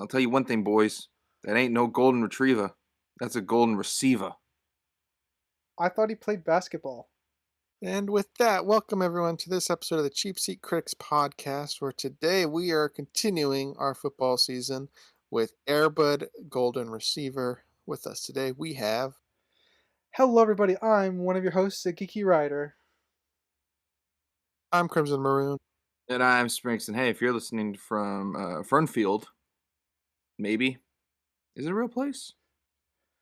I'll tell you one thing, boys. That ain't no golden retriever. That's a golden receiver. I thought he played basketball. And with that, welcome everyone to this episode of the Cheap Seat Critics podcast, where today we are continuing our football season with Airbud Golden Receiver. With us today, we have... Hello, everybody. I'm one of your hosts, a Geeky Rider. I'm Crimson Maroon. And I'm Sprinks. And hey, if you're listening from Fernfield, maybe. Is it a real place?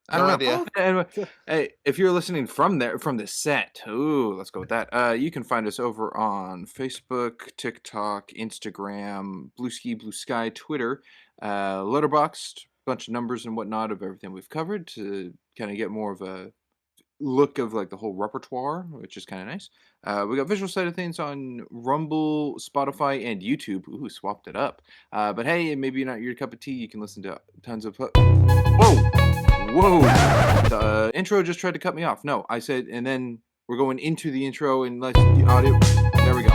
I don't know. Idea. Anyway, hey, if you're listening from there, from the set, let's go with that. You can find us over on Facebook, TikTok, Instagram, Blue Sky, Twitter, LetterBoxd, bunch of numbers and whatnot of everything we've covered to kind of get more of a look of like the whole repertoire, which is kind of nice. We got visual side of things on Rumble, Spotify, and YouTube. Ooh, swapped it up. But hey, maybe not your cup of tea. You can listen to tons of. Whoa. The intro just tried to cut me off. No, I said, and then we're going into the intro and let's the audio. There we go.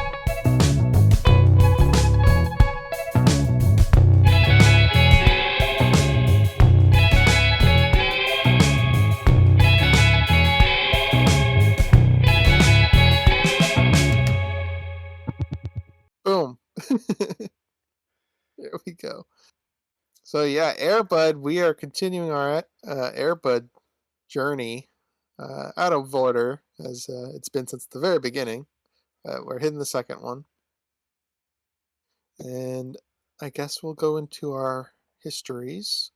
Boom. There we go. So yeah, Airbud, we are continuing our Airbud journey out of order, as it's been since the very beginning. We're hitting the second one. And I guess we'll go into our histories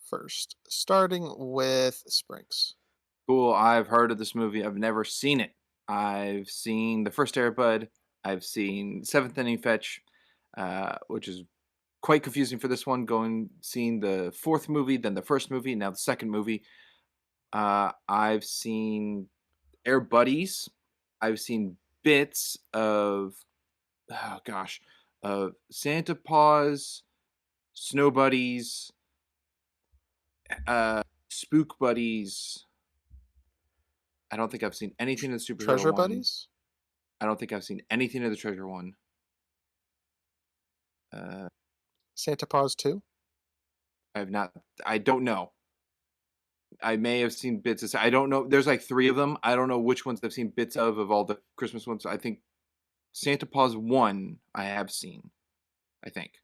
first, starting with Sprinks. Cool. I've heard of this movie. I've never seen it. I've seen the first Airbud. I've seen Seventh Inning Fetch, which is quite confusing for this one. Seeing the fourth movie, then the first movie, now the second movie. I've seen Air Buddies. I've seen bits of Santa Paws, Snow Buddies, Spook Buddies. I don't think I've seen anything of the superhero Treasure one. Buddies? I don't think I've seen anything of the treasure one. Santa Paws 2? I have not. I don't know. I may have seen bits of. I don't know. There's like 3 of them. I don't know which ones I've seen bits of all the Christmas ones. I think Santa Paws 1 I have seen. I think,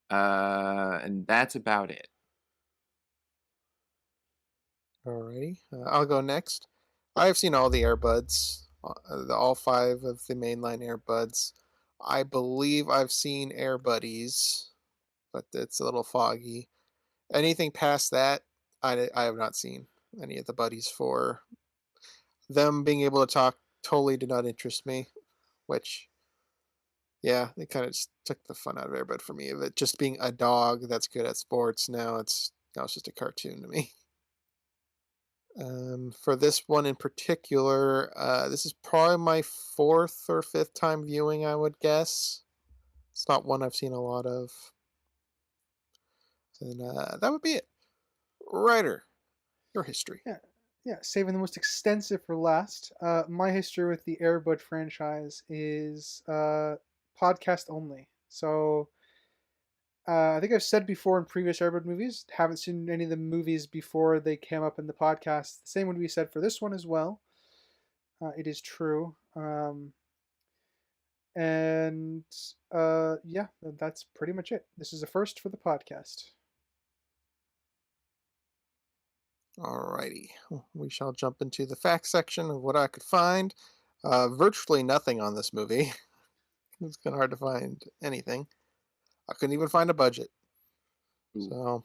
and that's about it. Alrighty, I'll go next. I've seen all the Airbuds, all 5 of the mainline Airbuds. I believe I've seen Air Buddies, but it's a little foggy. Anything past that, I have not seen any of the buddies for. Them being able to talk totally did not interest me, which, yeah, it kind of just took the fun out of Airbud for me. Of it just being a dog that's good at sports, now it's just a cartoon to me. For this one in particular, this is probably my 4th or 5th time viewing, I would guess. It's not one I've seen a lot of. And that would be it. Writer, your history. Yeah, saving the most extensive for last. My history with the Airbud franchise is podcast only. So I think I've said before in previous Airbud movies, haven't seen any of the movies before they came up in the podcast. The same would be said for this one as well. It is true. Yeah, that's pretty much it. This is a first for the podcast. Alrighty, we shall jump into the facts section of what I could find. Virtually nothing on this movie. It's kind of hard to find anything. I couldn't even find a budget. Ooh. So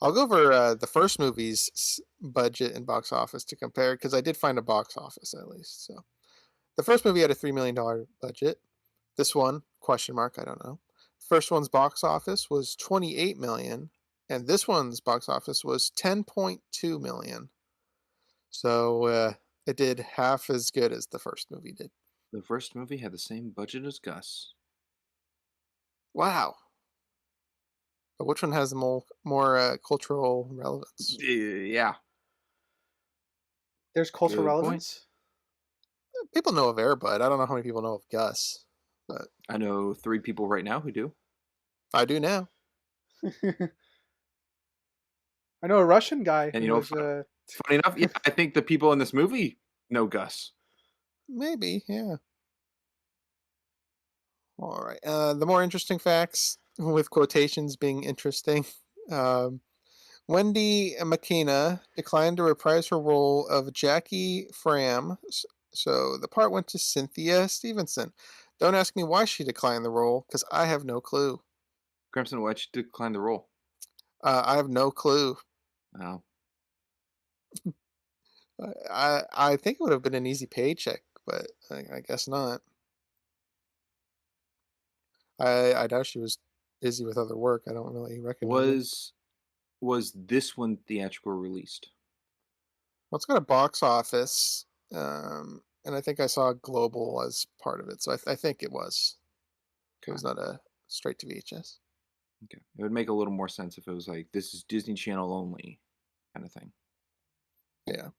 I'll go over the first movie's budget and box office to compare, because I did find a box office at least. So the first movie had a $3 million budget. This one, question mark, I don't know. The first one's box office was $28 million. And this one's box office was $10.2 million. So it did half as good as the first movie did. The first movie had the same budget as Gus. Wow. But which one has more cultural relevance? Yeah. There's cultural relevance? People know of Airbud. I don't know how many people know of Gus. But I know 3 people right now who do. I do now. I know a Russian guy And who you know, was funny enough, yeah, I think the people in this movie know Gus. Maybe, yeah. All right. The more interesting facts, with quotations being interesting. Um, Wendy McKenna declined to reprise her role of Jackie Fram, so the part went to Cynthia Stevenson. Don't ask me why she declined the role, because I have no clue. Crimson Witch declined the role. I have no clue. Wow. I think it would have been an easy paycheck, but I guess not. I doubt she was busy with other work. I don't really recognize her. Was this one theatrical released? Well, it's got a box office, and I think I saw Global as part of it, so I think it was. It Okay. was not a straight to VHS. Okay. It would make a little more sense if it was like this is Disney Channel only kind of thing. Yeah.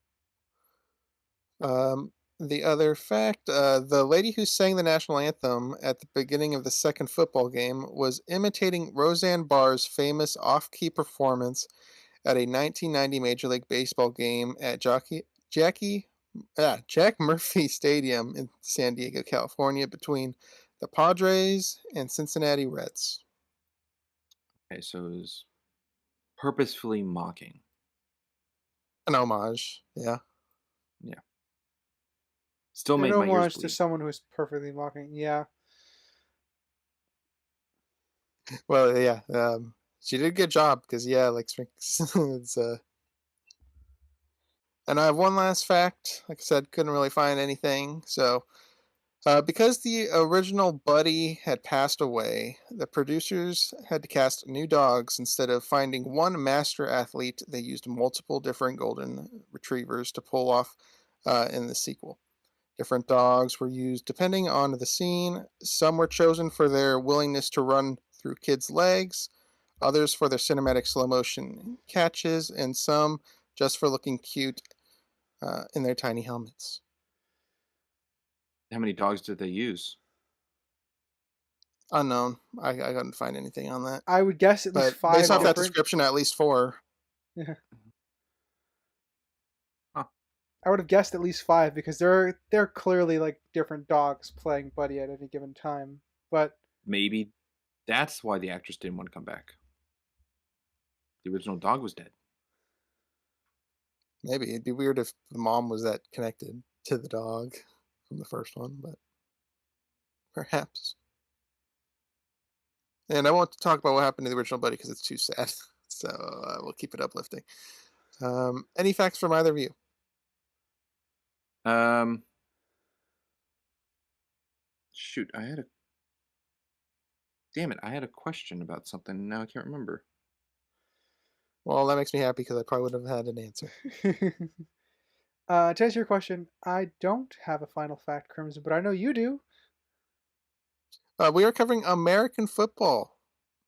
The other fact, the lady who sang the national anthem at the beginning of the second football game was imitating Roseanne Barr's famous off-key performance at a 1990 Major League Baseball game at Jack Murphy Stadium in San Diego, California, between the Padres and Cincinnati Reds. Okay, so it was purposefully mocking. An homage, yeah. Yeah. Still an made my ears homage to bleed. someone who was perfectly mocking. Yeah. Well, yeah. She did a good job because, yeah, like it's And I have one last fact. Like I said, couldn't really find anything. So, because the original Buddy had passed away, the producers had to cast new dogs instead of finding one master athlete. They used multiple different golden retrievers to pull off in the sequel. Different dogs were used depending on the scene. Some were chosen for their willingness to run through kids' legs, others for their cinematic slow motion catches, and some just for looking cute in their tiny helmets. How many dogs did they use? Unknown. I couldn't find anything on that. I would guess at least But based five off that different. description, at least four. Yeah. Huh. I would have guessed at least five because they're clearly like different dogs playing Buddy at any given time. But Maybe that's why the actress didn't want to come back. The original dog was dead. Maybe it'd be weird if the mom was that connected to the dog from the first one, but perhaps. And I won't talk about what happened to the original Buddy because it's too sad. So we'll keep it uplifting. Any facts from either of you? Um, shoot, damn it, I had a question about something. And now I can't remember. Well, that makes me happy because I probably would have had an answer. to answer your question, I don't have a final fact, Crimson, but I know you do. We are covering American football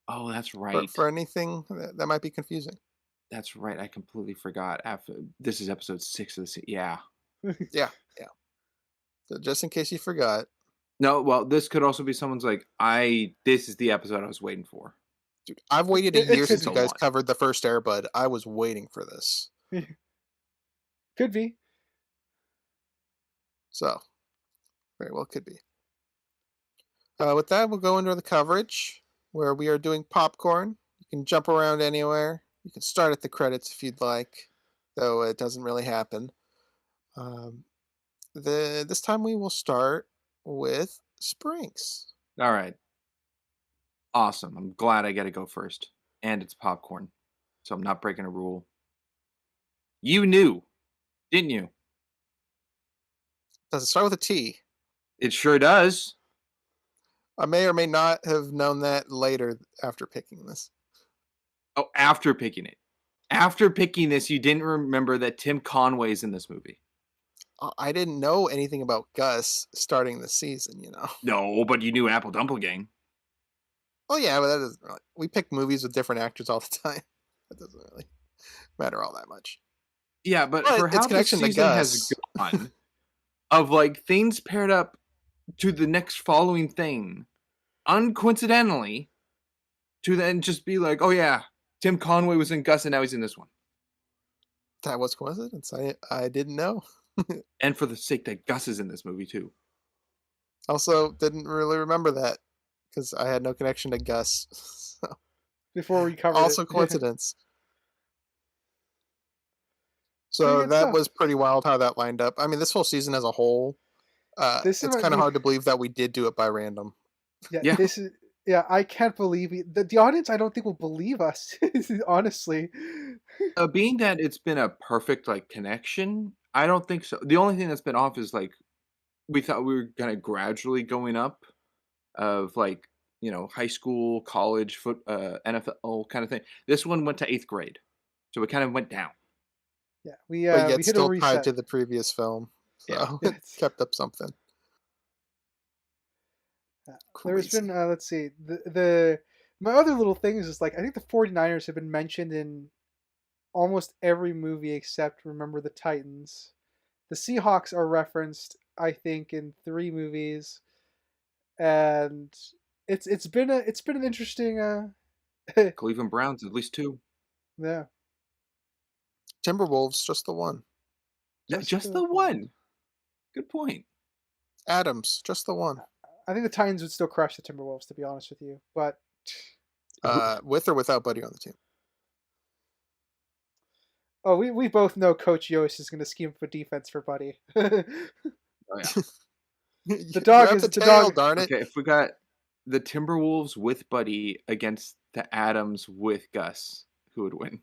Oh, that's for, right. for anything that might be confusing. That's right. I completely forgot. After this is episode 6 of the yeah. Yeah. So just in case you forgot, No, well, this could also be someone's like, this is the episode I was waiting for. dude, I've waited a It year could since you be. guys covered the first Airbud. I was waiting for this. Could be. So, very well could be. With that, we'll go into the coverage where we are doing popcorn. You can jump around anywhere. You can start at the credits if you'd like, though it doesn't really happen. This time we will start with Sprinks. All right. Awesome. I'm glad I get to go first. And it's popcorn. So I'm not breaking a rule. You knew, didn't you? Does it start with a T? It sure does. I may or may not have known that later after picking this. Oh, after picking it. After picking this, you didn't remember that Tim Conway's in this movie. I didn't know anything about Gus starting the season, you know. No, but you knew Apple Dumpling. Oh yeah, but that doesn't really. We pick movies with different actors all the time. That doesn't really matter all that much. Yeah, but But for its how the connection to season has Gus. gone, of like things paired up to the next following thing, uncoincidentally, to then just be like, oh yeah, Tim Conway was in Gus and now he's in this one. That was coincidence. I didn't know. And for the sake that Gus is in this movie too. Also, didn't really remember that because I had no connection to Gus. So, Before we covered also it. coincidence. Pretty So good that stuff. was pretty wild how that lined up. I mean, this whole season as a whole, This is it's what kind of we, hard to believe that we did do it by random. yeah, Yeah. this is, yeah, I can't believe the audience. I don't think will believe us. Honestly, Being that it's been a perfect like connection, I don't think so. The only thing that's been off is like we thought we were kind of gradually going up of like, high school, college, NFL kind of thing. This one went to 8th grade. So it kind of went down. yeah, But we yet hit a still tied reset. to the previous film. Yeah. So Yeah, it kept up something. there's been Crazy. let's see the my other little thing is just like I think the 49ers have been mentioned in almost every movie except Remember the Titans. The Seahawks are referenced, I think, in 3 movies, and it's been an interesting Cleveland Browns, at least 2. yeah, Timberwolves, just the one. just Just the the one. one. Good point. Adams, just the one. I think the Titans would still crush the Timberwolves, to be honest with you. But With or without Buddy on the team. oh, we both know Coach Yost is going to scheme for defense for Buddy. The Oh, yeah. dog Grab is the the tail, dog. darn it. Okay, if we got the Timberwolves with Buddy against the Adams with Gus, who would win?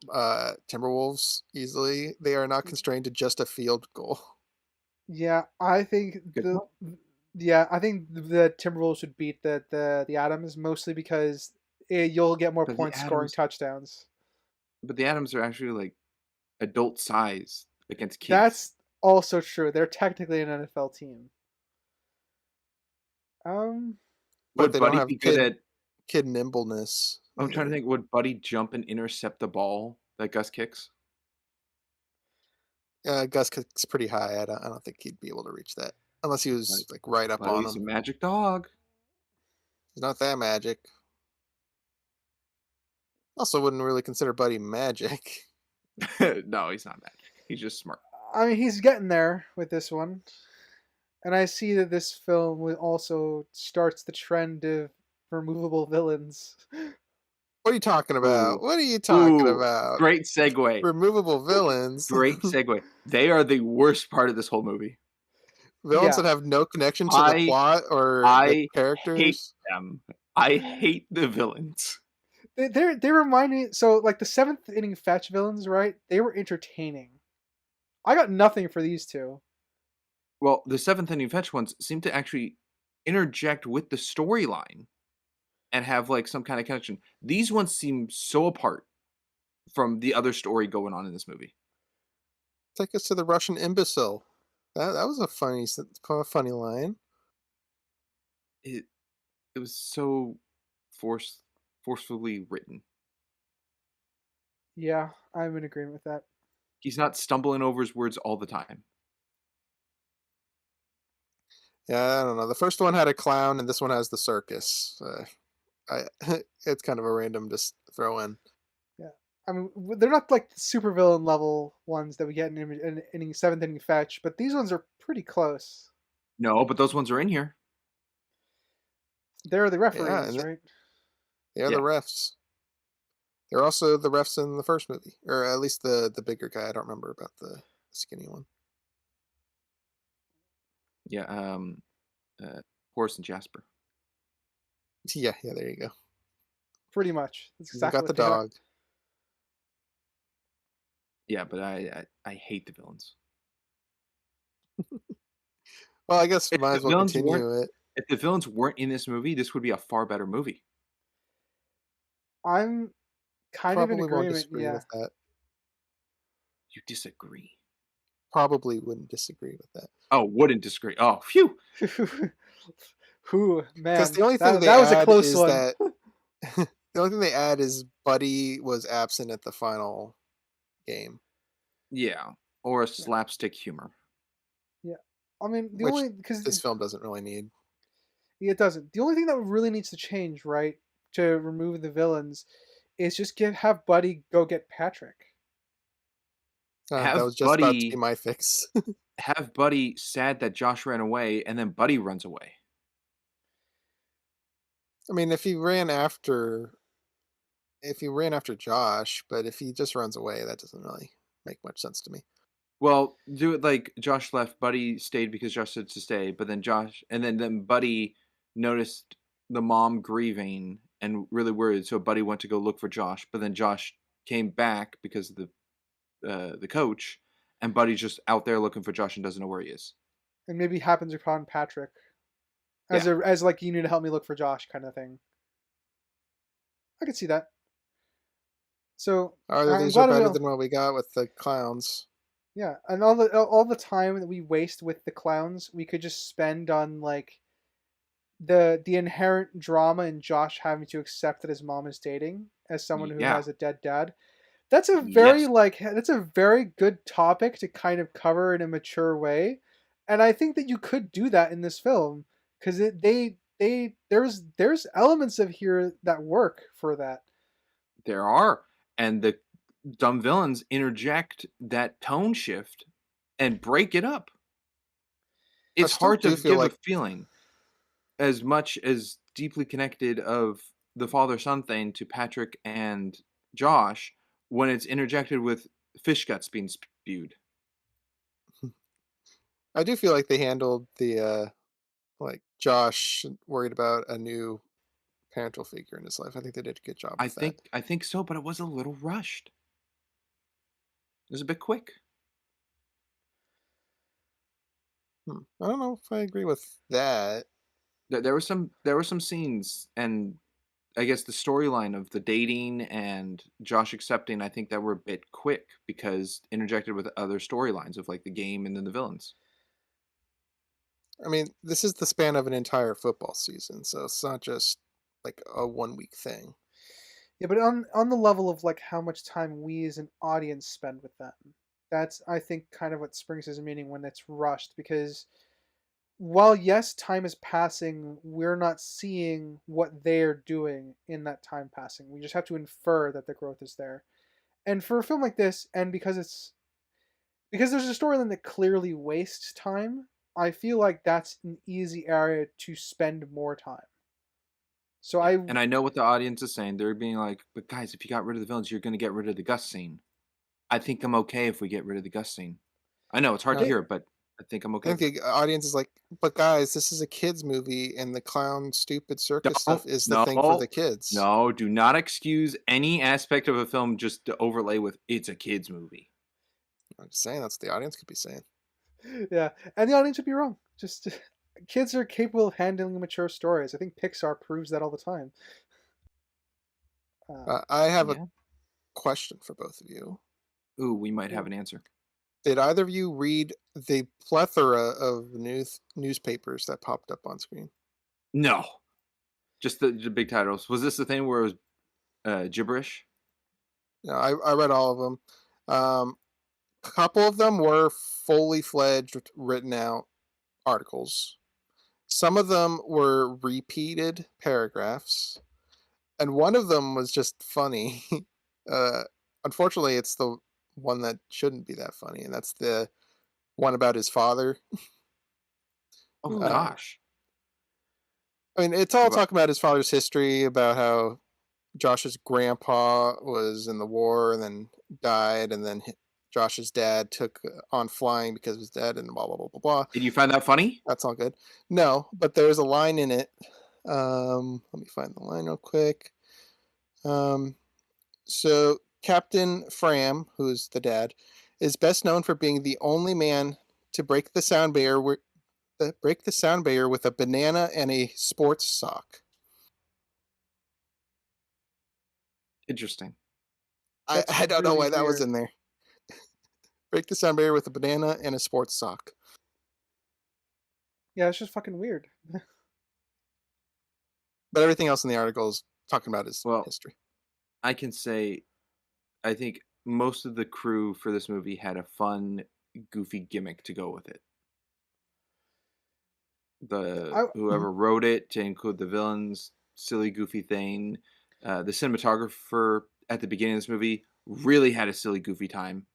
Timberwolves, easily. They are not constrained to just a field goal. Yeah, I think Good point. I think the Timberwolves would beat the Adams mostly because you'll get more But the points scoring Adams touchdowns. but the Adams are actually, like, adult size against kids. That's also true. They're technically an NFL team. Um, But Would they don't Buddy have be good at kid nimbleness. I'm trying to think, would Buddy jump and intercept the ball that Gus kicks? Gus kicks pretty high. I don't think he'd be able to reach that unless he was Like, like right up on Buddy's a him. magic dog. He's not that magic. Also, wouldn't really consider Buddy magic. No, he's not magic. He's just smart. I mean, he's getting there with this one, and I see that this film also starts the trend of removable villains. What are you talking Ooh. about? What are you talking Ooh, about? great segue. Removable villains. Great segue. They are the worst part of this whole movie. Villains Yeah. that have no connection to the I plot or the I hate characters. them. I hate the villains. They remind me. So like the 7th inning fetch villains, right? They were entertaining. I got nothing for these two. Well, the 7th inning fetch ones seem to actually interject with the storyline and have, like, some kind of connection. These ones seem so apart from the other story going on in this movie. Take us to the Russian imbecile. That was a funny line. It it was so forcefully written. Yeah, I'm in agreement with that. He's not stumbling over his words all the time. Yeah, I don't know. The first one had a clown, and this one has the circus. It's kind of a random just throw in. Yeah, I mean they're not like the super villain level ones that we get in inning 7th inning fetch, but these ones are pretty close. No, but those ones are in here. They're the Yeah, referees, and right? they are Yeah. the refs. They're also the refs in the first movie, or at least the bigger guy. I don't remember about the skinny one. Yeah, Horace and Jasper. Yeah, there you go. Pretty much. That's You exactly got the what they are. dog. Yeah, but I hate the villains. Well, I guess we If might the as well villains weren't continue it. if the villains weren't in this movie, this would be a far better movie. I'm kind of in Probably won't agreement. disagree Yeah. with that. You disagree. Probably wouldn't disagree with that. Oh, wouldn't disagree. Oh, phew. Who Because man? the only thing they That was a add close is one. that the only thing they add is Buddy was absent at the final game, Yeah, or a slapstick humor. Yeah, I mean the which only because this film doesn't really need. it doesn't. The only thing that really needs to change, right, to remove the villains is just have Buddy go get Patrick. That Have was just about to be Buddy my fix. have Buddy sad that Josh ran away, and then Buddy runs away. I mean, if he ran after Josh, but if he just runs away, that doesn't really make much sense to me. Well, do it like Josh left, Buddy stayed because Josh said to stay, but then Josh and then Buddy noticed the mom grieving and really worried, so Buddy went to go look for Josh, but then Josh came back because of the coach, and Buddy's just out there looking for Josh and doesn't know where he is. And maybe happens upon Patrick as Yeah. a as like you need to help me look for Josh kind of thing. I could see that. So Either I'm these are glad we better all, than what we got with the clowns. yeah, and all the time that we waste with the clowns, we could just spend on like the inherent drama in Josh having to accept that his mom is dating as someone who Yeah. has a dead dad. Yes. That's a very good topic to kind of cover in a mature way, and I think that you could do that in this film because there's elements of here that work for that. There are. And the dumb villains interject that tone shift and break it up. I It's still hard to do feel give a like feeling as much as deeply connected of the father-son thing to Patrick and Josh when it's interjected with fish guts being spewed. they handled the like Josh worried about a new parental figure in his life. I think they did a good job with that. I think so, but it was a little rushed. It was a bit quick. I don't know if I agree with that. There were some scenes and I guess the storyline of the dating and Josh accepting, I think that were a bit quick because interjected with other storylines of like the game and then the villains. I mean, this is the span of an entire football season, so it's not just like a 1 week thing. Yeah, but on the level of like how much time we as an audience spend with them, that's I think kind of what springs as a meaning when it's rushed because while yes, time is passing, we're not seeing what they're doing in that time passing. We just have to infer that the growth is there. And for a film like this, and because there's a storyline that clearly wastes time, I feel like that's an easy area to spend more time. So Yeah. I And I know what the audience is saying. They're being like, but guys, if you got rid of the villains, you're going to get rid of the Gus scene. I think I'm okay if we get rid of the Gus scene. I know it's hard to Uh, they hear, but I think I'm okay I with it. think the audience is like, but guys, this is a kids movie, and the clown stupid circus stuff Don't, is the thing for the no, kids. no, do not excuse any aspect of a film just to overlay with it's a kids movie. I'm just saying that's what the audience could be saying. yeah, and the audience would be wrong. Just kids are capable of handling mature stories. I think Pixar proves that all the time. Um, I have a Yeah. question for both of you. Ooh, we might have Ooh. an answer. Did either of you read the plethora of newspapers that popped up on screen? No, just the big titles. Was this the thing where it was gibberish? Yeah, I read all of them. A couple of them were fully fledged, written out articles. Some of them were repeated paragraphs, and one of them was just funny. uh, Unfortunately, it's the one that shouldn't be that funny, and that's the one about his father. Oh ooh, Uh, gosh. I mean, it's all About talking about his father's history, about how Josh's grandpa was in the war and then died, and then Josh's dad took on flying because of his dad, and blah blah blah blah blah. did you find that funny? That's all good. No, but there's a line in it. Let me find the line real quick. Um, so Captain Fram, who's the dad, is best known for being the only man to break the sound barrier with a banana and a sports sock. Interesting. that's I don't know really why that was weird. in there. Break the sound barrier with a banana and a sports sock. Yeah, it's just fucking weird. But everything else in the article is talking about his Well, history. I can say I think most of the crew for this movie had a fun, goofy gimmick to go with it. The I whoever wrote it to include the villains silly, goofy thing. The cinematographer at the beginning of this movie really had a silly, goofy time.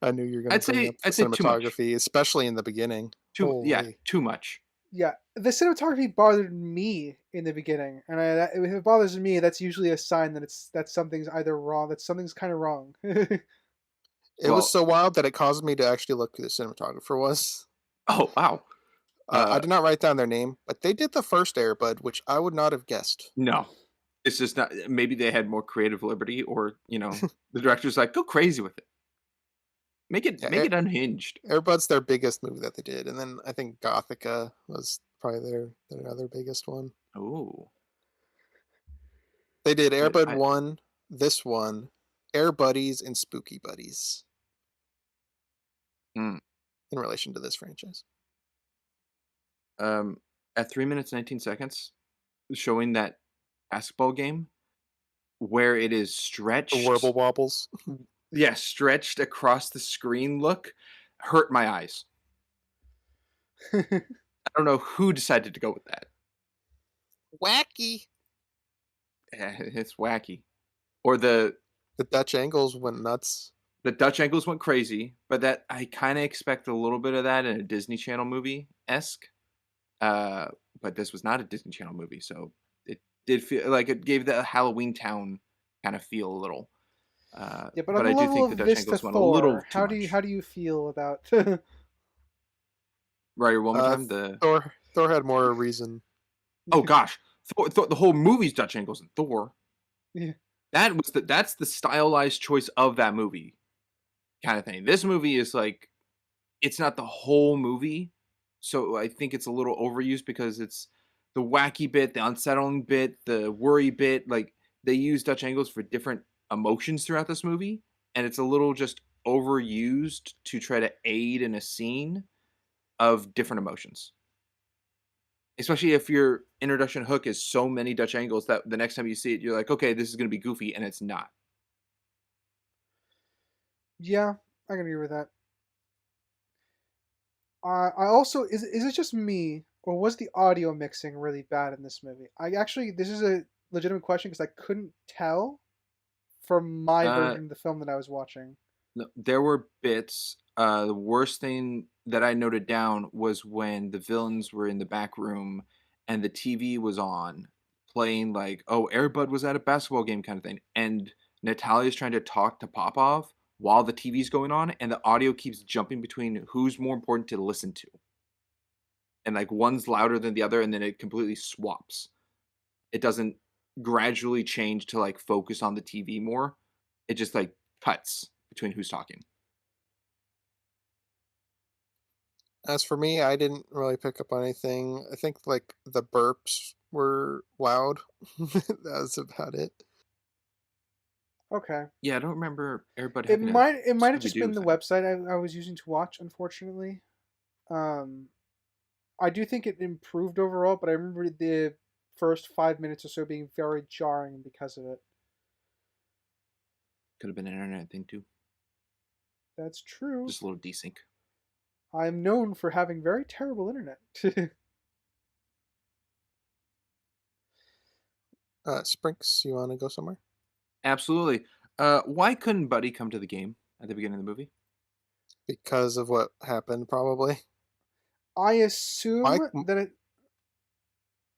I knew you were going to bring up the I'd say too much. cinematography, especially in the beginning. Yeah, Holy. too much. Yeah, the cinematography bothered me in the beginning, and if it bothers me, that's usually a sign that something's either wrong, that something's kind of wrong. It was Well, so wild that it caused me to actually look who the cinematographer was. oh wow. I Uh, did not write down their name, but they did the first Airbud, which I would not have guessed. no, it's just not. Maybe they had more creative liberty, or the director's like, go crazy with it, Yeah, make it unhinged. Airbud's their biggest movie that they did, and then I think Gothica was probably their other biggest one. Oh, They did but Airbud I 1, this one, Air Buddies, and Spooky Buddies mm, in relation to this franchise. um at 3 minutes 19 seconds, showing that basketball game where it is The Warble stretched, Wobbles. yeah, stretched across the screen. Look, hurt my eyes. I don't know who decided to go with that. Wacky. It's wacky. Or The Dutch angles went nuts. the Dutch angles went crazy, but that I kind of expect a little bit of that in a Disney Channel movie esque. Uh, but this was not a Disney Channel movie, so it did feel like it gave the Halloween Town kind of feel a little. Yeah, but on But the I do level think the of Dutch Vista angles went a little Thor, too much. how do you feel about? Right, one more Uh, time. The Thor had more reason. Oh gosh, the whole movie's Dutch angles in Thor. Yeah. That's the stylized choice of that movie kind of thing. This movie is like it's not the whole movie, so I think it's a little overused because it's the wacky bit, the unsettling bit, the worry bit. Like they use Dutch angles for different emotions throughout this movie, and it's a little just overused to try to aid in a scene of different emotions. Especially if your introduction hook is so many Dutch angles that the next time you see it, you're like, okay, this is going to be goofy, and it's not. Yeah, I can agree with that. I also is it just me or was the audio mixing really bad in this movie? I actually this is a legitimate question because I couldn't tell from my Uh, version of the film that I was watching. no, there were bits. The worst thing that I noted down was when the villains were in the back room and the TV was on, playing like, "Oh, Airbud was at a basketball game," kind of thing, and Natalia's trying to talk to Popov while the TV's going on, and the audio keeps jumping between who's more important to listen to, and like one's louder than the other, and then it completely swaps. It doesn't gradually change to like focus on the TV more. It just like cuts between who's talking. As for me, I didn't really pick up on anything. I think like the burps were loud. That was about it. Okay. Yeah, I don't remember everybody having a It might have Scooby just Doo been the thing. website I was using to watch, unfortunately. Um, I do think it improved overall, but I remember the first 5 minutes or so being very jarring because of it. Could have been an internet thing too. That's true. Just a little desync. I'm known for having very terrible internet. Sprinks, you want to go somewhere? Absolutely. Why couldn't Buddy come to the game at the beginning of the movie? Because of what happened, probably. I assume Mike, that it.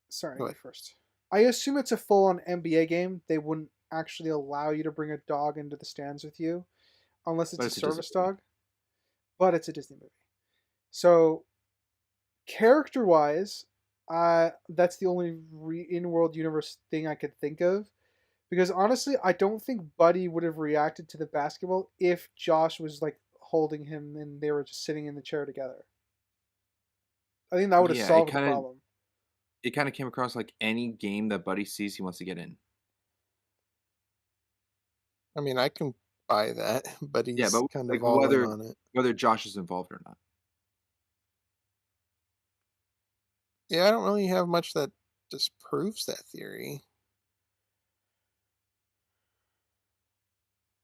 Sorry, go you ahead. first. I assume it's a full-on NBA game. They wouldn't actually allow you to bring a dog into the stands with you unless it's But a it's a Disney service movie. dog. But it's a Disney movie, so character-wise, that's the only in-world universe thing I could think of. Because honestly, I don't think Buddy would have reacted to the basketball if Josh was like holding him and they were just sitting in the chair together. I think that would have Yeah, solved the problem. it kind of came across like any game that Buddy sees he wants to get in. I mean, I can buy that, but Yeah, he's but kind like of all in on it. whether Josh is involved or not. Yeah, I don't really have much that disproves that theory.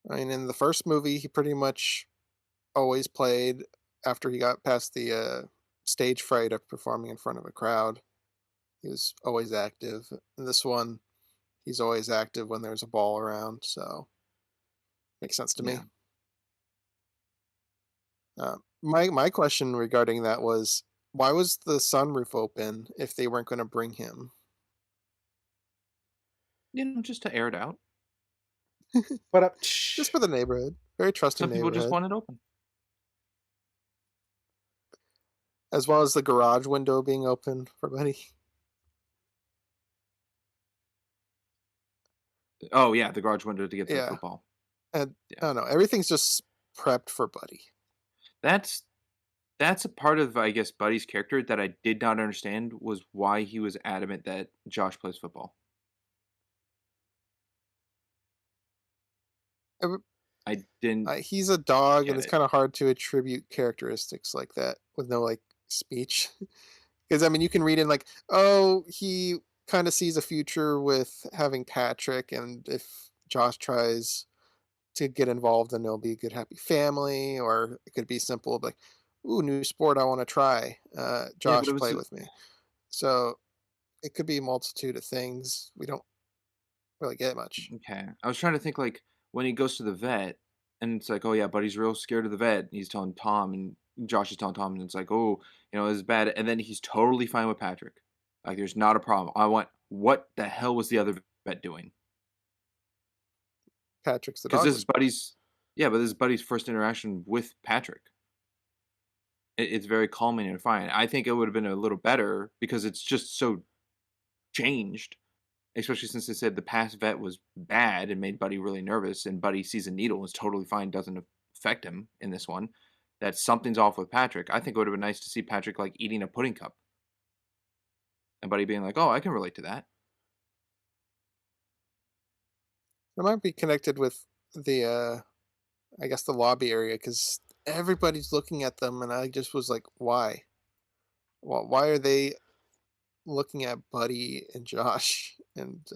I mean, in the first movie, he pretty much always played after he got past stage fright of performing in front of a crowd. He was always active. In this one, he's always active when there's a ball around, so makes sense to Yeah. me. My question regarding that was, why was the sunroof open if they weren't going to bring him? Just to air it out. But up, Just for the neighborhood, very trusting Some people just neighborhood, want it open. as well as the garage window being open for Buddy. Oh, yeah, the garage window to get to the Yeah, football. and Yeah. I don't know, everything's just prepped for Buddy. That's that's a part of, I guess, Buddy's character that I did not understand was why he was adamant that Josh plays football. Every- I didn't He's a dog, and get it's it. kind of hard to attribute characteristics like that with no like speech. Because I mean, you can read in like, oh, he kind of sees a future with having Patrick, and if Josh tries to get involved, then it'll be a good, happy family. Or it could be simple, like, ooh, new sport I want to try. Yeah, but it Josh, was play with me. So it could be a multitude of things. We don't really get much. okay. I was trying to think, like, when he goes to the vet, and it's like, "Oh, yeah, Buddy's real scared of the vet," and he's telling Tom, and Josh is telling Tom, and it's like, "Oh, this is bad," and then he's totally fine with Patrick. Like, there's not a problem. I want what the hell was the other vet doing? Patrick's the Because dog this is whisperer. Buddy's yeah, but this is Buddy's first interaction with Patrick. It's very calming and fine. I think it would have been a little better because it's just so changed, especially since they said the past vet was bad and made Buddy really nervous, and Buddy sees a needle and is totally fine, doesn't affect him in this one. That something's off with Patrick. I think it would have been nice to see Patrick like eating a pudding cup and Buddy being like, "Oh, I can relate to that." It might be connected with the, I guess, the lobby area because everybody's looking at them, and I just was like, why? Why are they looking at Buddy and Josh and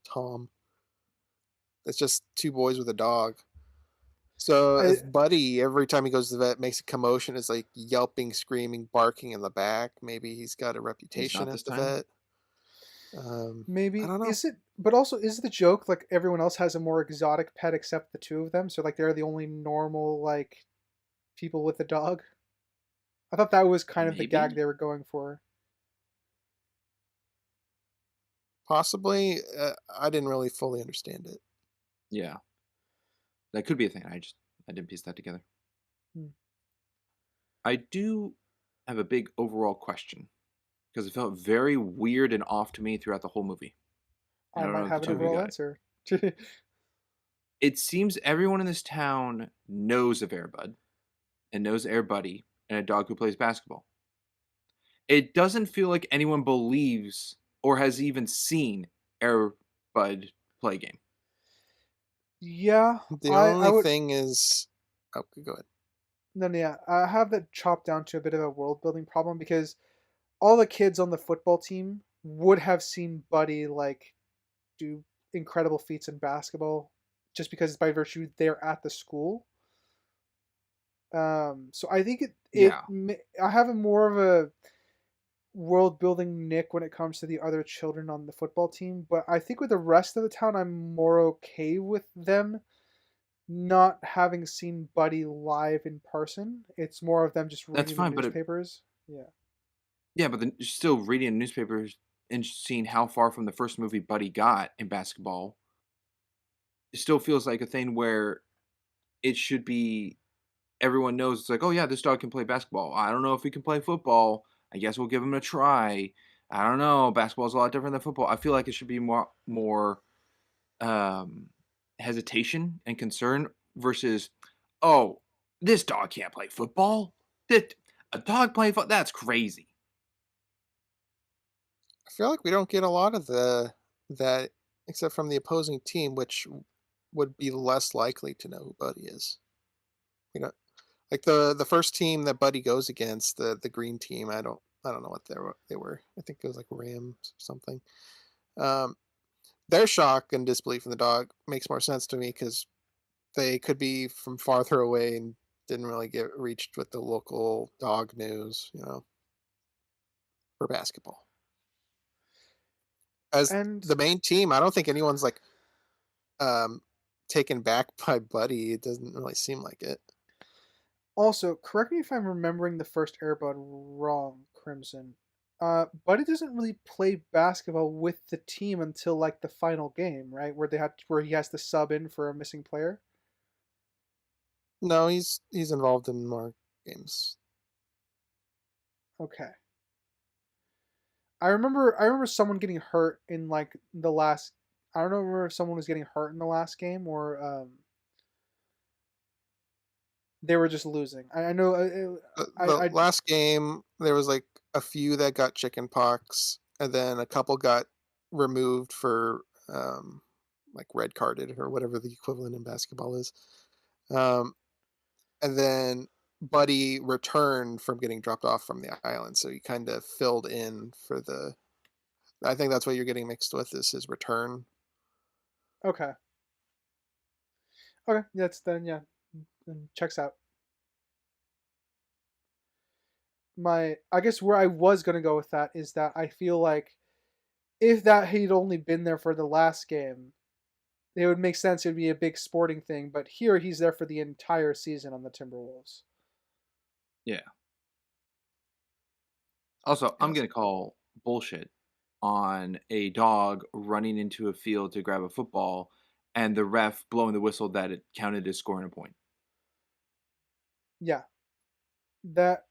Tom? It's just two boys with a dog. So I if Buddy, every time he goes to the vet, makes a commotion, is like yelping, screaming, barking in the back, maybe he's got a He's reputation not this at the time. vet. I maybe don't know. is it, but also is the joke like everyone else has a more exotic pet except the two of them, so like they're the only normal like people with a dog? I thought that was kind of the gag Maybe. they were going for. Possibly. I didn't really fully understand it. Yeah, that could be a thing. I didn't piece that together. Hmm. I do have a big overall question because it felt very weird and off to me throughout the whole movie. And I I don't might know if the have an two of you overall got it. answer. It seems everyone in this town knows of Airbud and knows Air Buddy and a dog who plays basketball. It doesn't feel like anyone believes or has even seen Air Bud play a game. Yeah, The I only would. thing is, oh, go ahead. No, no, yeah, I have that chopped down to a bit of a world building problem because all the kids on the football team would have seen Buddy like do incredible feats in basketball, just because by virtue they're at the school. So I think Yeah, I have a more of a world building Nick when it comes to the other children on the football team, but I think with the rest of the town, I'm more okay with them not having seen Buddy live in person. It's more of them just that's reading the fine. But newspapers. Yeah. yeah, but then still reading newspapers and seeing how far from the first movie Buddy got in basketball, it still feels like a thing where it should be everyone knows it's like, oh yeah, this dog can play basketball. I don't know if he can play football. I guess we'll give him a try. I don't know. Basketball's a lot different than football. I feel like it should be more um, hesitation and concern versus, oh, this dog can't play football. That a dog playing football, that's crazy. I feel like we don't get a lot of that except from the opposing team, which would be less likely to know who Buddy is. You know, like the first team that Buddy goes against, the green team. I don't know what they were. I think it was like Rams or something. Um, their shock and disbelief in the dog makes more sense to me because they could be from farther away and didn't really get reached with the local dog news. for basketball. As And the main team, I don't think anyone's like um taken back by Buddy. It doesn't really seem like it. also, correct me if I'm remembering the first Airbud wrong, Crimson. Buddy doesn't really play basketball with the team until like the final game, right? Where he has to sub in for a missing player. No, he's involved in more games. Okay. I remember someone getting hurt in like the last. I don't know if someone was getting hurt in the last game or they were just losing. I know. The I last game, there was like a few that got chicken pox, and then a couple got removed for like red carded or whatever the equivalent in basketball is. Um, and then Buddy returned from getting dropped off from the island, so he kind of filled in for the. I think that's what you're getting mixed with is his return. okay. Okay, that's then yeah, then checks out. I guess where I was gonna go with that is that I feel like if that he'd only been there for the last game, it would make sense. It would be a big sporting thing, but here he's there for the entire season on the Timberwolves. Yeah. Also, I'm Yes. gonna call bullshit on a dog running into a field to grab a football and the ref blowing the whistle that it counted as scoring a point. Yeah, that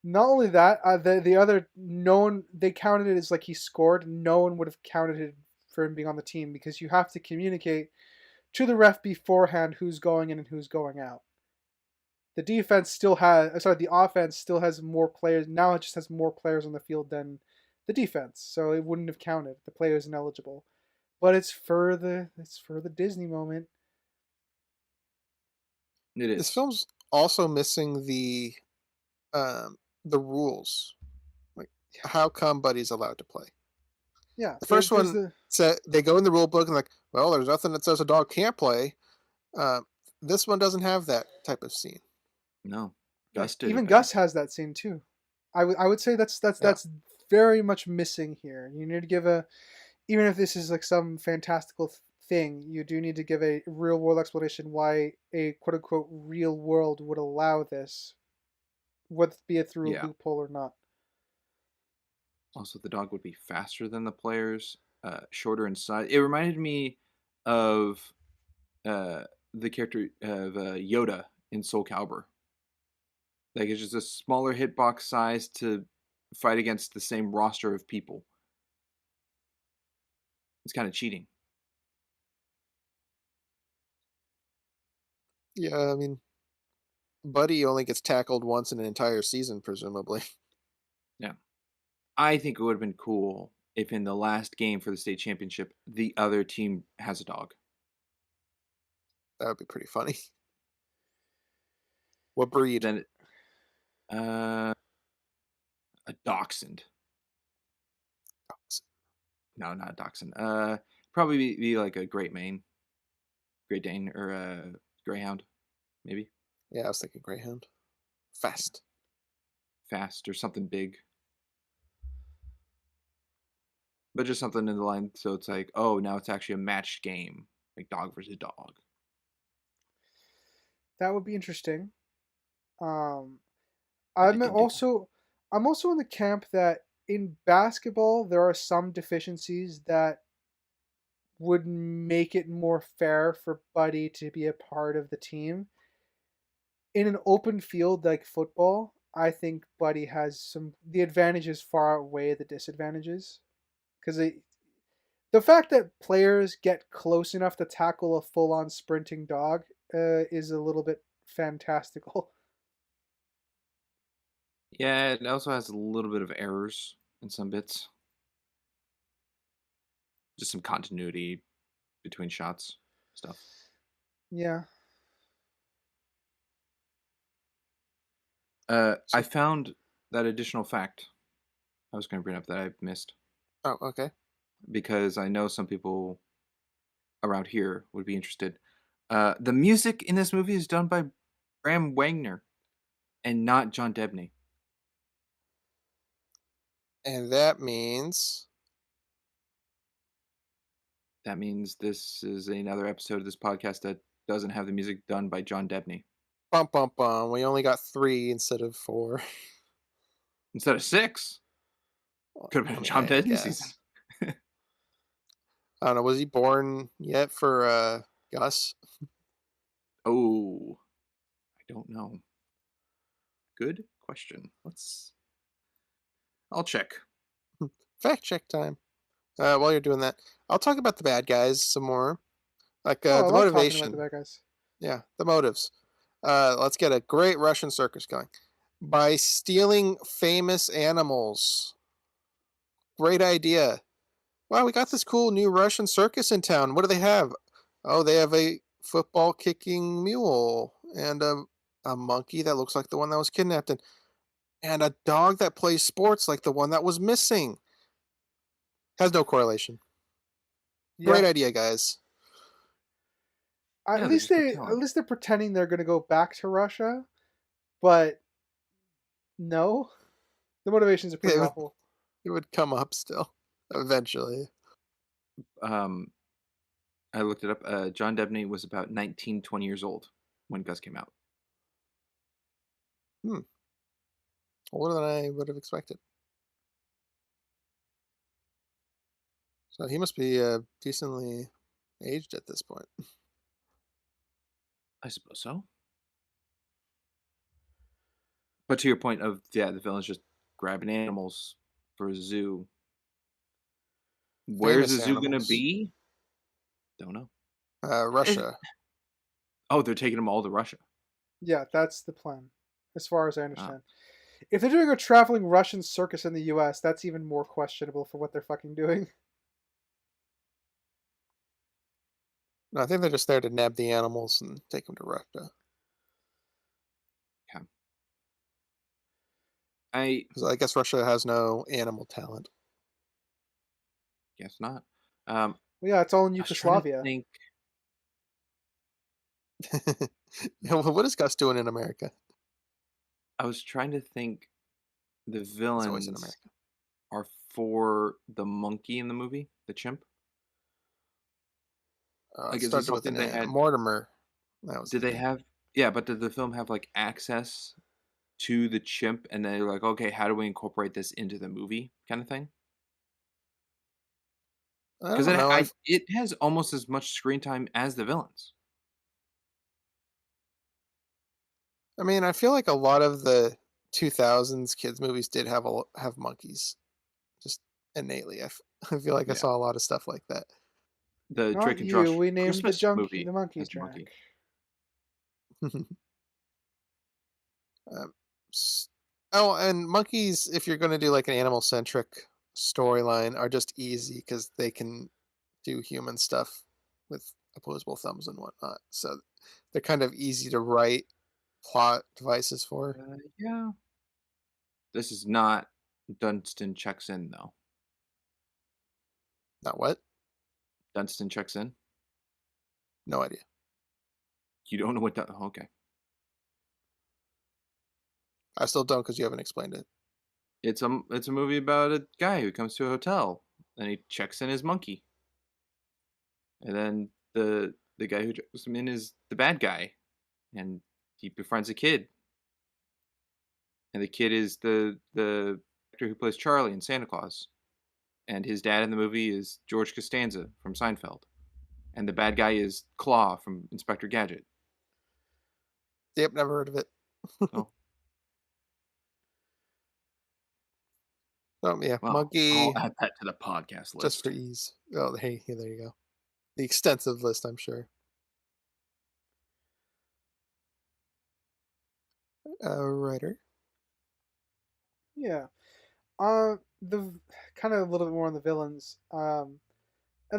not only that, the other no one they counted it as like he scored. No one would have counted it for him being on the team because you have to communicate to the ref beforehand who's going in and who's going out. The offense still has more players. Now it just has more players on the field than the defense. So it wouldn't have counted. The player is ineligible. But it's for the Disney moment. It This is. film's also missing the rules. Like, Yeah. how come Buddy's allowed to play? Yeah. The first There's one the said they go in the rule book and like, well, there's nothing that says a dog can't play. Um, this one doesn't have that type of scene. No. yeah, Gus did it even better. Gus has that scene too. I would say that's that's Yeah, that's very much missing here. You need to give a even if this is like some fantastical thing, you do need to give a real world explanation why a quote unquote real world would allow this, whether be it through a Yeah. loophole or not. Also, the dog would be faster than the players, shorter in size. It reminded me of uh, the character of Yoda in Soul Calibur. Like it's just a smaller hitbox size to fight against the same roster of people. It's kind of cheating. yeah. I mean, Buddy only gets tackled once in an entire season, presumably. Yeah. I think it would have been cool if in the last game for the state championship, the other team has a dog. That would be pretty funny. What breed? Then uh, a dachshund. No, not a dachshund. Probably be like a Great Dane, or a Greyhound, maybe Yeah, I was thinking Greyhound. Fast. fast or something big, but just something in the line. So it's like, oh, now it's actually a matched game, like dog versus dog. That would be interesting. Um, But they I'm didn't do that. also I'm also in the camp that in basketball there are some deficiencies that would make it more fair for Buddy to be a part of the team. In an open field like football, I think Buddy has the advantages far outweigh the disadvantages because the fact that players get close enough to tackle a full-on sprinting dog is a little bit fantastical. Yeah, it also has a little bit of errors in some bits, just some continuity between shots stuff. Yeah. I So, found that additional fact I was going to bring up that I missed oh, okay. because I know some people around here would be interested. The music in this movie is done by Bram Wagner and not John Debney. And that means That means this is another episode of this podcast that doesn't have the music done by John Debney. bum bum bum. We only got 3 instead of 4. Instead of 6. Could have I been a mean, John I Debney season. guess. I don't know. Was he born yet for Gus? Oh, I don't know. Good question. I'll check. Fact check time. While you're doing that, I'll talk about the bad guys some more. Like Oh, I the love talking about the motivation. bad guys. Yeah, the motives. Let's get a great Russian circus going. By stealing famous animals. Great idea. Wow, we got this cool new Russian circus in town. What do they have? Oh, they have a football kicking mule and a monkey that looks like the one that was kidnapped and a dog that plays sports like the one that was missing. Has no correlation. Yeah, Great idea, guys. at Yeah, they least just got at talent. least they're pretending they're gonna go back to Russia, but no, the motivations are pretty It would, awful. it would come up still eventually. Um, I looked it up. John Debney was about 19, 20 years old when Gus came out. Hmm. Older than I would have expected. So he must be decently aged at this point. I suppose so. But to your point of, yeah, the villain's just grabbing animals for a zoo. Where's the Famous zoo gonna animals. be? Don't know. Russia. Oh, they're taking them all to Russia. Yeah, that's the plan, as far as I Ah. understand. If they're doing a traveling Russian circus in the U.S., that's even more questionable for what they're fucking doing. No, I think they're just there to nab the animals and take them to Russia. Yeah. I Because I guess Russia has no animal talent. guess not. Well, yeah, it's all in I was trying to Yugoslavia. think. Yeah, well, what is Gus doing in America? I was trying to think. The He's always in villains America. are for the monkey in the movie, the chimp. It Like, is this started with something an they A. had? Mortimer. That was Did his they name. have? Yeah, but did the film have like access to the chimp, and they're like, okay, how do we incorporate this into the movie, kind of thing? I Because don't know. it has almost as much screen time as the villains. I mean, I feel like a lot of the 2000s kids movies did have monkeys, just innately. I feel like I Yeah, saw a lot of stuff like that. the Not Drake and you. Josh We named Christmas movie the monkey has a Jack. monkey. Um, s- oh, and monkeys, if you're going to do like an animal centric storyline, are just easy because they can do human stuff with opposable thumbs and whatnot. So they're kind of easy to write plot devices for. Yeah, this is not Dunstan checks in though. Not what? Dunstan checks in. No idea. You don't know what? Okay, I still don't because you haven't explained it. it's a movie about a guy who comes to a hotel and he checks in his monkey, and then the guy who checks him in is the bad guy, and he befriends a kid, and the kid is the actor who plays Charlie in Santa Claus, and his dad in the movie is George Costanza from Seinfeld, and the bad guy is Claw from Inspector Gadget. Yep, never heard of it. Oh, Oh yeah, well, I'll monkey add that to the podcast just for list. ease. Oh, hey, there you go. The extensive list, I'm sure. Writer. Yeah. The kind of a little bit more on the villains. And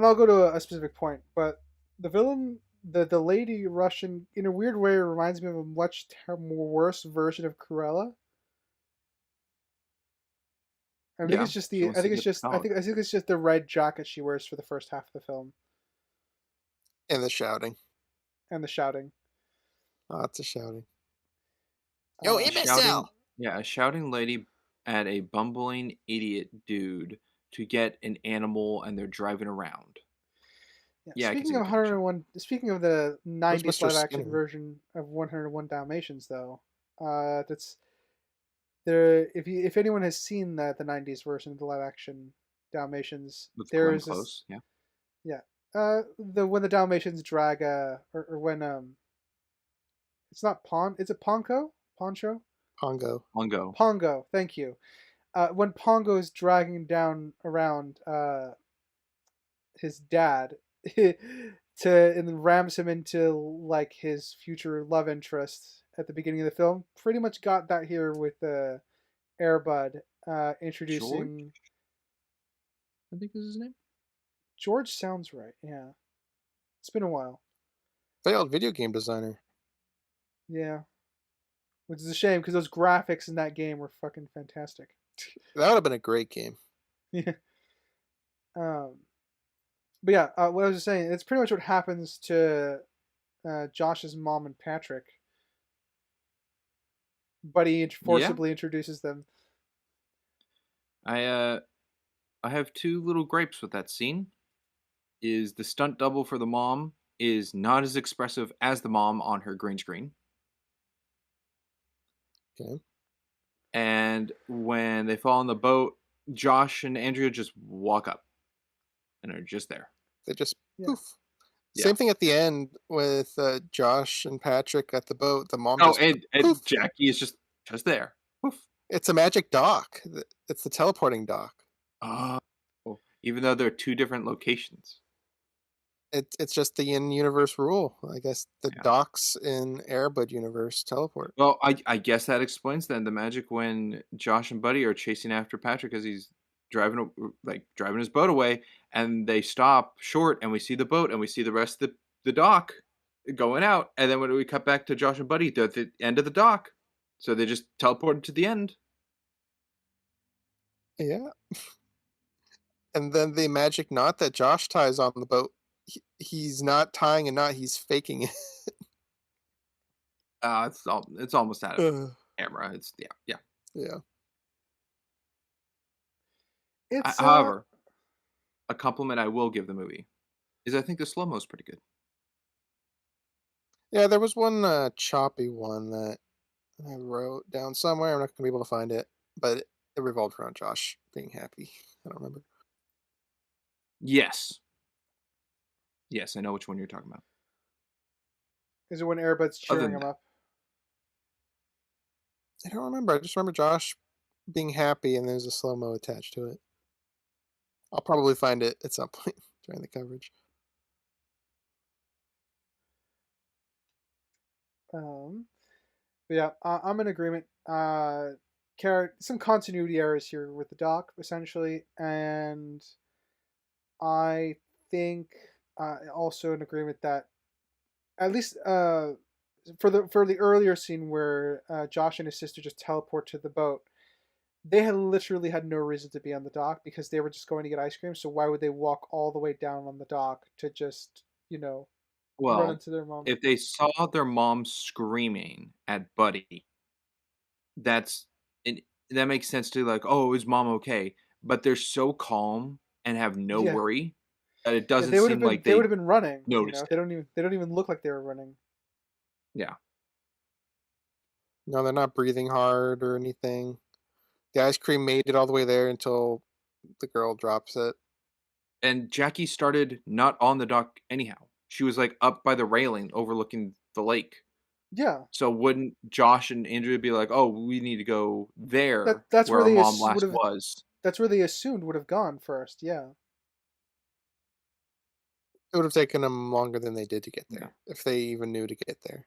I'll go to a specific point, but the villain, the lady Russian, in a weird way, reminds me of a much more worse version of Cruella. I think Yeah, it's just she I wants to think it's get the just dog. I think it's just the red jacket she wears for the first half of the film And the shouting. and the shouting. Lots of shouting. Yo, Uh, A shouting, imbecile! yeah, a shouting lady at a bumbling idiot dude to get an animal and they're driving around. Yeah. Yeah, I can see the connection. Speaking of the Where's '90s Mr. live action Skinner? version of 101 Dalmatians, though, that's there. If anyone has seen the '90s version of the live action Dalmatians, With there Glenn is this. Close, yeah. Yeah. The when the Dalmatians drag or when it's not Pon, is it Poncho? Poncho? Pongo. Pongo. Pongo. Thank you. When Pongo is dragging down around his dad to and then rams him into like his future love interest at the beginning of the film. Pretty much got that here with Airbud George, introducing I think is his name. George. Sounds right. Yeah, it's been a while. Failed video game designer. Yeah, which is a shame because those graphics in that game were fucking fantastic. That would have been a great game. Yeah. Um, but yeah, what I was just saying, it's pretty much what happens to Josh's mom and Patrick. Buddy Yeah, forcibly introduces them. I uh, I have two little gripes with that scene. Is the stunt double for the mom is not as expressive as the mom on her green screen. Okay. And when they fall on the boat, Josh and Andrea just walk up and are just there. They just Yeah. poof. Yeah. Same thing at the end with Josh and Patrick at the boat. The mom Oh, just and poof. Jackie is just there. Poof. It's a magic dock. It's the teleporting dock. Oh, even though they're two different locations. It's just the in-universe rule. I guess the Yeah. docks in Airbud universe teleport. Well, I guess that explains then the magic when Josh and Buddy are chasing after Patrick as he's driving his boat away, and they stop short, and we see the boat, and we see the rest of the dock going out, and then when we cut back to Josh and Buddy, they're at the end of the dock, so they just teleported to the end. Yeah. And then the magic knot that Josh ties on the boat, he's not tying a knot, he's faking it. It's almost out of Ugh. camera. It's yeah. Yeah. It's However, a compliment I will give the movie is I think the slow mo is pretty good. Yeah, there was one choppy one that I wrote down somewhere. I'm not gonna be able to find it, but it revolved around Josh being happy. I don't remember. Yes, yes, I know which one you're talking about. is it when Airbud's Other cheering than him that, up? I don't remember. I just remember Josh being happy and there's a slow mo attached to it. I'll probably find it at some point during the coverage. Um, but yeah, I'm in agreement. Some continuity errors here with the doc essentially, and I think also in agreement that at least for the earlier scene where Josh and his sister just teleport to the boat, they had literally had no reason to be on the dock because they were just going to get ice cream. So why would they walk all the way down on the dock to just run well, into their mom? if they saw their mom screaming at Buddy, that's it, that makes sense to like, oh, is mom okay? But they're so calm and have no Yeah, worry that it yeah, doesn't seem like they would they have been running. noticed it. They don't even look like they were running. Yeah, No, they're not breathing hard or anything. The ice cream made it all the way there until the girl drops it. and Jackie started not on the dock anyhow. She was like up by the railing overlooking the lake. Yeah, So wouldn't Josh and Andrea be like, "Oh, we need to go there that's where where our they mom would last have. was?" That's where they assumed would have gone first. Yeah, It would have taken them longer than they did to get Yeah. there, if they even knew to get there.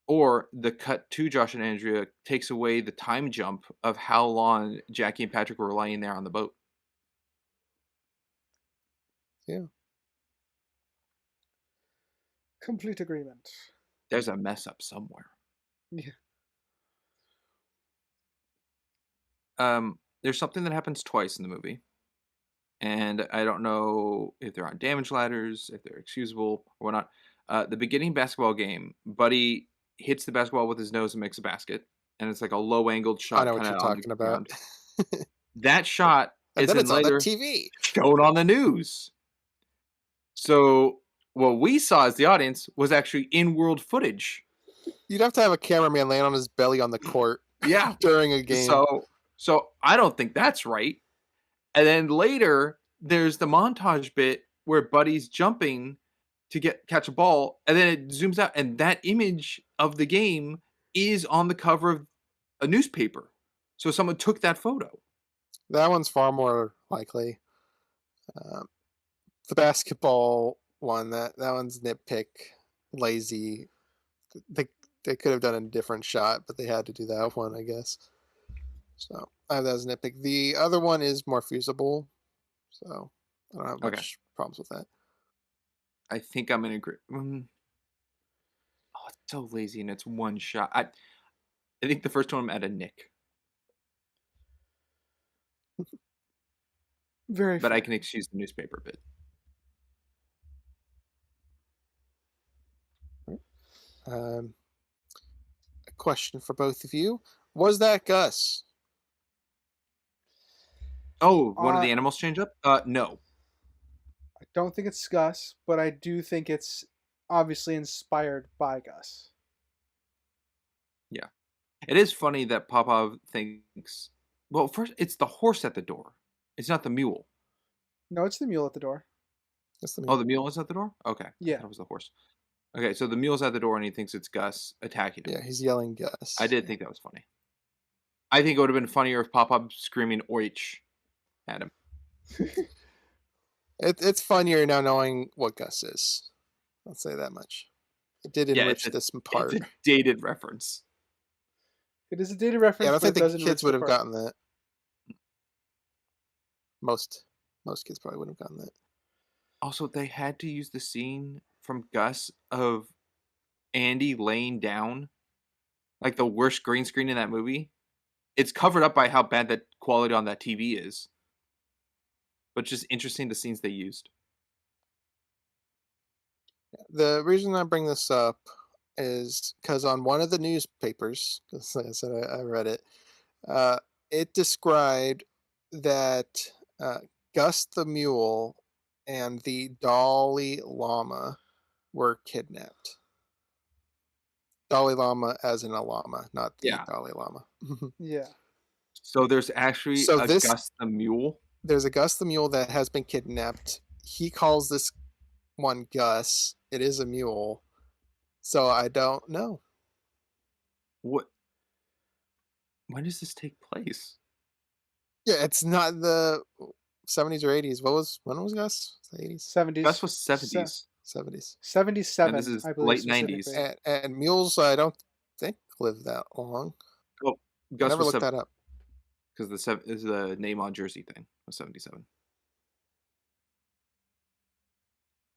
Or the cut to Josh and Andrea takes away the time jump of how long Jackie and Patrick were lying there on the boat. Yeah. complete agreement. There's a mess up somewhere. Yeah. There's something that happens twice in the movie, and I don't know if they're on damage ladders, if they're excusable or whatnot. The beginning basketball game, Buddy hits the basketball with his nose and makes a basket, and it's like a low angled I shot, know what kind you're of on the talking about. ground. That shot And is then then it's on the later TV. shown on the news. So what we saw as the audience was actually in-world footage. You'd have to have a cameraman laying on his belly on the court Yeah. during a game. So I don't think that's right. And then later, there's the montage bit where Buddy's jumping to catch a ball, and then it zooms out, and that image of the game is on the cover of a newspaper. So someone took that photo. That one's far more likely. Um, the basketball one, that one's nitpick, lazy. They they could have done a different shot, but they had to do that one, I guess. So I have that as a nitpick. The other one is more feasible, so I don't have Okay. much problems with that. I think I'm in agree. Oh, it's so lazy, and it's one shot. I think the first one I'm at a nick, Very but I fair. can excuse the newspaper bit. Um, a question for both of you: was that Gus? Oh, one of Uh, the animals change up? No. I don't think it's Gus, but I do think it's obviously inspired by Gus. Yeah. It is funny that Popov thinks. Well, first it's the horse at the door. It's not the mule. No, it's the mule at the door. That's the Oh, mule. the mule is at the door? Okay. I Yeah. thought it was the horse. Okay, so the mule's at the door and he thinks it's Gus attacking him. Yeah, he's yelling I Gus. did think that was funny. I think it would have been funnier if Popov screaming Oich at him. It's funnier now knowing what Gus is. I'll say that much. It did Yeah, enrich this it's part. a dated reference. It is a data Yeah, I reference, don't but think it the does enrich kids the would have part. gotten that. Most kids probably wouldn't have gotten that. Also, they had to use the scene from Gus of Andy laying down, like the worst green screen in that movie. It's covered up by how bad that quality on that TV is. But just interesting the scenes they used. The reason I bring this up is because on one of the newspapers, 'cause like I said, I read it. Uh, it described that Gus the mule and the Dalai Lama were kidnapped. Dalai Lama as in a llama, not the Yeah. Dalai Lama. Yeah. So there's actually So a this Gus the Mule. there's a Gus the mule that has been kidnapped. He calls this one Gus. It is a mule. So I don't know. What? When does this take place? Yeah, it's not the 70s or 80s. When was Gus? 80s, 70s. Gus was 70s, 70s. and this 77, is I believe late 90s. specifically. And mules, I don't think live that long. Oh, I Gus never was looked 7 that up. because is the name on jersey thing was 77.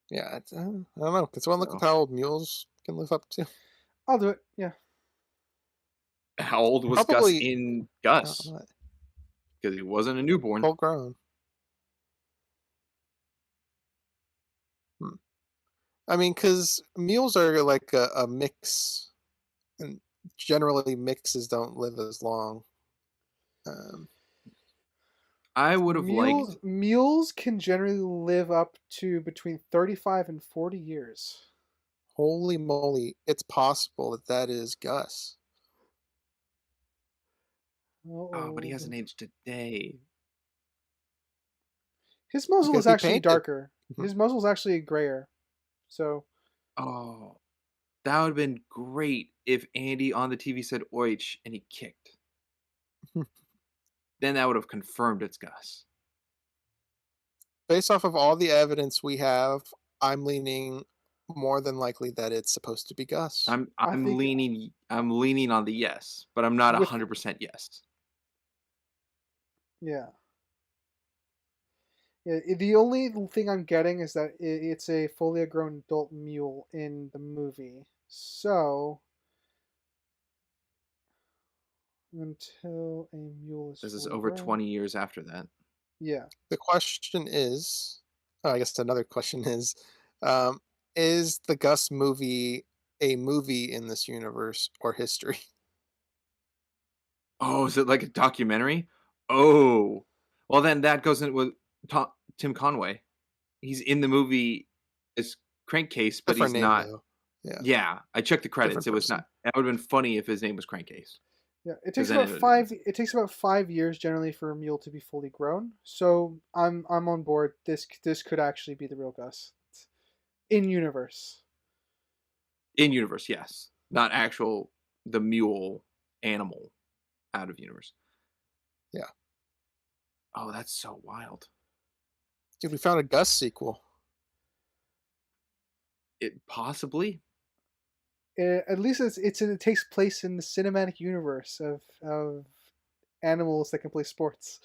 Yeah, I don't know. Can someone look up So how old mules can live up to? I'll do it. Yeah. how old was Gus Probably in Gus? not Because he wasn't a newborn. full grown. Hmm. I mean, because mules are like a mix, and generally mixes don't live as long. Um, I would have liked. Mules can generally live up to between 35 and 40 years. holy moly, it's possible that that is Gus. Oh, but he Oh, hasn't aged a day. his muzzle Because is he actually painted. darker. Mhm. His muzzle is actually grayer. So, Oh, that would have been great if Andy on the TV said Oich and he kicked. Then that would have confirmed it's Gus. Based off of all the evidence we have, I'm leaning more than likely that it's supposed to be Gus. I think I'm leaning on the yes, but I'm not with 100% yes. yeah. Yeah, the only thing I'm getting is that it's a fully grown adult mule in the movie. So, until a mule is This is fully over grown. 20 years after that. Yeah. The question is, I guess another question is the Gus movie a movie in this universe or history? Oh, is it like a documentary? Oh, well, then that goes in with Tim Conway. He's in the movie as Crankcase, but Different he's name not. though. Yeah, Yeah, I checked the credits. different It was person. not. It would have been funny if his name was Crankcase, Yeah, it because takes then about it would have been five. funny. It takes about 5 years generally for a mule to be fully grown. So I'm on board. This could actually be the real Gus in universe. In universe, yes, not actual the mule animal out of universe. Yeah, Oh, that's so wild. dude, we found a Gus sequel. It possibly. At least it takes place in the cinematic universe of animals that can play sports.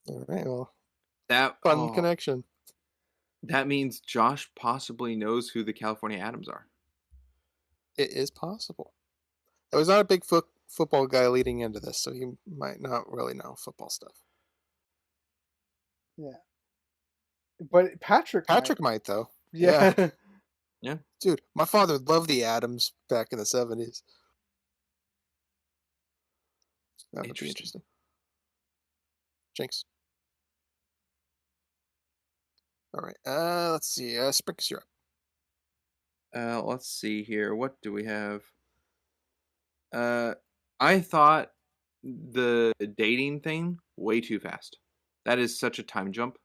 All right, well, That fun oh, connection. that means Josh possibly knows who the California Atoms are. It is possible. I was not a big football guy leading into this, so he might not really know football stuff. Yeah, but Patrick might. Patrick might though. Yeah, Yeah, Yeah, dude, my father loved the Adams back in the 70s. That would be interesting. interesting. Jinx. All right. Let's see. Sprinkles, you're up. Let's see here. What do we have? Uh, I thought the dating thing way too fast. That is such a time jump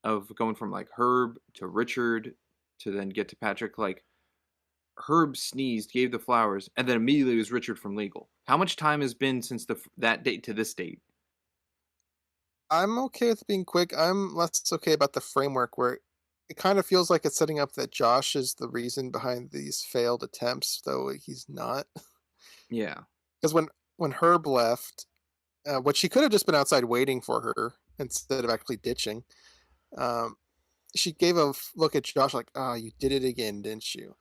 of going from like Herb to Richard to then get to Patrick. Like Herb sneezed, gave the flowers, and then immediately was Richard from legal. How much time has been since that date to this date? I'm okay with being quick. I'm less okay about the framework where it kind of feels like it's setting up that Josh is the reason behind these failed attempts, though he's not. Yeah, Because when Herb left, what she could have just been outside waiting for her instead of actually ditching. Um, she gave a look at Josh like, "Ah, you did it again, didn't you?"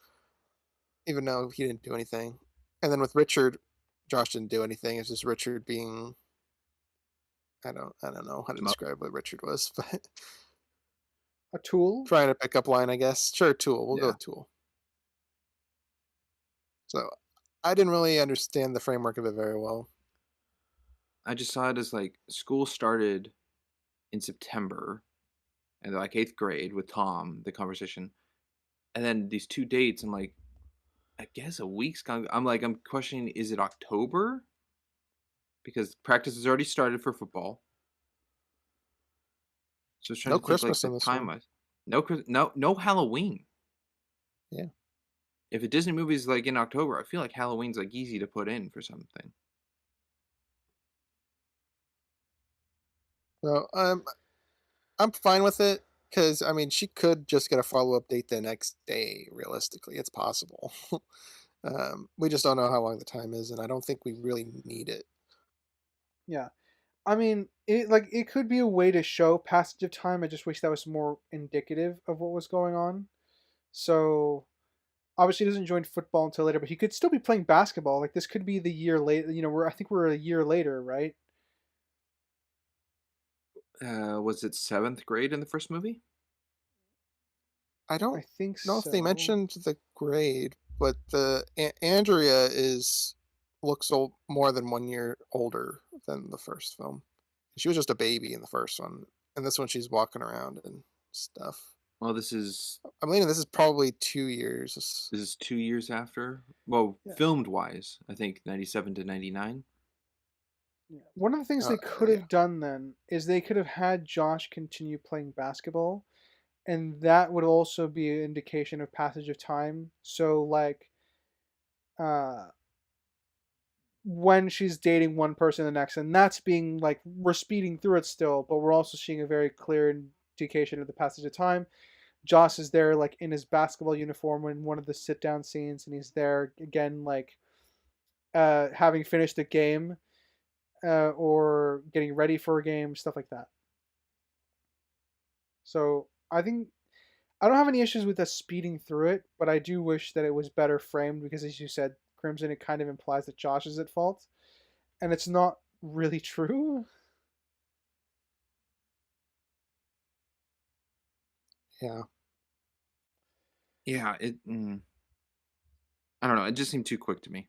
Even though he didn't do anything. And then with Richard, Josh didn't do anything. It's just Richard being I don't know how to Mo- describe what Richard was, but a tool. trying to pick up line, I guess. Sure, Tool. We'll go yeah. with Tool. So I didn't really understand the framework of it very well. I just saw it as like school started in September, and they're like eighth grade with Tom. The conversation, and then these two dates. I'm like, I guess a week's gone. I'm like, I'm questioning, is it October? Because practice has already started for football. So I was trying No to think like Christmas the in this time one. wise. No Halloween. Yeah. If a Disney movie is like in October, I feel like Halloween's like easy to put in for something. So I'm fine with it because I mean she could just get a follow up date the next day. Realistically, it's possible. We just don't know how long the time is, and I don't think we really need it. Yeah, I mean, it could be a way to show passage of time. I just wish that was more indicative of what was going on. So obviously, he doesn't join football until later, but he could still be playing basketball. Like this could be the year later. I think we're a year later, right? Was it seventh grade in the first movie? I I don't think know if they so. mentioned the grade, but Andrea is looks more than 1 year older than the first film. She was just a baby in the first one, and this one she's walking around and stuff. Well, this is I'm leaning. This is probably 2 years. this is 2 years after. Well, Yeah. filmed wise, I think 97 to 99. Yeah. One of the things Uh, they could yeah, have done then is they could have had Josh continue playing basketball, and that would also be an indication of passage of time. So like, uh, when she's dating one person and the next, and that's being like we're speeding through it still, but we're also seeing a very clear indication of the passage of time. Josh is there like in his basketball uniform in one of the sit down scenes, and he's there again like having finished a game or getting ready for a game, stuff like that. So I think I don't have any issues with us speeding through it, but I do wish that it was better framed because, as you said, Crimson, it kind of implies that Josh is at fault, and it's not really true. yeah. Yeah, I don't know. It just seemed too quick to me.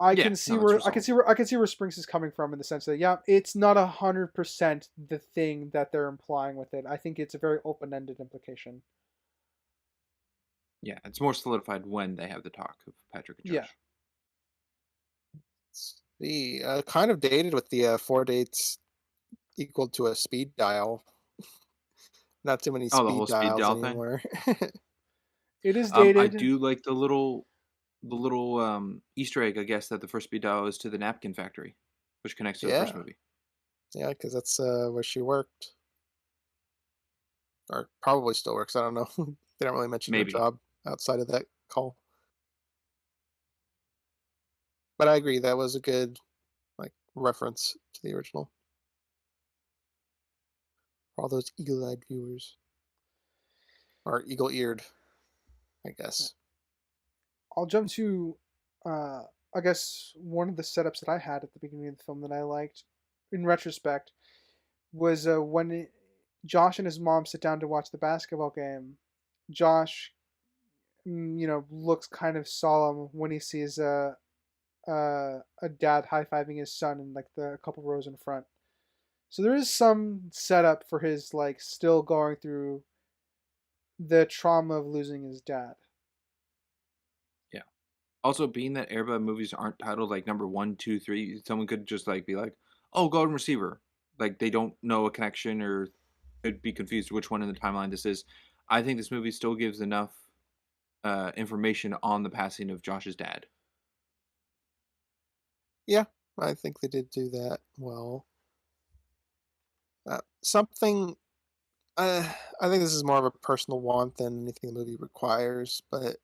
Yeah, no, that's resolved. I can see where Springs is coming from in the sense that, yeah, it's not 100% the thing that they're implying with it. I think it's a very open-ended implication. Yeah, it's more solidified when they have the talk of Patrick and Yeah. Josh. The kind of dated with the four dates equal to a speed dial. Not too many Oh, the speed whole speed dials dial thing. anymore. It is I dated. do like the little Easter egg, I guess, that the first speed dial is to the napkin factory, which connects to the first Yeah, movie. yeah, because that's where she worked, or probably still works. I don't know. They don't really mention her Maybe. job outside of that call. But I agree that was a good like reference to the original for all those eagle-eyed viewers or eagle-eared, I guess. I'll jump to, uh, I guess one of the setups that I had at the beginning of the film that I liked, in retrospect, was Josh and his mom sit down to watch the basketball game. Josh, looks kind of solemn when he sees a dad high fiving his son in like the couple rows in front. So there is some setup for his like still going through the trauma of losing his dad. Yeah. Also, being that Airbud movies aren't titled like number one, two, three, someone could just like be like, "Oh, Golden Receiver." Like they don't know a connection or could be confused which one in the timeline this is. I think this movie still gives enough information on the passing of Josh's dad. Yeah, I think they did do that well. Something I think this is more of a personal want than anything the movie requires, but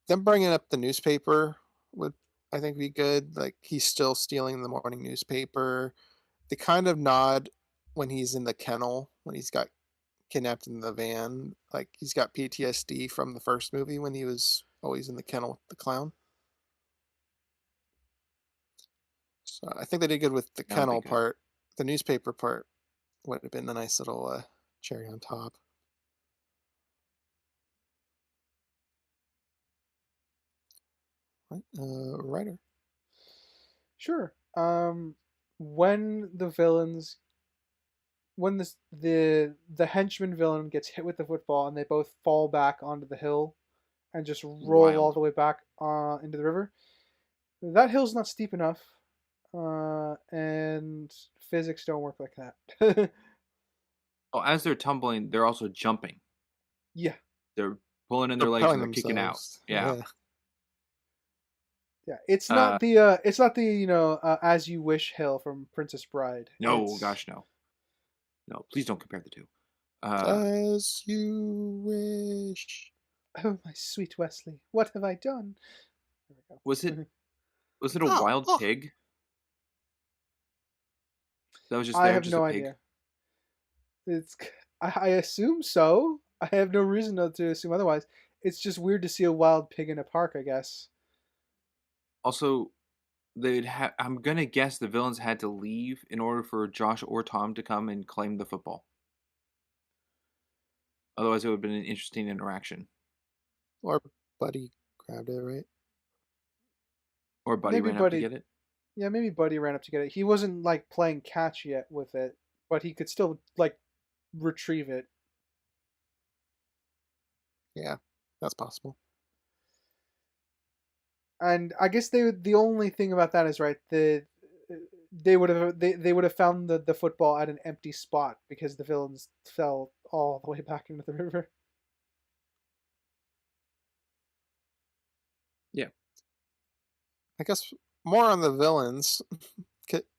them bringing up the newspaper would, I think, be good. Like he's still stealing the morning newspaper. The kind of nod when he's in the kennel when he's got kidnapped in the van, like he's got PTSD from the first movie when he was always in the kennel with the clown. So I think they did good with the That would be kennel good. part. The newspaper part would have been a nice little cherry on top. Right, writer. Sure. When the villains, when the henchman villain gets hit with the football and they both fall back onto the hill and just roll all Wild. the way back into the river, that hill's not steep enough, and physics don't work like that. Oh, as they're tumbling, they're also jumping. Yeah, They're pulling in their legs Propelling and they're kicking out. themselves. Yeah. Yeah. yeah. Uh, It's not the As You Wish hill from Princess Bride. no, It's gosh, no. No, please don't compare the two. Uh, As you wish. oh my sweet Wesley, what have I done? There was we it go. was it a Oh, wild oh. pig that was just I there, have just a no pig? idea. It's I assume so. I have no reason to assume otherwise. It's just weird to see a wild pig in a park, I guess. Also, I'm gonna guess the villains had to leave in order for Josh or Tom to come and claim the football. Otherwise, it would have been an interesting interaction. Or Buddy grabbed it, right? Or Buddy Maybe ran up to Buddy, get it. yeah, maybe Buddy ran up to get it. He wasn't like playing catch yet with it, but he could still like retrieve it. Yeah, that's possible. And I guess the only thing about that is right they would have found the football at an empty spot because the villains fell all the way back into the river. Yeah. I guess more on the villains.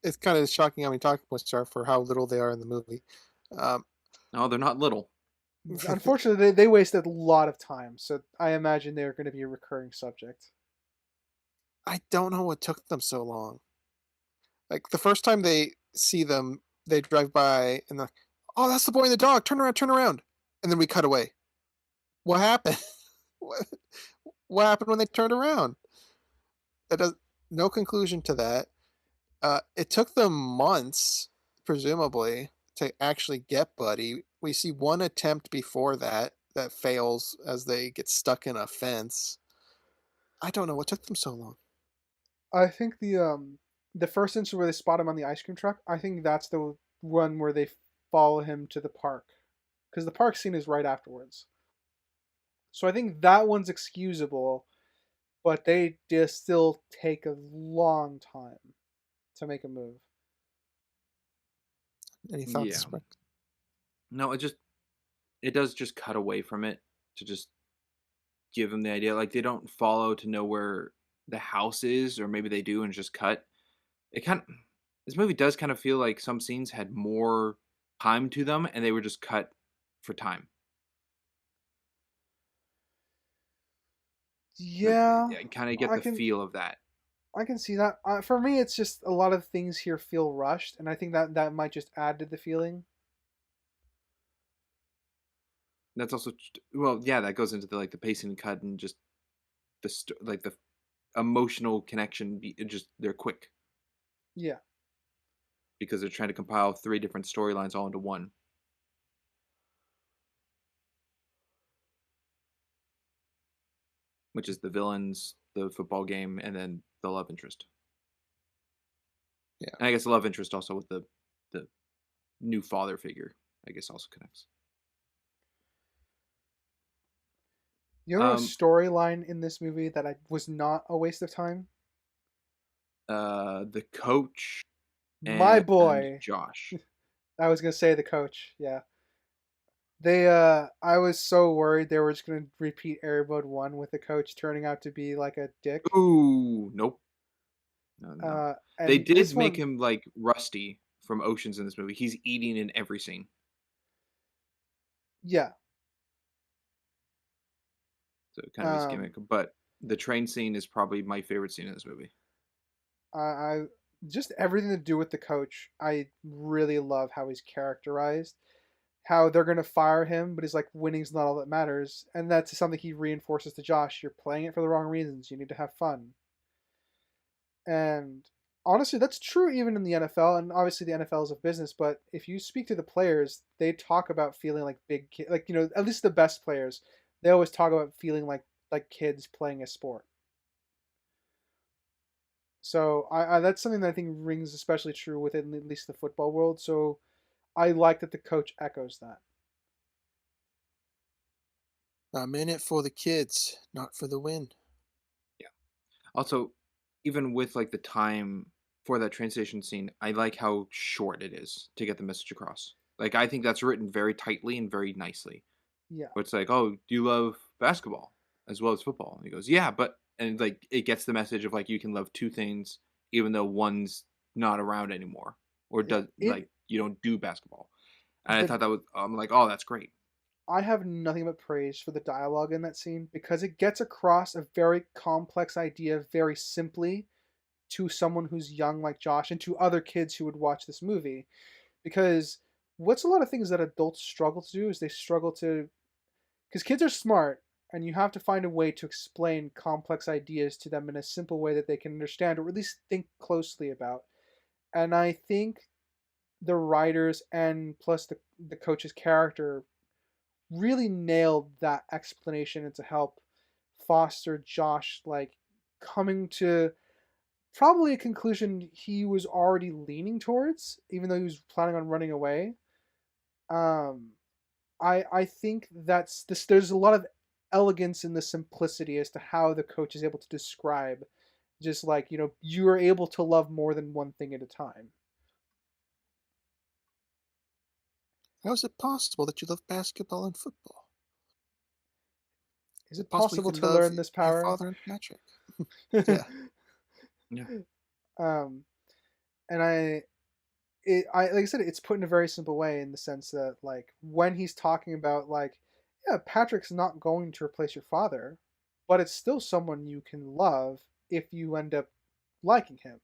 It's kind of shocking how many talking points are for how little they are in the movie. Um, No, they're not little. Unfortunately, they wasted a lot of time, so I imagine they're going to be a recurring subject. I don't know what took them so long. Like the first time they see them, they drive by and they're like, "Oh, that's the boy and the dog. Turn around, turn around." And then we cut away. What happened? what, what happened when they turned around? That does no conclusion to that. It took them months, presumably, to actually get Buddy. We see one attempt before that fails as they get stuck in a fence. I don't know what took them so long. I think the first instance where they spot him on the ice cream truck, I think that's the one where they follow him to the park, because the park scene is right afterwards. So I think that one's excusable, but they just still take a long time to make a move. Any thoughts, Yeah. Frank? No, it does just cut away from it to just give them the idea. Like they don't follow to know where the house is, or maybe they do and just cut. It kind of this movie does kind of feel like some scenes had more time to them, and they were just cut for time. Like Yeah, I kind of get I the can feel of that. I can see that. For me, it's just a lot of things here feel rushed, and I think that might just add to the feeling. That's also well, yeah, that goes into the like the pacing and cut and just like the emotional connection. Just they're quick Yeah. because they're trying to compile three different storylines all into one, which is the villains, the football game, and then the love interest. Yeah. And I guess the love interest also with the new father figure, I guess also connects. You know a Um, storyline in this movie that I was not a waste of time? the coach My and boy. Josh. I was gonna say the coach. Yeah. They I was so worried they were just gonna repeat Airbud 1 with the coach turning out to be like a dick. Ooh, nope, no, no. They And did this make one, him like Rusty from Oceans in this movie. He's eating in every scene, yeah. so kind of his Um gimmick. But the train scene is probably my favorite scene in this movie. I just everything to do with the coach. I really love how he's characterized. How they're gonna fire him, but he's like winning's not all that matters, and that's something he reinforces to Josh. You're playing it for the wrong reasons. You need to have fun. And honestly, that's true even in the NFL. And obviously, the NFL is a business. But if you speak to the players, they talk about feeling like big kids. Like at least the best players, they always talk about feeling like kids playing a sport. So I that's something that I think rings especially true within at least the football world. So I like that the coach echoes that. I'm in it for the kids, not for the win. Yeah. Also, even with like the time for that train station scene, I like how short it is to get the message across. Like I think that's written very tightly and very nicely. Yeah, Where it's like, "Oh, do you love basketball as well as football?" And he goes, "Yeah, but," and like it gets the message of like you can love two things even though one's not around anymore or yeah. does like you don't do basketball. And I The thought that was I'm like, "Oh, that's great." I have nothing but praise for the dialogue in that scene because it gets across a very complex idea very simply to someone who's young like Josh and to other kids who would watch this movie. Because what's a lot of things that adults struggle to do is they struggle to, because kids are smart and you have to find a way to explain complex ideas to them in a simple way that they can understand or at least think closely about. And I think the writers and plus the coach's character really nailed that explanation and to help foster Josh like coming to probably a conclusion he was already leaning towards, even though he was planning on running away. Um, I think that's this. There's a lot of elegance in the simplicity as to how the coach is able to describe, just like you are able to love more than one thing at a time. How is it possible that you love basketball and football? Is Is it it possible you possible could to love learn this your power? father and Patrick? Yeah. Yeah. um, and I like I said, it's put in a very simple way in the sense that like when he's talking about like, yeah, Patrick's not going to replace your father, but it's still someone you can love if you end up liking him.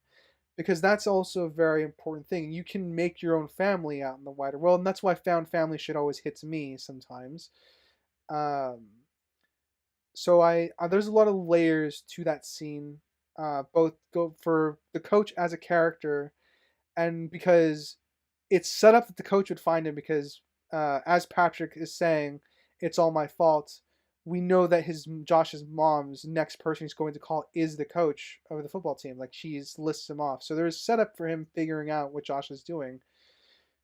Because that's also a very important thing. You can make your own family out in the wider world, and that's why found family shit always hits me sometimes. Um, so there's a lot of layers to that scene. Both go for the coach as a character and because it's set up that the coach would find him because as Patrick is saying, it's all my fault. we know that his Josh's mom's next person he's going to call is the coach of the football team. Like she's lists him off. So there's setup for him figuring out what Josh is doing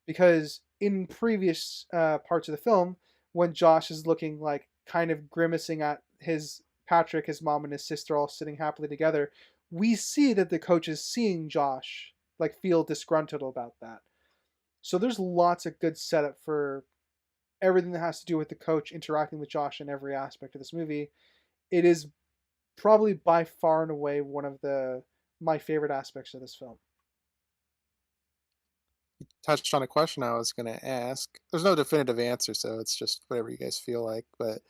because in previous parts of the film, when Josh is looking like kind of grimacing at his Patrick, his mom, and his sister all sitting happily together, we see that the coach is seeing Josh like feel disgruntled about that. So there's lots of good setup for everything that has to do with the coach interacting with Josh in every aspect of this movie. It is probably by far and away one of the my favorite aspects of this film. Touched on a question I was going to ask. There's no definitive answer, so it's just whatever you guys feel like. But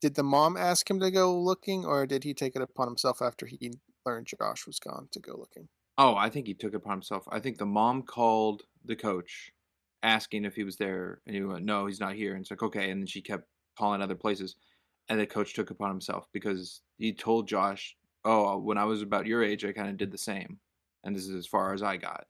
did the mom ask him to go looking, or did he take it upon himself after he learned Josh was gone to go looking? Oh, I think he took it upon himself. I think the mom called the coach asking if he was there, and he went, "No, he's not here." And it's like, "Okay." And then she kept calling other places, and the coach took it upon himself because he told Josh, "Oh, when I was about your age, I kind of did the same, and this is as far as I got."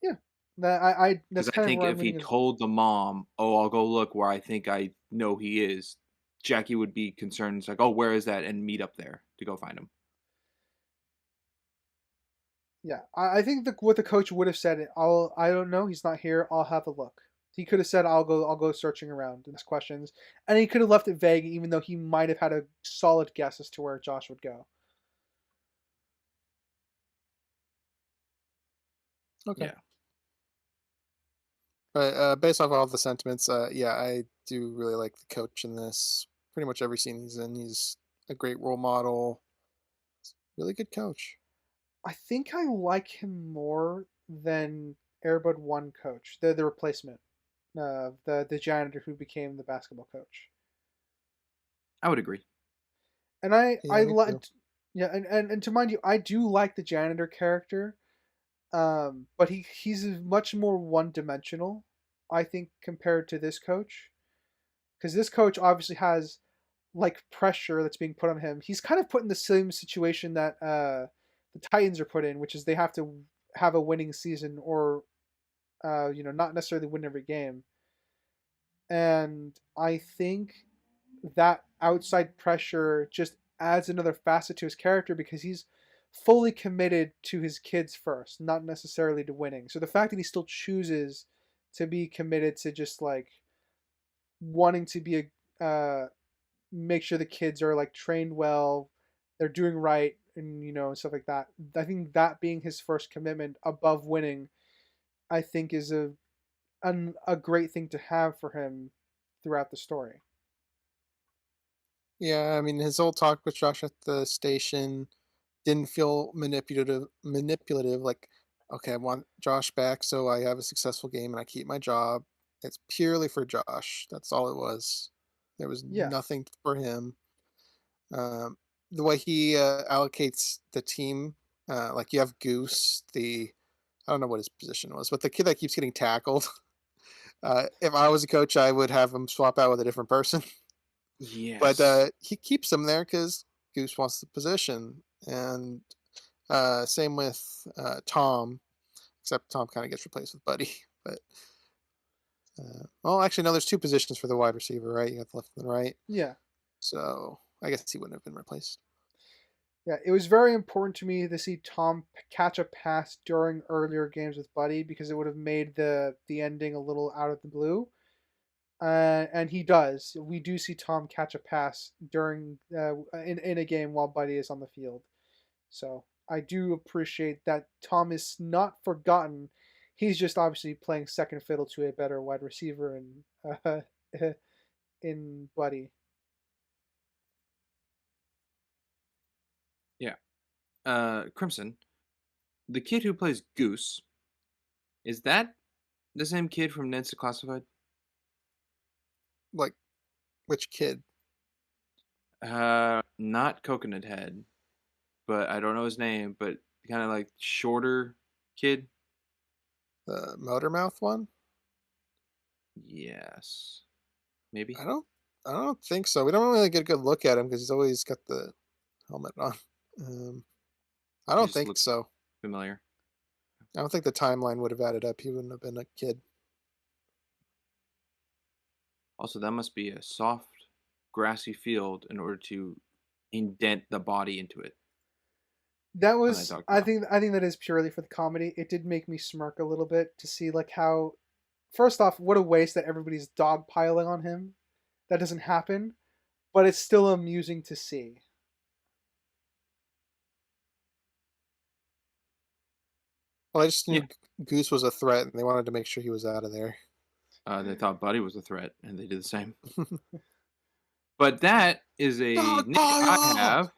Yeah, I that's Because I kind of think where I'm if he leaning as told the mom, "Oh, I'll go look where I think I know he is," Jackie would be concerned. It's like, "Oh, where is that?" and meet up there to go find him. yeah. I think what the coach would have said, I don't know, he's not here. I'll have a look. He could have said, I'll go searching around and ask questions, and he could have left it vague, even though he might have had a solid guess as to where Josh would go. Okay. Yeah. But based off all the sentiments, yeah, I do really like the coach in this. Pretty much every scene he's in, he's a great role model. Really good coach. I think I like him more than Airbud One coach, the replacement, the janitor who became the basketball coach. I would agree. And Yeah, I me too. like, yeah, and to mind you, I do like the janitor character. But he's much more one dimensional, I think, compared to this coach. Because this coach obviously has like pressure that's being put on him. He's kind of put in the same situation that the Titans are put in, which is they have to have a winning season or not necessarily win every game. And I think that outside pressure just adds another facet to his character because he's fully committed to his kids first, not necessarily to winning. So the fact that he still chooses to be committed to just like wanting to be a make sure the kids are like trained well, they're doing right, and stuff like that. I think that being his first commitment above winning, I think is a great thing to have for him throughout the story. Yeah, I mean, his whole talk with Josh at the station didn't feel manipulative. Like, okay, I want Josh back so I have a successful game and I keep my job. It's purely for Josh. That's all it was. There was Yeah, nothing for him. Um, the way he allocates the team, like you have Goose, the I don't know what his position was, but the kid that keeps getting tackled. If I was a coach, I would have him swap out with a different person. But Yes. he keeps him there because Goose wants the position, and same with Tom, except Tom kind of gets replaced with Buddy. But well, actually, no. There's two positions for the wide receiver, right? You got the left and the right. yeah. So I guess he wouldn't have been replaced. Yeah, it was very important to me to see Tom catch a pass during earlier games with Buddy because it would have made the ending a little out of the blue. And he does. We do see Tom catch a pass during in a game while Buddy is on the field. So I do appreciate that Tom is not forgotten. He's just obviously playing second fiddle to a better wide receiver uh, in Buddy. Yeah. Crimson, the kid who plays Goose, is that the same kid from Ned's Declassified? Like which kid? Not Coconut Head, but I don't know his name, but kind of like shorter kid. The Motormouth one? Yes. I Maybe. don't. I don't think so. We don't really get a good look at him because he's always got the helmet on. Um, I He don't just think looks so. familiar. I don't think the timeline would have added up. He wouldn't have been a kid. Also, that must be a soft, grassy field in order to indent the body into it That on that was dog I pile. think I think that is purely for the comedy. It did make me smirk a little bit to see like how first off, what a waste that everybody's dogpiling on him. That doesn't happen, but it's still amusing to see. Well, I just Yeah. knew Goose was a threat, and they wanted to make sure he was out of there. They thought Buddy was a threat, and they did the same. But that is a Dog nick I pile. have.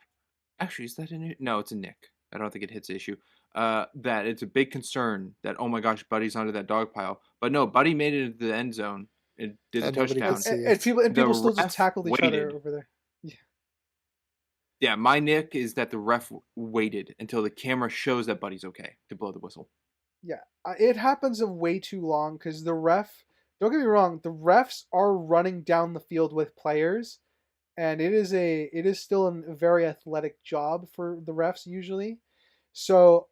Actually, is that a nick? No, it's a nick. I don't think it hits issue. That it's a big concern that, oh my gosh, Buddy's under that dog pile. But no, Buddy made it into the end zone. It did the And nobody could And, touchdown. see and it. people The still just ref tackled each other waited. over there. Yeah. Yeah, my nick is that the ref waited until the camera shows that Buddy's okay to blow the whistle. Yeah, it happens of way too long because the ref. Don't get me wrong, the refs are running down the field with players, and it is still a very athletic job for the refs usually. So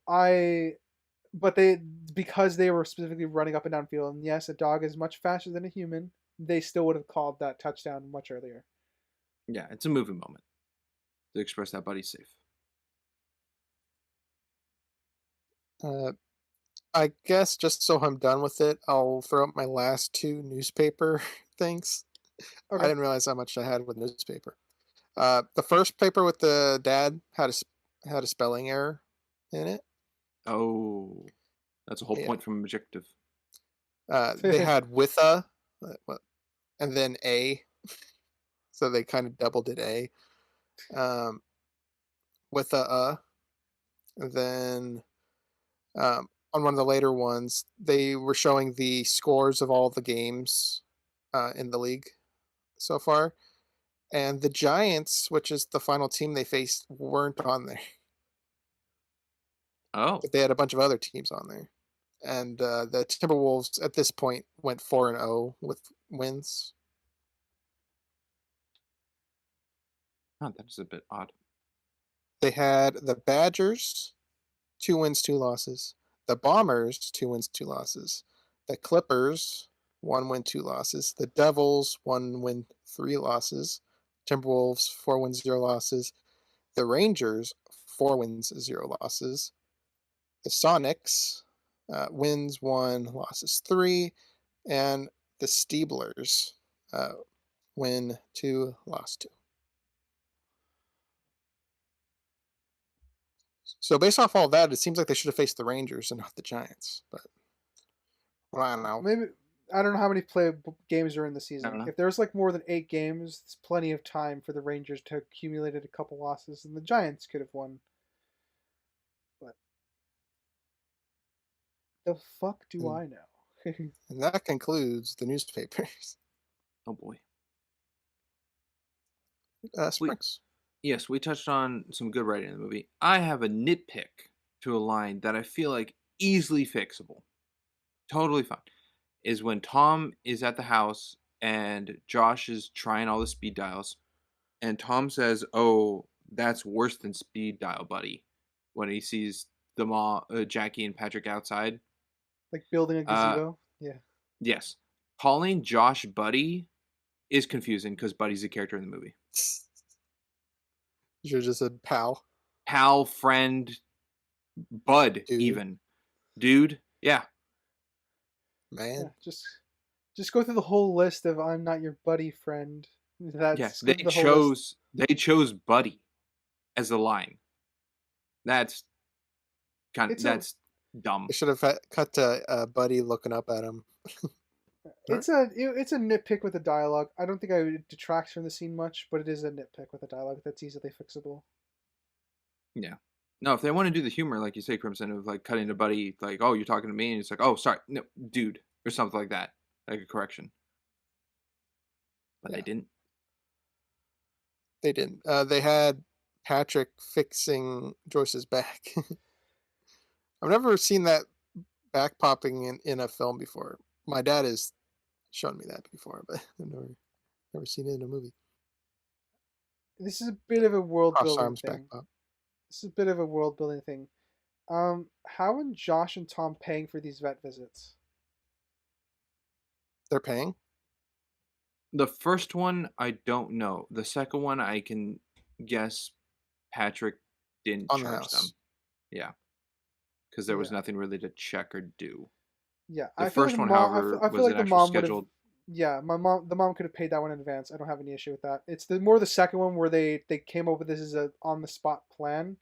but they because they were specifically running up and down field, and yes, a dog is much faster than a human. They still would have called that touchdown much earlier. Yeah, it's a movie moment to express that Buddy's safe. Uh, I guess just so I'm done with it, I'll throw up my last two newspaper things. I Okay, didn't realize how much I had with newspaper. The first paper with the dad had a spelling error in it. Oh, that's a whole Yeah. point from objective. They had with and then a, so they kind of doubled it a. Um, with and then on one of the later ones, they were showing the scores of all the games in the league so far, and the Giants, which is the final team they faced, weren't on there, Oh, but they had a bunch of other teams on there. And the Timberwolves at this point went 4-0 with wins. huh, that's a bit odd. They had the Badgers 2 wins, 2 losses. The Bombers 2 wins, 2 losses. The Clippers 1 win, 2 losses. The Devils 1 win, 3 losses. Timberwolves 4 wins, 0 losses. The Rangers 4 wins, 0 losses. The Sonics wins 1, losses 3, and the Steelers win 2, loss 2. So based off all that, it seems like they should have faced the Rangers and not the Giants. But well, I don't know. maybe I don't know how many games are in the I don't season. know. If there's like more than 8 games, it's plenty of time for the Rangers to accumulate a couple losses, and the Giants could have won. But the fuck do And, I know? and that concludes the newspapers. Oh boy. We Springs. yes, we touched on some good writing in the movie. I have a nitpick to a line that I feel like easily fixable. Totally fine. Is when Tom is at the house and Josh is trying all the speed dials, and Tom says, "Oh, that's worse than speed dial, buddy." When he sees Jackie and Patrick outside. Like building a Uh, gazebo. Yeah. yes, calling Josh Buddy is confusing because Buddy's a character in the movie. You should have just said pal, Pal, friend, bud, dude, even dude. Yeah, Yeah. man. Just go through the whole list of I'm not your buddy friend. yeah. That's go through the whole list. They chose Buddy as the line. That's It's a that's dumb. They should have cut to Buddy looking up at him. it's a nitpick with the dialogue. I don't think it detracts from the scene much, but it is a nitpick with the dialogue that's easily fixable. Yeah. No, if they want to do the humor, like you say, Crimson, of like cutting to Buddy, like, "Oh, you're talking to me," and it's like, "Oh, sorry, no, dude," or something like that, like a correction. But Yeah, they didn't. they didn't. They had Patrick fixing Joyce's back. I've never seen that back popping in a film before. My dad has shown me that before, but I've never seen it in a movie. This is a bit of a world Cross building arms back thing. pop. This is a bit of a world building thing. How are Josh and Tom paying for these vet visits? They're paying. The first one, I don't know. The second one, I can guess Patrick didn't On the charge them. house. Yeah, because there was Yeah, nothing really to check or do. yeah. The I feel like the first one, mom. however, I feel was like an the actual mom would have. scheduled. Yeah, the mom could have paid that one in advance. I don't have any issue with that. It's the second one where they came up with this as a on the spot plan,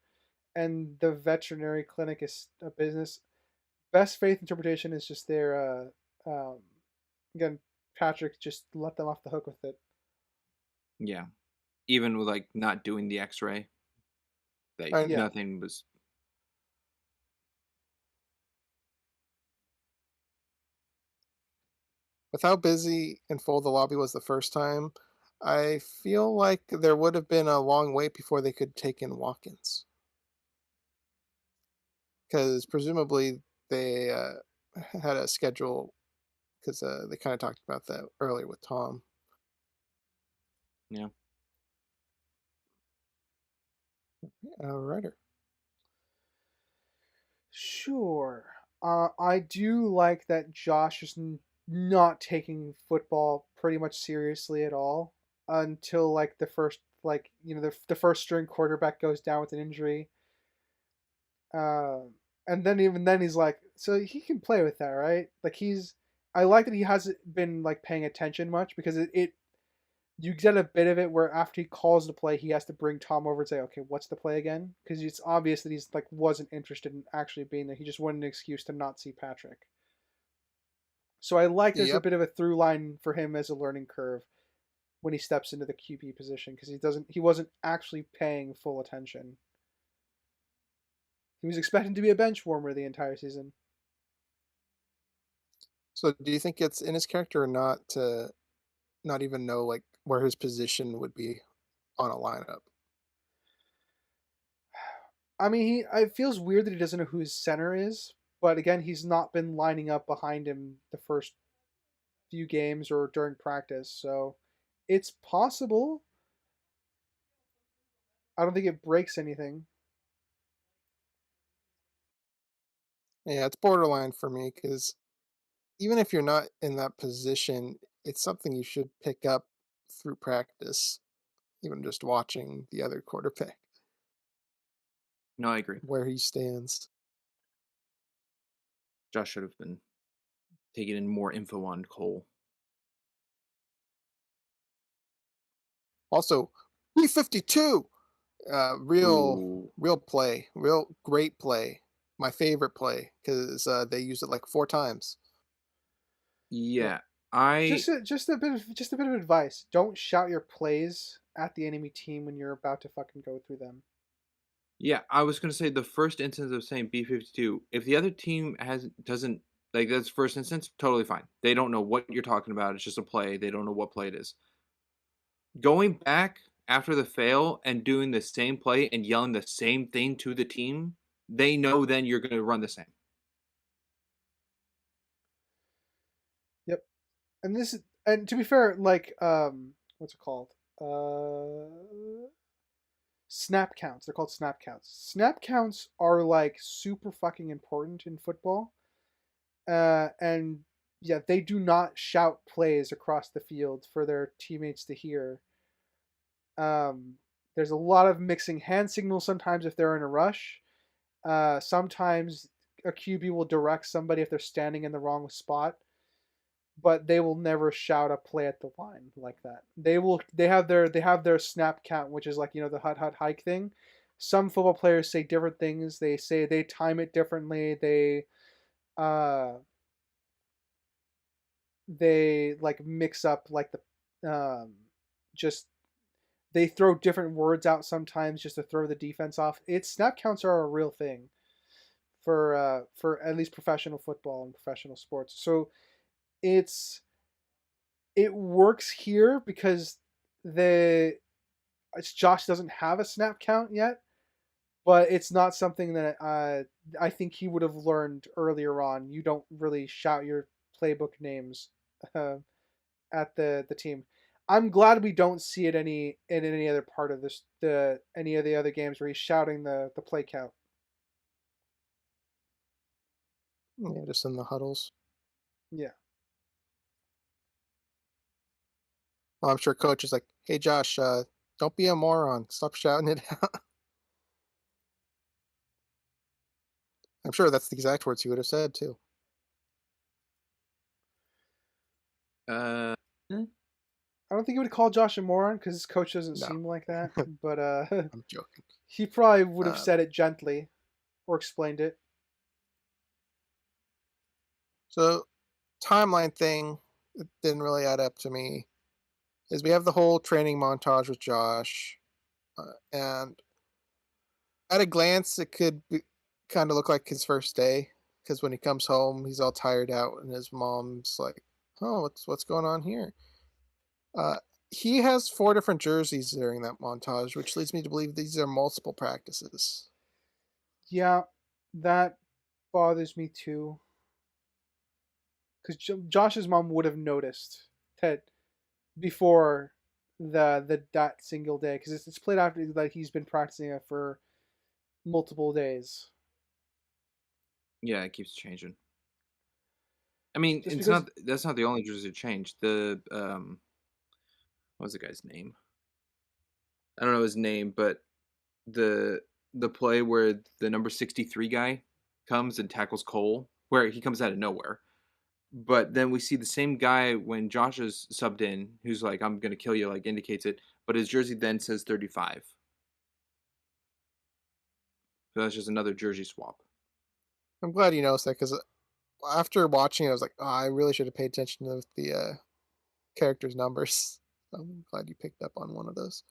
and the veterinary clinic is a business. Best faith interpretation is just their again, Patrick just let them off the hook with it. Yeah, even with, like, not doing the X-ray, like, And Yeah. nothing was. with how busy and full the lobby was the first time, I feel like there would have been a long wait before they could take in walk-ins. Because presumably they had a schedule, because they kind of talked about that earlier with Tom. Yeah. Writer. Sure. I do like that Josh is not taking football pretty much seriously at all until like the first the first string quarterback goes down with an injury. Uh, and then even then he's like, so he can play with that, right? Like he's I like that he hasn't been like paying attention much because it you get a bit of it where after he calls the play, he has to bring Tom over and say, "Okay, what's the play again?" Because it's obvious that he's like wasn't interested in actually being there. He just wanted an excuse to not see Patrick. So I like there's a Yep. bit of a through line for him as a learning curve when he steps into the QB position because he wasn't actually paying full attention. He was expecting to be a bench warmer the entire season. So do you think it's in his character or not to not even know like where his position would be on a lineup? I mean, it feels weird that he doesn't know who his center is, but again, he's not been lining up behind him the first few games or during practice, so it's possible. I don't think it breaks anything. Yeah, it's borderline for me because even if you're not in that position, it's something you should pick up through practice, even just watching the other quarterback, No, I agree. where he stands. Josh should have been taking in more info on Cole. Also, B-52, real, Ooh. real play, real great play. My favorite play because they used it like 4 times. Yeah. Yeah, I Just a bit of advice. Don't shout your plays at the enemy team when you're about to fucking go through them. yeah, I was gonna say the first instance of saying B-52, if the other team has doesn't like, that's first instance, totally fine. They don't know what you're talking about, it's just a play, they don't know what play it is. Going back after the fail and doing the same play and yelling the same thing to the team, they know then you're gonna run the same. Yep. And to be fair, like what's it called? Snap counts. They're called snap counts. Snap counts are like super fucking important in football. And yeah, they do not shout plays across the field for their teammates to hear. There's a lot of mixing hand signals sometimes if they're in a rush. Sometimes a QB will direct somebody if they're standing in the wrong spot, but they will never shout a play at the line like that. They have their snap count, which is like the hut hut hike thing. Some football players say different things. They say they time it differently. Uh they like mix up like just they throw different words out sometimes just to throw the defense off. It's snap counts are a real thing for at least professional football and professional sports. So it's it works here because the Josh doesn't have a snap count yet, but it's not something that I think he would have learned earlier on. You don't really shout your playbook names uh, at the team. I'm glad we don't see it in any other part of this the any of the other games where he's shouting the play count. Yeah, just in the huddles. Yeah. Well, I'm sure coach is like, "Hey, Josh, don't be a moron. Stop shouting it out." I'm sure that's the exact words he would have said too. Uh, eh, I don't think he would call Josh a moron because his coach doesn't No, seem like that. But I'm joking. he probably would have Uh, said it gently or explained it. so timeline thing it didn't really add up to me. Is we have the whole training montage with Josh, and at a glance, it could kind of look like his first day because when he comes home, he's all tired out, and his mom's like, "Oh, what's going on here?" Uh, he has 4 different jerseys during that montage, which leads me to believe these are multiple practices. Yeah, that bothers me too. Because Josh's mom would have noticed that before the that single day, because it's played after that he's been practicing it for multiple days. yeah, it keeps changing. I mean, Just it's because not that's not the only jersey change. The what was the guy's name? I don't know his name, but the the play where the number 63 guy comes and tackles Cole, where he comes out of nowhere. But then we see the same guy when Josh is subbed in, who's like, "I'm gonna kill you," like indicates it, but his jersey then says 35. So that's just another jersey swap. I'm glad you noticed that because after watching it, I was like, "Oh, I really should have paid attention to the characters' numbers." I'm glad you picked up on one of those.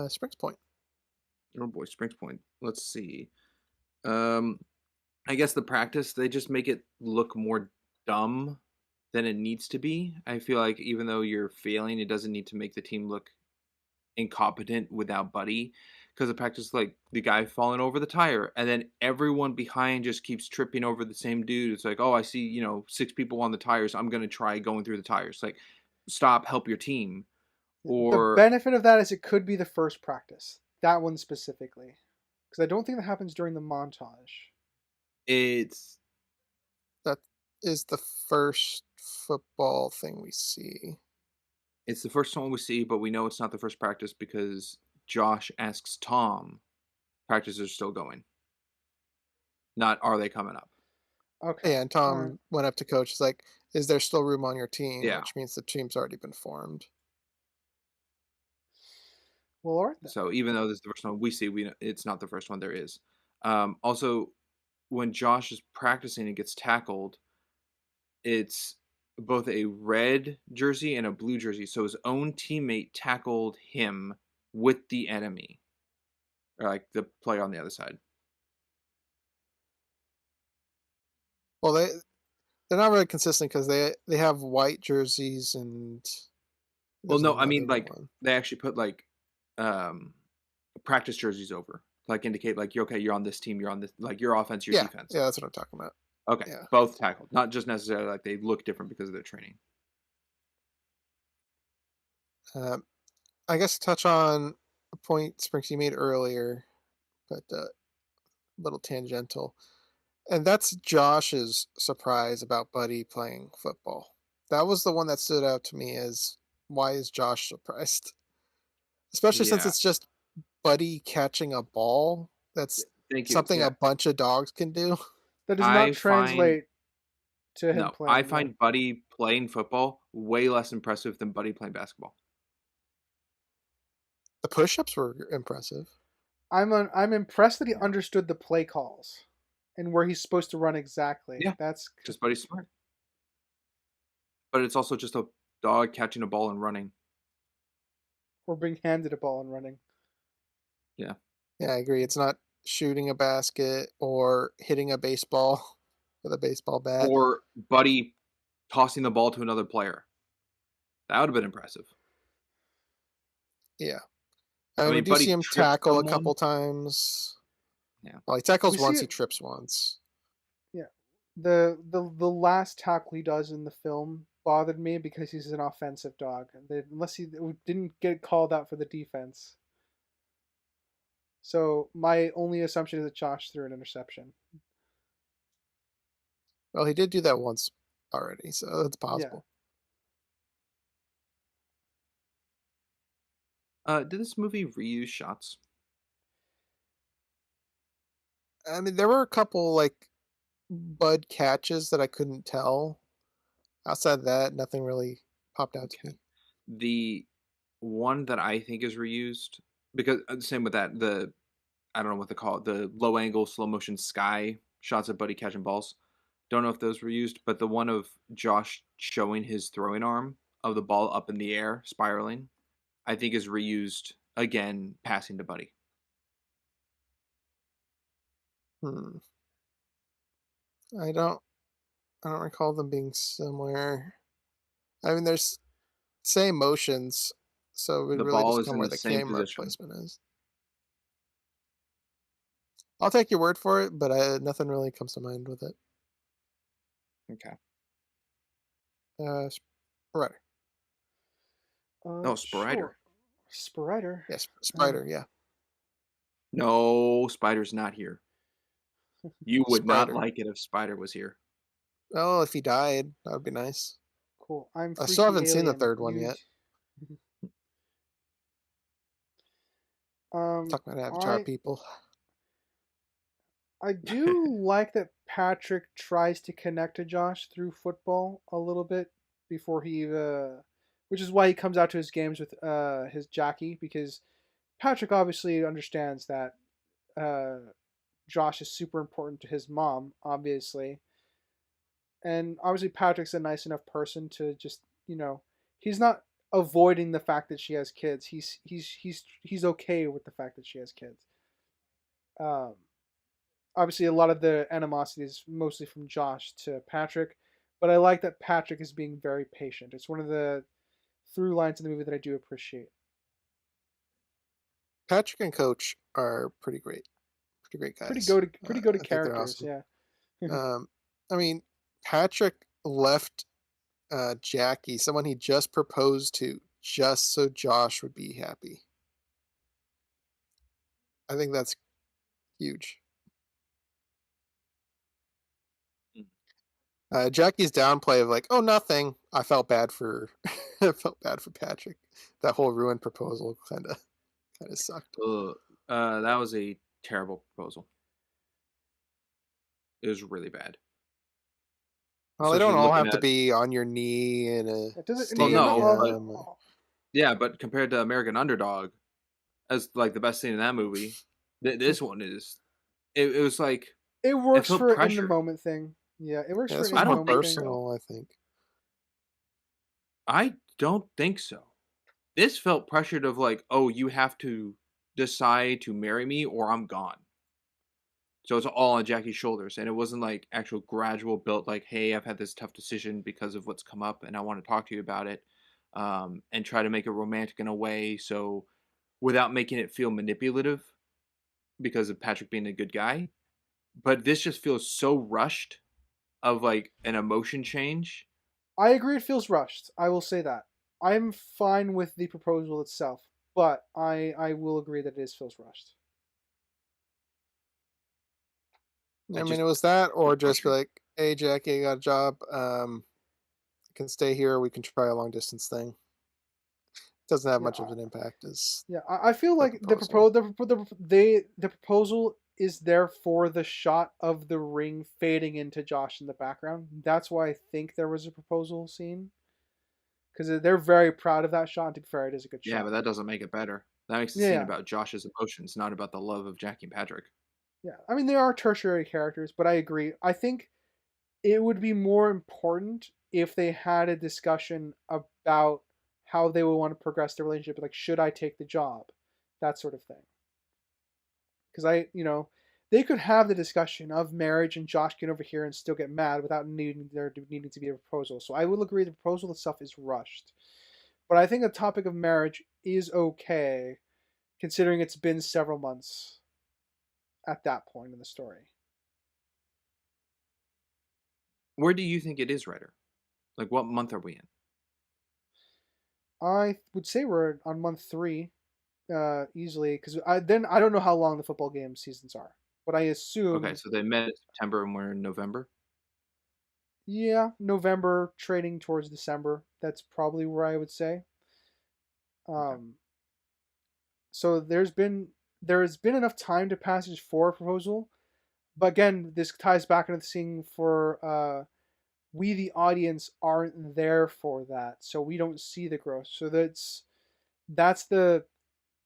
Springs Point. Oh boy, Springs Point. Let's see. Um, I guess the practice they just make it look more dumb than it needs to be. I feel like even though you're failing, it doesn't need to make the team look incompetent without Buddy. Because the practice, like the guy falling over the tire, and then everyone behind just keeps tripping over the same dude. It's like, oh, I see, 6 people on the tires. I'm gonna try going through the tires. Like, stop, help your team. the Or benefit of that is it could be the first practice, that one specifically, because I don't think that happens during the montage. it's That is the first football thing we see. it's the first one we see, but we know it's not the first practice because Josh asks Tom, practices are still going. Not are they coming up? Okay, Yeah, and all right. Tom went up to coach. He's like, "Is there still room on your team?" Yeah. Which means the team's already been formed. Well, all right then. So even though this is the first one we see, it's not the first one there is. Also, when Josh is practicing and gets tackled, it's both a red jersey and a blue jersey. So his own teammate tackled him with the enemy, or like the player on the other side. Well, they're not really consistent because they have white jerseys and Well, there's no, I another mean like one. they actually put like um practice jerseys over, like indicate like you're okay, you're on this team, you're on this like your offense, your Yeah, defense. yeah, that's what I'm talking about. Okay, Yeah. both tackled, not just necessarily like they look different because of their training. Um, I guess to touch on a point Sprinks you made earlier, but a little tangential, and that's Josh's surprise about Buddy playing football. That was the one that stood out to me as why is Josh surprised? Especially since Yeah, it's just Buddy catching a ball. That's thank you. something a Yeah, bunch of dogs can do. That does not I find translate to him no, I playing. Yeah, find Buddy playing football way less impressive than Buddy playing basketball. The push-ups were impressive. I'm impressed that he Yeah, understood the play calls and where he's supposed to run exactly. yeah, because Buddy's smart, but it's also just a dog catching a ball and running. or being handed a ball and running. Yeah, Yeah, I agree. It's not shooting a basket or hitting a baseball with a baseball bat. or Buddy tossing the ball to another player. That would have been impressive. Yeah. I We mean, do see Buddy him tripped tackle a someone. couple times. Yeah, Well, he We tackles see once, he it. trips once. Yeah, the last tackle he does in the film bothered me because he's an offensive dog. Unless he didn't get called out for the defense. So my only assumption is that Josh threw an interception. Well, he did do that once already, so it's Yeah. possible. Did this movie reuse shots? I mean, there were a couple like bud catches that I couldn't tell. Outside of that, nothing really popped out to Okay. me. The one that I think is reused because same with that I don't know what they call it, the low angle slow motion sky shots of Buddy catching balls. Don't know if those were used, but the one of Josh showing his throwing arm of the ball up in the air spiraling, I think is reused again, passing to Buddy. Hmm. I don't. I don't recall them being somewhere. I mean, there's same motions, so it would The really ball just is come in where the the same camera position. placement is. I'll take your word for it, but nothing really comes to mind with it. Okay. Spreader. No, Spider. Sure. Spider. Yes, Uh, Spider. Yeah, No, Spider's not here. You would not Spider. like it if Spider was here. Oh, if he died, that would be nice. cool. I'm I still freaky haven't seen the alien. third one You. yet. Um, Talking about Avatar I people. I do like that Patrick tries to connect to Josh through football a little bit before which is why he comes out to his games with his Jackie, because Patrick obviously understands that uh Josh is super important to his mom, obviously. And obviously Patrick's a nice enough person to just, he's not avoiding the fact that she has kids. He's okay with the fact that she has kids. Um Obviously a lot of the animosity is mostly from Josh to Patrick, but I like that Patrick is being very patient. It's one of the through lines in the movie that I do appreciate. Patrick and Coach are pretty great Pretty guys. go to pretty go to I think they're characters, awesome. yeah. Um, I mean, Patrick left Jackie, someone he just proposed to, just so Josh would be happy. I think that's huge. Mm. Jackie's downplay of like, "Oh, nothing." I felt bad for, I felt bad for Patrick. That whole ruined proposal kind of sucked. Ugh. That was a terrible proposal. It was really bad. Well, they don't Especially all looking have to at be on your knee in a It doesn't well, not no, all, but stadium. yeah, but compared to American Underdog, as like the best scene in that movie, this one is it was like it it works felt for an in the pressured. moment thing. Yeah, it works Yeah, for this an was I in the more don't moment think thing. so. personal, I think. I don't think so. This felt pressured of like, oh, you have to decide to marry me or I'm gone. So it's all on Jackie's shoulders, and it wasn't like actual gradual built. Like, hey, I've had this tough decision because of what's come up, and I want to talk to you about it, and try to make it romantic in a way, so without making it feel manipulative because of Patrick being a good guy. But this just feels so rushed of like an emotion change. I agree it feels rushed. I will say that. I'm fine with the proposal itself, but I will agree that it feels rushed. I It mean, just it was that, or felt just be pressured. like, "Hey, Jackie, I got a job. I can stay here. We can try a long distance thing." Doesn't have Yeah, much of an impact as yeah. I feel the like proposal. the proposal is there for the shot of the ring fading into Josh in the background. That's why I think there was a proposal scene, because they're very proud of that shot. And to be fair, it is a good Yeah, but shot. that doesn't make it better. That makes the Yeah, scene yeah, about Josh's emotions, not about the love of Jackie and Patrick. yeah. I mean, there are tertiary characters, but I agree. I think it would be more important if they had a discussion about how they would want to progress the relationship, like should I take the job, that sort of thing. Because they could have the discussion of marriage and Josh get over here and still get mad without needing to be a proposal. So I will agree the proposal itself is rushed, but I think the topic of marriage is okay, considering it's been several months at that point in the story. Where do you think it is, Ryder? Like, what month are we in? I would say we're on month 3, easily, because I don't know how long the football game seasons are, but I Okay, assume so they met in September and we're in November. Yeah, November trading towards December. That's probably where I would say. Okay. Um, so there has been enough time to passage for a proposal, but again, this ties back into the scene for we the audience aren't there for that, so we don't see the growth. So that's the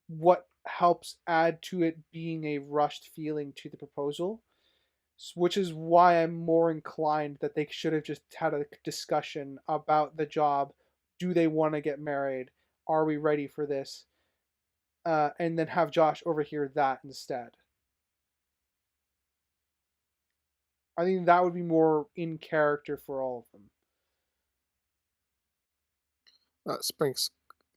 what helps add to it being a rushed feeling to the proposal, which is why I'm more inclined that they should have just had a discussion about the job. Do they want to get married? Are we ready for this? And then have Josh overhear that instead. I think that would be more in character for all of them. Sprinks,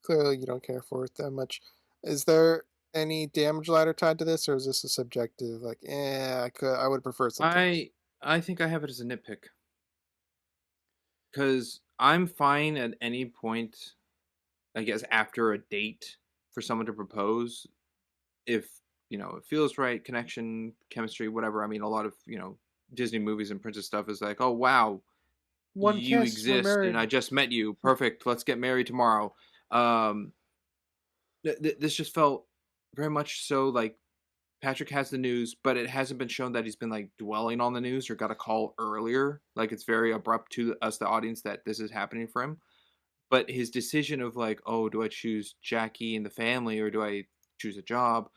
clearly you don't care for it that much. Is there any damage ladder tied to this, or is this a subjective? Like, I would prefer something else. I think I have it as a nitpick because I'm fine at any point, I guess, after a date for someone to propose if it feels right, connection, chemistry, whatever. I mean, a lot of Disney movies and princess stuff is like, oh wow, One you kiss, we're exist, and married. I just met you. Perfect. Let's get married tomorrow. Um, this just felt very much so like Patrick has the news, but it hasn't been shown that he's been like dwelling on the news or got a call earlier. Like it's very abrupt to us, the audience, that this is happening for him. But his decision of like, oh, do I choose Jackie and the family or do I choose a job,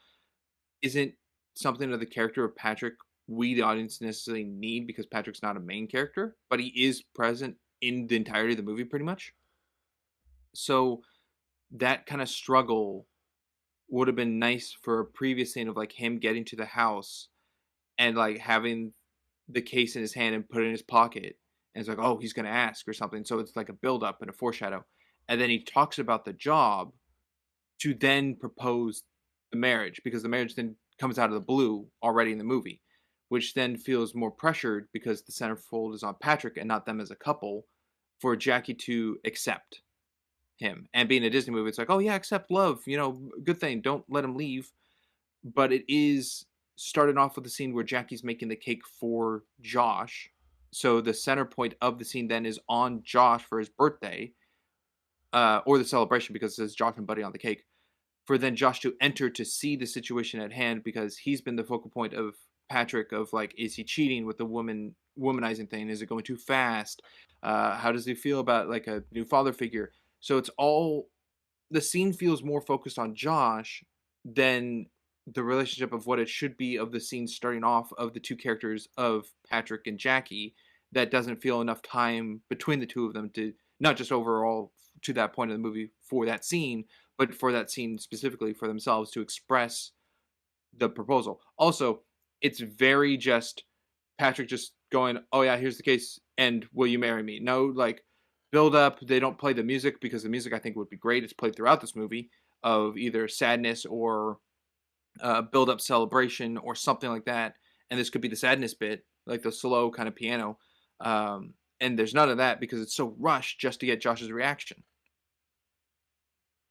isn't something of the character of Patrick we, the audience, necessarily need because Patrick's not a main character, but he is present in the entirety of the movie pretty much. So that kind of struggle would have been nice for a previous scene of like him getting to the house and like having the case in his hand and put it in his pocket. And it's like, oh, he's gonna ask or something. So it's like a build up and a foreshadow. And then he talks about the job to then propose the marriage because the marriage then comes out of the blue already in the movie, which then feels more pressured because the centerfold is on Patrick and not them as a couple for Jackie to accept him. And being a Disney movie, it's like, oh yeah, accept love, good thing. Don't let him leave. But it is started off with the scene where Jackie's making the cake for Josh. So the center point of the scene then is on Josh for his birthday, or the celebration because it says Josh and Buddy on the cake. For then Josh to enter to see the situation at hand because he's been the focal point of Patrick of like, is he cheating with the womanizing thing? Is it going too fast? How does he feel about like a new father figure? So it's all the scene feels more focused on Josh than the relationship of what it should be of the scene starting off of the two characters of Patrick and Jackie. That doesn't feel enough time between the two of them to not just overall to that point of the movie for that scene, but for that scene specifically for themselves to express the proposal. Also, it's very just Patrick just going, "Oh yeah, here's the case, and will you marry me?" No, like build up. They don't play the music because the music I think would be great. It's played throughout this movie of either sadness or build up celebration or something like that. And this could be the sadness bit, like the slow kind of piano. And there's none of that because it's so rushed just to get Josh's reaction.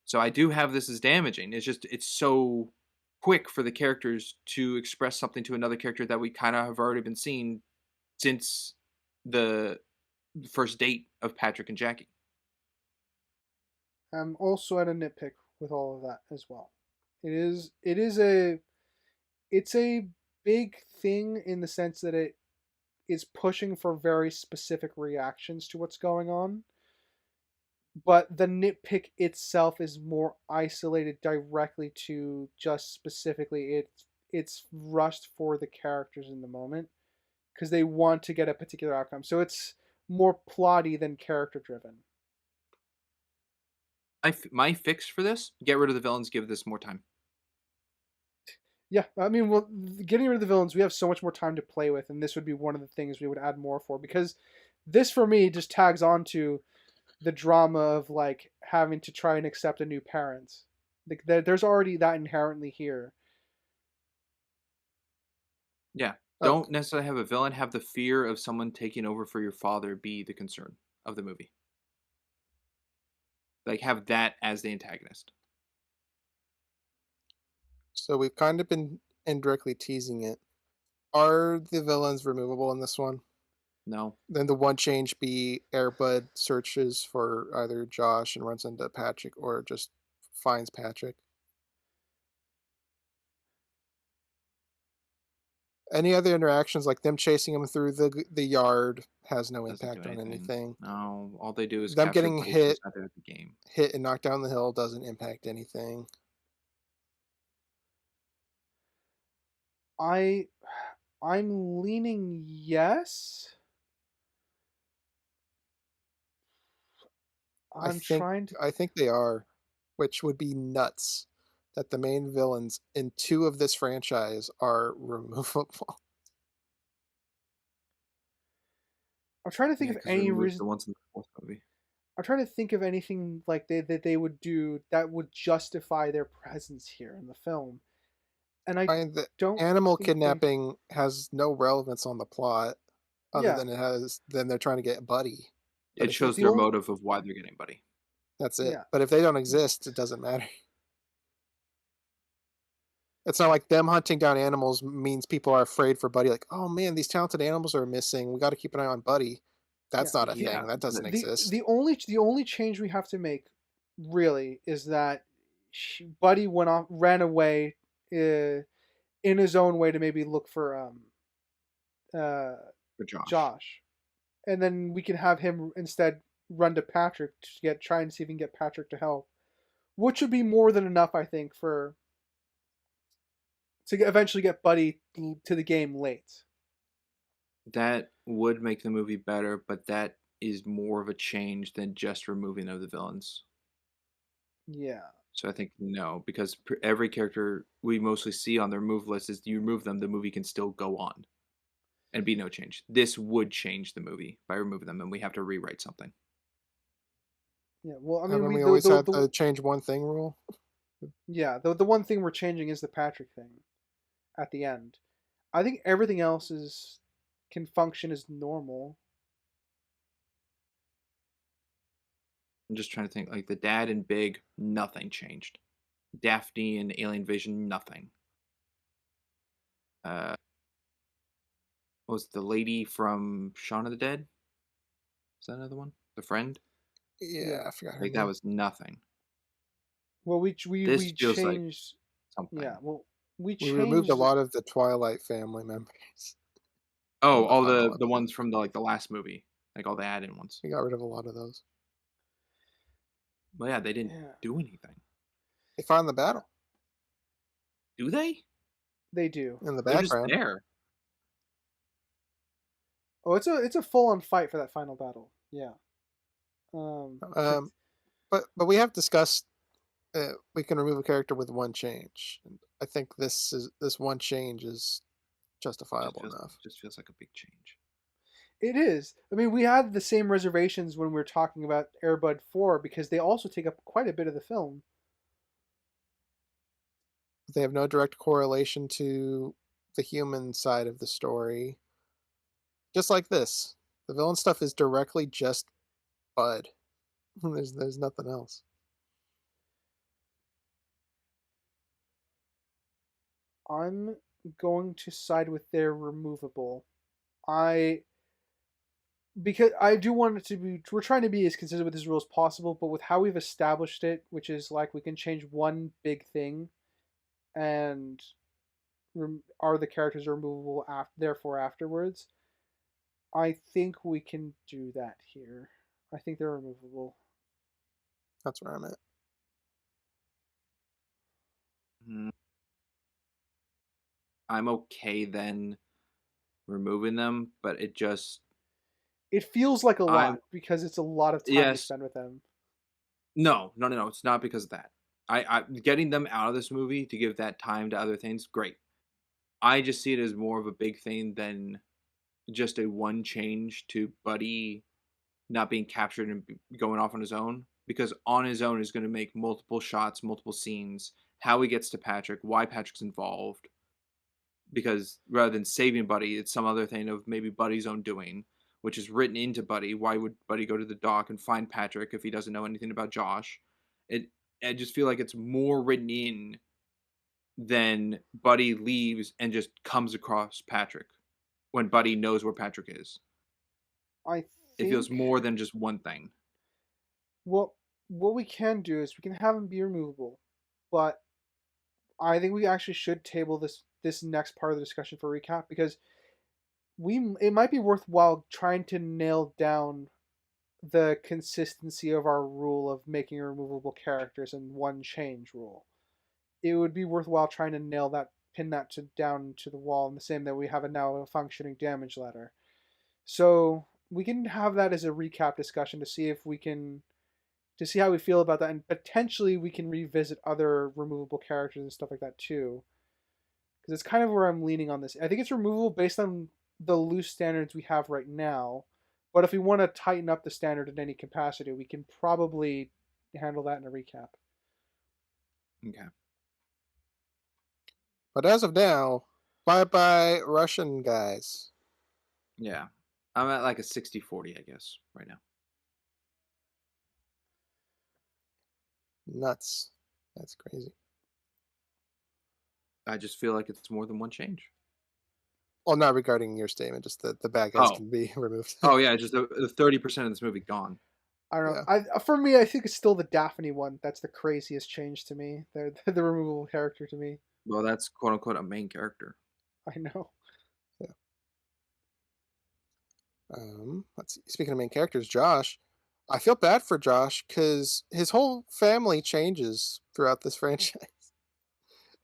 So I do have this as damaging. It's so quick for the characters to express something to another character that we kind of have already been seeing since the first date of Patrick and Jackie. I'm also at a nitpick with all of that as well. It is a big thing in the sense that it is pushing for very specific reactions to what's going on, but the nitpick itself is more isolated directly to just specifically it's rushed for the characters in the moment because they want to get a particular outcome. So it's more plotty than character driven. My fix for this: get rid of the villains, give this more time. Yeah, I mean, well, getting rid of the villains, we have so much more time to play with, and this would be one of the things we would add more for because this for me just tags on to the drama of like having to try and accept a new parent. Like there's already that inherently here. Yeah, don't Okay, necessarily have a villain. Have the fear of someone taking over for your father be the concern of the movie. Like have that as the antagonist. so we've kind of been indirectly teasing it. Are the villains removable in this one? No, Then the one change be Airbud searches for either Josh and runs into Patrick, or just finds Patrick. Any other interactions, like them chasing him through the yard, has no doesn't do impact on anything. anything. No, all they do is Them capture getting Buddy from hit, inside the game. hit and knocked down the hill doesn't impact anything. I I'm leaning yes. I I'm think trying to I think they are, which would be nuts. That the main villains in two of this franchise are removable. I'm trying to think Yeah, of because we any removed the reason. ones in the fourth movie. I'm trying to think of anything like they would do that would justify their presence here in the film, and I Find that don't animal think they. kidnapping has no relevance on the plot, other Yeah, than they're trying to get Buddy. But It if shows the their only. motive of why they're getting Buddy. that's it. Yeah, But if they don't exist, it doesn't matter. It's not like them hunting down animals means people are afraid for Buddy. Like, oh man, these talented animals are missing. We got to keep an eye on Buddy. yeah. That's not a Yeah, thing. That doesn't exist. The only change we have to make, really, is that Buddy ran away, in his own way to maybe look for uh for Josh. Josh, and then we can have him instead run to Patrick to try and see if he can get Patrick to help, which would be more than enough, I think, for to eventually get Buddy to the game late. That would make the movie better, but that is more of a change than just removing of the villains. Yeah, So I think no, because every character we mostly see on their move list is you remove them, the movie can still go on and be no change. This would change the movie by removing them, and we have to rewrite something. yeah. Well, I mean, Haven't we we always had the the change one thing rule? yeah, the one thing we're changing is the Patrick thing at the end. I think everything else is can function as normal. I'm just trying to think like the dad and Big, nothing changed. Daphne and Alien Vision, nothing. Uh, what was the lady from Shaun of the Dead? Is that another one? The friend? Yeah, Yeah. I forgot her Like that name. was nothing. Well, This we feels like changed. Yeah. something. Well, we We removed a changed. lot of the Twilight family members Oh, from the all final the episode. ones from the last movie, like all the add-in ones. We got rid of a lot of those. Well, yeah, they didn't Yeah, do anything. They fought in the battle Do they? they do. in the They're just background. there. Oh, it's a full on fight for that final battle. Yeah. But Um, but we have discussed we can remove a character with one change. And I think this one change is justifiable enough. Just feels like a big change. it is. I mean, we had the same reservations when we were talking about Airbud 4 because they also take up quite a bit of the film. They have no direct correlation to the human side of the story. Just like this, the villain stuff is directly just Bud. There's nothing else. I'm going to side with their removable. I because I do want it to be. We're trying to be as consistent with this rule as possible, but with how we've established it, which is like we can change one big thing, and are the characters removable therefore afterwards. I think we can do that here. I think they're removable. That's where I'm at. Mm, I'm okay then removing them, but it just It feels like a I lot because it's a lot of time to yes spend with them. no. It's not because of that. I getting them out of this movie to give that time to other things, great. I just see it as more of a big thing than just a one change to Buddy not being captured and going off on his own. Because on his own is going to make multiple shots, multiple scenes, how he gets to Patrick, why Patrick's involved. Because rather than saving Buddy, it's some other thing of maybe Buddy's own doing, which is written into Buddy. Why would Buddy go to the dock and find Patrick if he doesn't know anything about Josh? It I just feel like it's more written in than Buddy leaves and just comes across Patrick when Buddy knows where Patrick is. I It feels think more than just one thing. well, what we can do is we can have them be removable, but I think we actually should table this next part of the discussion for recap because it might be worthwhile trying to nail down the consistency of our rule of making removable characters in one change rule. It would be worthwhile trying to pin that down to the wall in the same that we have now a functioning damage ladder. So we can have that as a recap discussion to see if we can to see how we feel about that, and potentially we can revisit other removable characters and stuff like that too. Because it's kind of where I'm leaning on this. I think it's removable based on the loose standards we have right now. But if we want to tighten up the standard in any capacity, we can probably handle that in a recap. Okay. But as of now, bye bye Russian guys. Yeah. I'm at like a 60-40, I guess, right now. Nuts. That's crazy. I just feel like it's more than one change. Well, not regarding your statement, just that the bad guys Oh. can be removed. Oh, yeah, just the 30% of this movie gone. I don't know. Yeah. For me, I think it's still the Daphne one. That's the craziest change to me. The removable character to me. Well, that's quote unquote a main character. I know. Let's see. Speaking of main characters, Josh, I feel bad for Josh because his whole family changes throughout this franchise.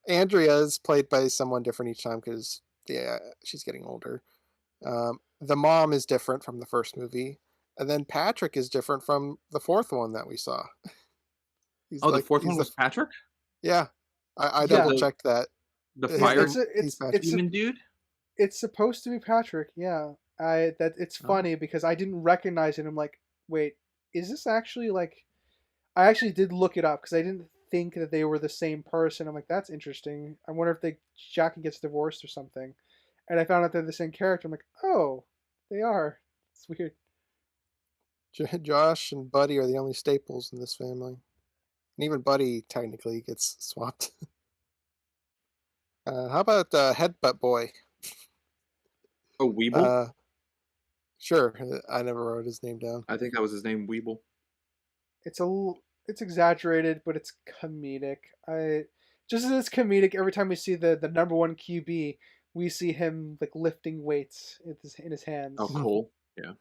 Andrea is played by someone different each time because she's getting older. The mom is different from the first movie, and then Patrick is different from the fourth one that we saw. Oh, the fourth one was Patrick? Yeah, I Yeah. double checked that. The His fire name- he's Patrick. demon dude? It's supposed to be Patrick. Yeah. It's Oh. funny because I didn't recognize it. I'm like, wait, is this actually like? I actually did look it up because I didn't think that they were the same person. I'm like, that's interesting. I wonder if Jackie gets divorced or something. And I found out they're the same character. I'm like, oh, they are. It's weird. Josh and Buddy are the only staples in this family. And even Buddy technically gets swapped. How about Headbutt Boy? Oh, Weeble? Sure, I never wrote his name down. I think that was his name, Weeble. It's exaggerated, but it's comedic. Just as it's comedic, every time we see the number one QB, we see him like lifting weights in his hands. Oh, Cole. Yeah.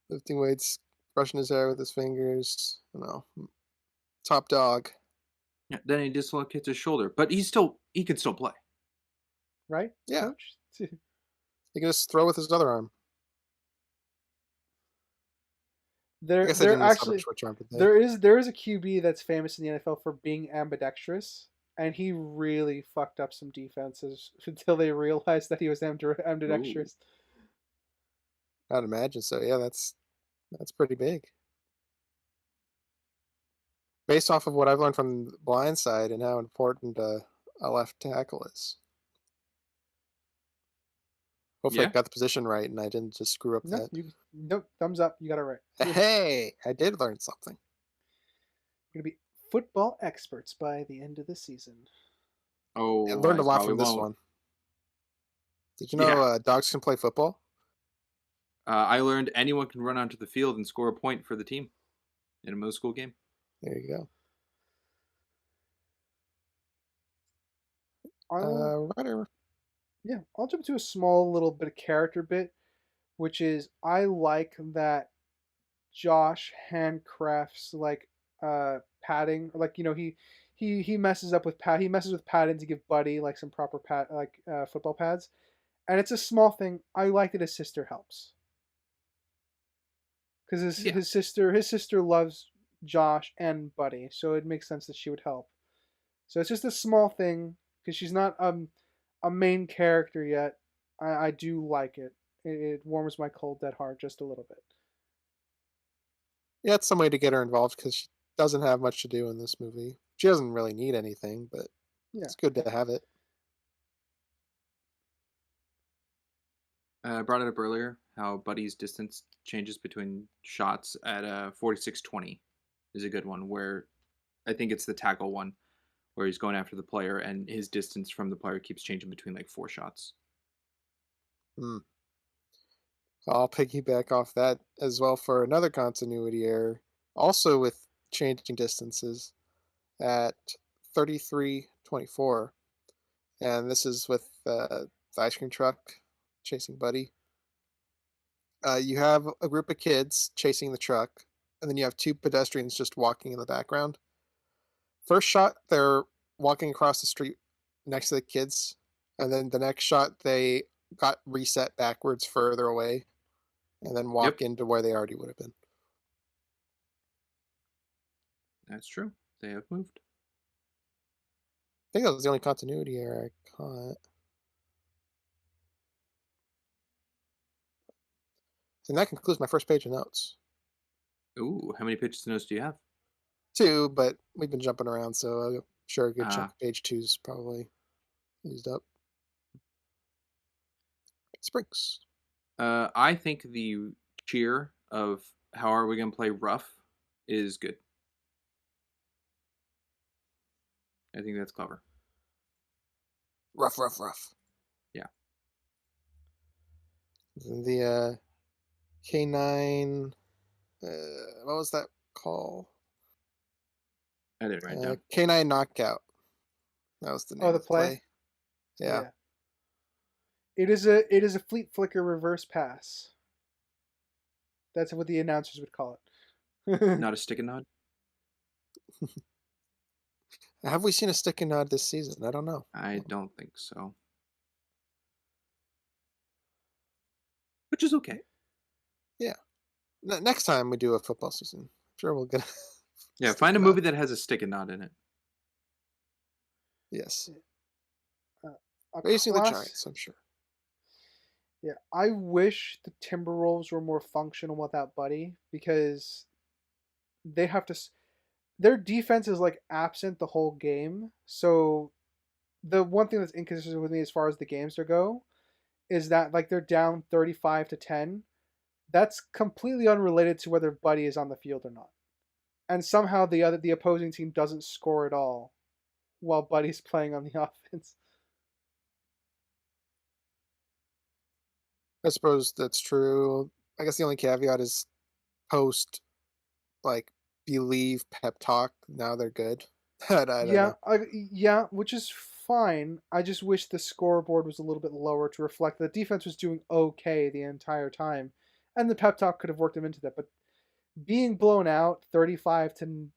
Lifting weights, brushing his hair with his fingers. Top dog. Yeah, then he dislocates his shoulder, but he can still play. Right? Yeah. Coach? He can just throw with his other arm. There I guess I didn't actually establish which arm, but there is a QB that's famous in the NFL for being ambidextrous, and he really fucked up some defenses until they realized that he was ambidextrous. I'd imagine so. Yeah, that's pretty big. Based off of what I've learned from Blindside and how important a left tackle is. Hopefully, I Yeah. got the position right and I didn't just screw up that. Nope, thumbs up. You got it right. Hey, I did learn something. You're gonna be football experts by the end of the season. Oh, I learned a I lot probably from this won't. one. Did you know Yeah. dogs can play football? I learned anyone can run onto the field and score a point for the team in a middle school game. There you go. I'll jump to a small little bit of character bit, which is I like that Josh handcrafts like padding, like he messes up with he messes with padding to give Buddy like some proper football pads, and it's a small thing. I like that his sister helps because his sister loves Josh and Buddy, so it makes sense that she would help. So it's just a small thing because she's not a main character yet. I do like it. It warms my cold dead heart just a little bit. Yeah, it's some way to get her involved because she doesn't have much to do in this movie. She doesn't really need anything, but it's good to have it. I brought it up earlier how Buddy's distance changes between shots at 46-20 is a good one, where I think it's the tackle one where he's going after the player and his distance from the player keeps changing between like 4 shots. I'll piggyback off that as well for another continuity error, also with changing distances at 33:24, and this is with the ice cream truck chasing Buddy. You have a group of kids chasing the truck, and then you have two pedestrians just walking in the background. First shot, they're walking across the street next to the kids, and then the next shot, they got reset backwards further away, and then Yep, walk into where they already would have been. that's true. They have moved. I think that was the only continuity error I caught. And that concludes my first page of notes. Ooh, how many pitches to notes do you have? Two, but we've been jumping around, so I'm sure a good chunk Ah, of page two's probably used up. Springs. I think the cheer of "How are we gonna play rough" is good. I think that's clever. Rough, rough, rough. Yeah, The K9, what was that called? I didn't write it down. K9 Knockout. That was the Oh, name the of the play. play. Yeah. Yeah, it is a fleet flicker reverse pass. That's what the announcers would call it. Not a stick and nod. Have we seen a stick and nod this season? I don't know. I don't think so. Which is okay. Yeah. Next time we do a football season, I'm sure we'll get a Yeah, stick find a and nod. movie that has a stick and nod in it. Yes. uh, a Facing the class. Giants, I'm sure. Yeah, I wish the Timberwolves were more functional without Buddy because they have to. Their defense is like absent the whole game. So the one thing that's inconsistent with me as far as the games go is that like they're down 35-10. That's completely unrelated to whether Buddy is on the field or not. And somehow the opposing team doesn't score at all while Buddy's playing on the offense. I suppose that's true. I guess the only caveat is post, like, believe pep talk. Now they're good. I don't Yeah, know. yeah, which is fine. I just wish the scoreboard was a little bit lower to reflect that the defense was doing okay the entire time, and the pep talk could have worked them into that. But being blown out 35-10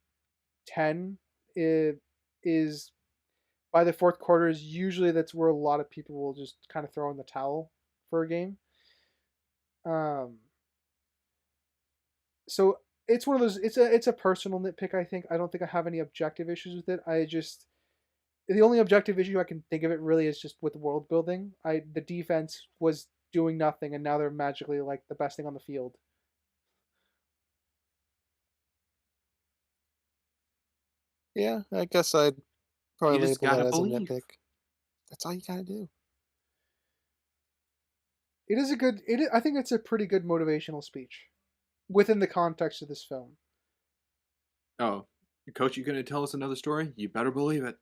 is by the fourth quarter is usually that's where a lot of people will just kind of throw in the towel for a game. Um, so it's one of those. It's a personal nitpick. I think I don't think I have any objective issues with it. I just the only objective issue I can think of it really is just with world building. The defense was doing nothing, and now they're magically like the best thing on the field. Yeah, I guess I'd You probably just label that gotta as a believe. nitpick. That's all you gotta do. It is a good. I think it's a pretty good motivational speech within the context of this film. Oh, coach, you gonna tell us another story? You better believe it.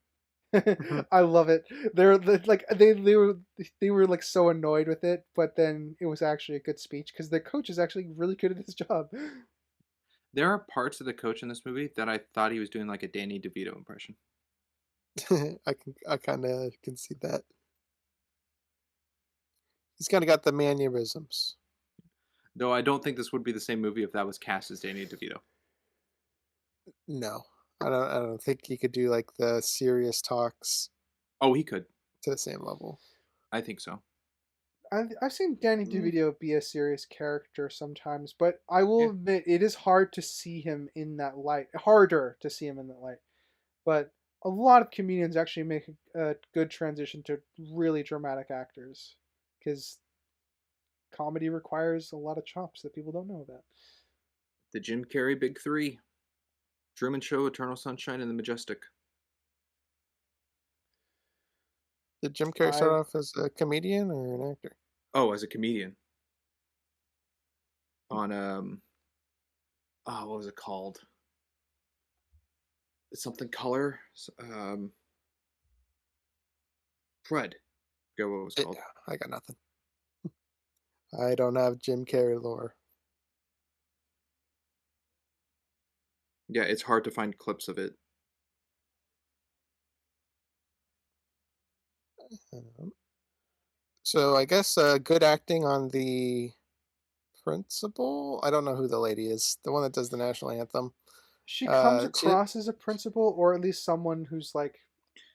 I love it. Like they were like so annoyed with it, but then it was actually a good speech because the coach is actually really good at his job. There are parts of the coach in this movie that I thought he was doing like a Danny DeVito impression. I kind of can see that. He's kind of got the mannerisms. Though I don't think this would be the same movie if that was cast as Danny DeVito. No, I don't think he could do like the serious talks Oh, he could. to the same level. I think so. I've seen Danny Mm, DeVito be a serious character sometimes, but I will Yeah. admit it is hard to see him in that light. Harder to see him in that light. But a lot of comedians actually make a good transition to really dramatic actors because comedy requires a lot of chops that people don't know about. The Jim Carrey Big Three: Truman Show, Eternal Sunshine, and The Majestic. Did Jim Carrey start I off as a comedian or an actor? Oh, as a comedian on oh, what was it called? Something color. Fred. Go what it was Yeah, called. I got nothing. I don't have Jim Carrey lore. Yeah, it's hard to find clips of it. Um, so I guess good acting on the principal. I don't know who the lady is. The one that does the national anthem. She comes She, across as a principal, or at least someone who's like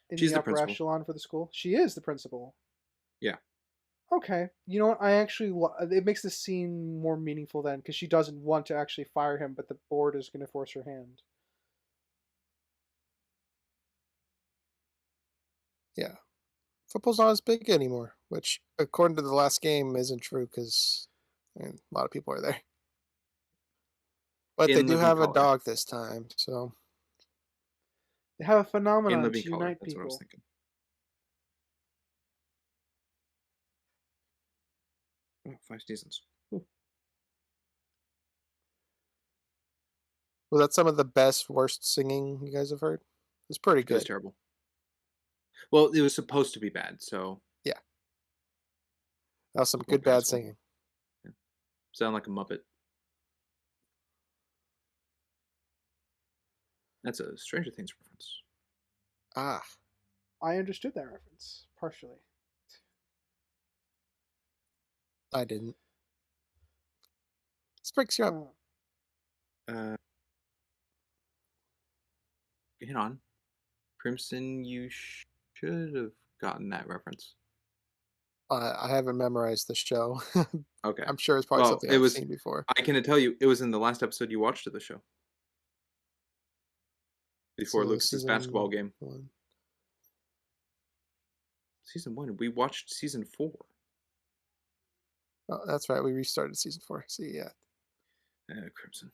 in She's the the upper principal. echelon for the school. She is the principal. Yeah. Okay, you know what? I actually it makes the scene more meaningful then, because she doesn't want to actually fire him, but the board is going to force her hand. yeah. Football's not as big anymore, which, according to the last game, isn't true because a lot of people are there. But they In do living have a color. dog this time, so They have a In phenomenon living to color. unite That's what I was people. thinking. Oh, 5 seasons. Ooh, was that some of the best, worst singing you guys have heard? It's pretty it was good. terrible. Well, it was supposed to be bad, so Yeah, that was some more good bad passable. singing. Yeah. Sound like a Muppet. That's a Stranger Things reference. Ah, I understood that reference partially. I didn't. This breaks you up. Uh, hang on. Crimson, you should have gotten that reference. I haven't memorized the show. Okay. I'm sure it's probably Well, something it I've was. seen before. I can tell you, it was in the last episode you watched of the show before So Lucas's basketball season game. 1. Season 1. We watched season 4. Oh, that's right. We restarted season 4. See, yeah. Crimson.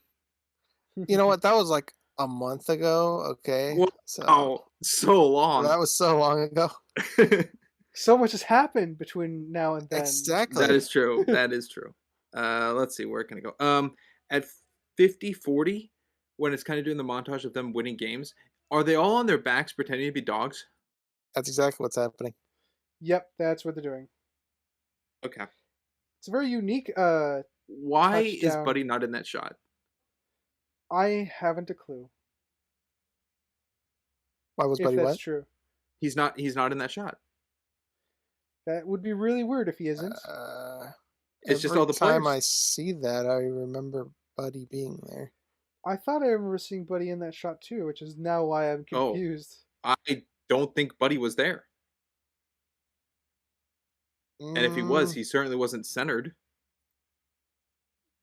You know what? That was like a month ago. Okay, so Wow, so long. that was so long ago. So much has happened between now and then. Exactly. That is true. That is true. Let's see, where can I go? At 50-40, when it's kind of doing the montage of them winning games, are they all on their backs pretending to be dogs? That's exactly what's happening. Yep, that's what they're doing. Okay. It's a very unique Why is touchdown. Buddy not in that shot? I haven't a clue Why was if Buddy that's what? true. He's not in that shot. That would be really weird if he isn't. It's just Every all the time players. I see that, I remember Buddy being there. I thought I remember seeing Buddy in that shot too, which is now why I'm Oh. confused. I don't think Buddy was there. And if he was, Mm, he certainly wasn't centered.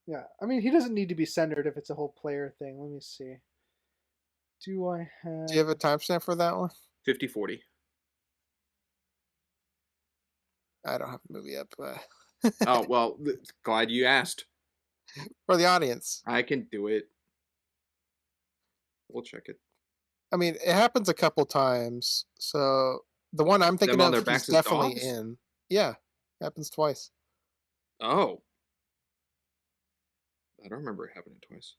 Yeah, I mean, he doesn't need to be centered if it's a whole player thing. Let me see. Do I have... do you have a timestamp for that one? 50-40. I don't have the movie up. Oh, well, glad you asked. For the audience. I can do it. We'll check it. I mean, it happens a couple times. So the one I'm thinking Them on of, their he's backs as definitely dogs? in. Yeah, happens twice. Oh. I don't remember it happening twice.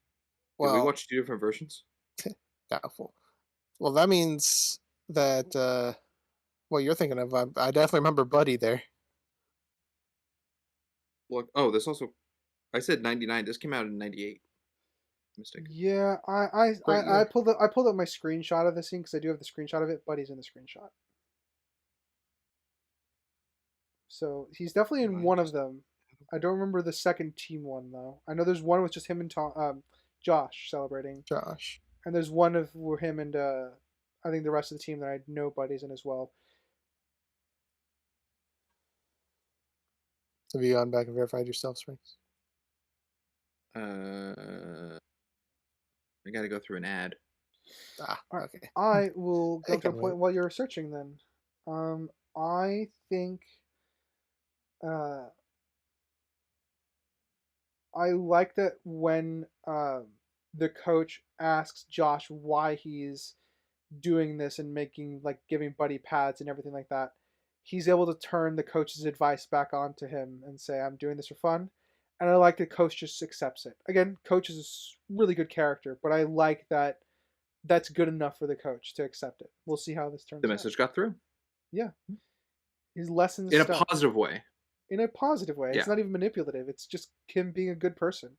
Did we Well, watch 2 different versions? doubtful. Well, that means that what you're thinking of, I definitely remember Buddy there. Look, oh, this also... I said 99. This came out in 98. Mistake. Yeah, Great I year. pulled up my screenshot of this scene because I do have the screenshot of it. Buddy's in the screenshot, so he's definitely in one of them. I don't remember the second team one though. I know there's one with just him and Josh celebrating, Josh. and there's one of where him and I think the rest of the team that I know Buddy's in as well. Have you gone back and verified yourself, Springs? I gotta go through an ad. Ah, All right, okay. I will go I to a can point wait. while you're searching then. I think uh, I like that when the coach asks Josh why he's doing this and making like giving Buddy pads and everything like that. He's able to turn the coach's advice back onto him and say, "I'm doing this for fun." And I like that coach just accepts it. Again, coach is a really good character, but I like that that's good enough for the coach to accept it. We'll see how this turns The out. message got through. Yeah. His lessons In a stuck. positive way. in a positive way. It's Yeah. not even manipulative. It's just him being a good person.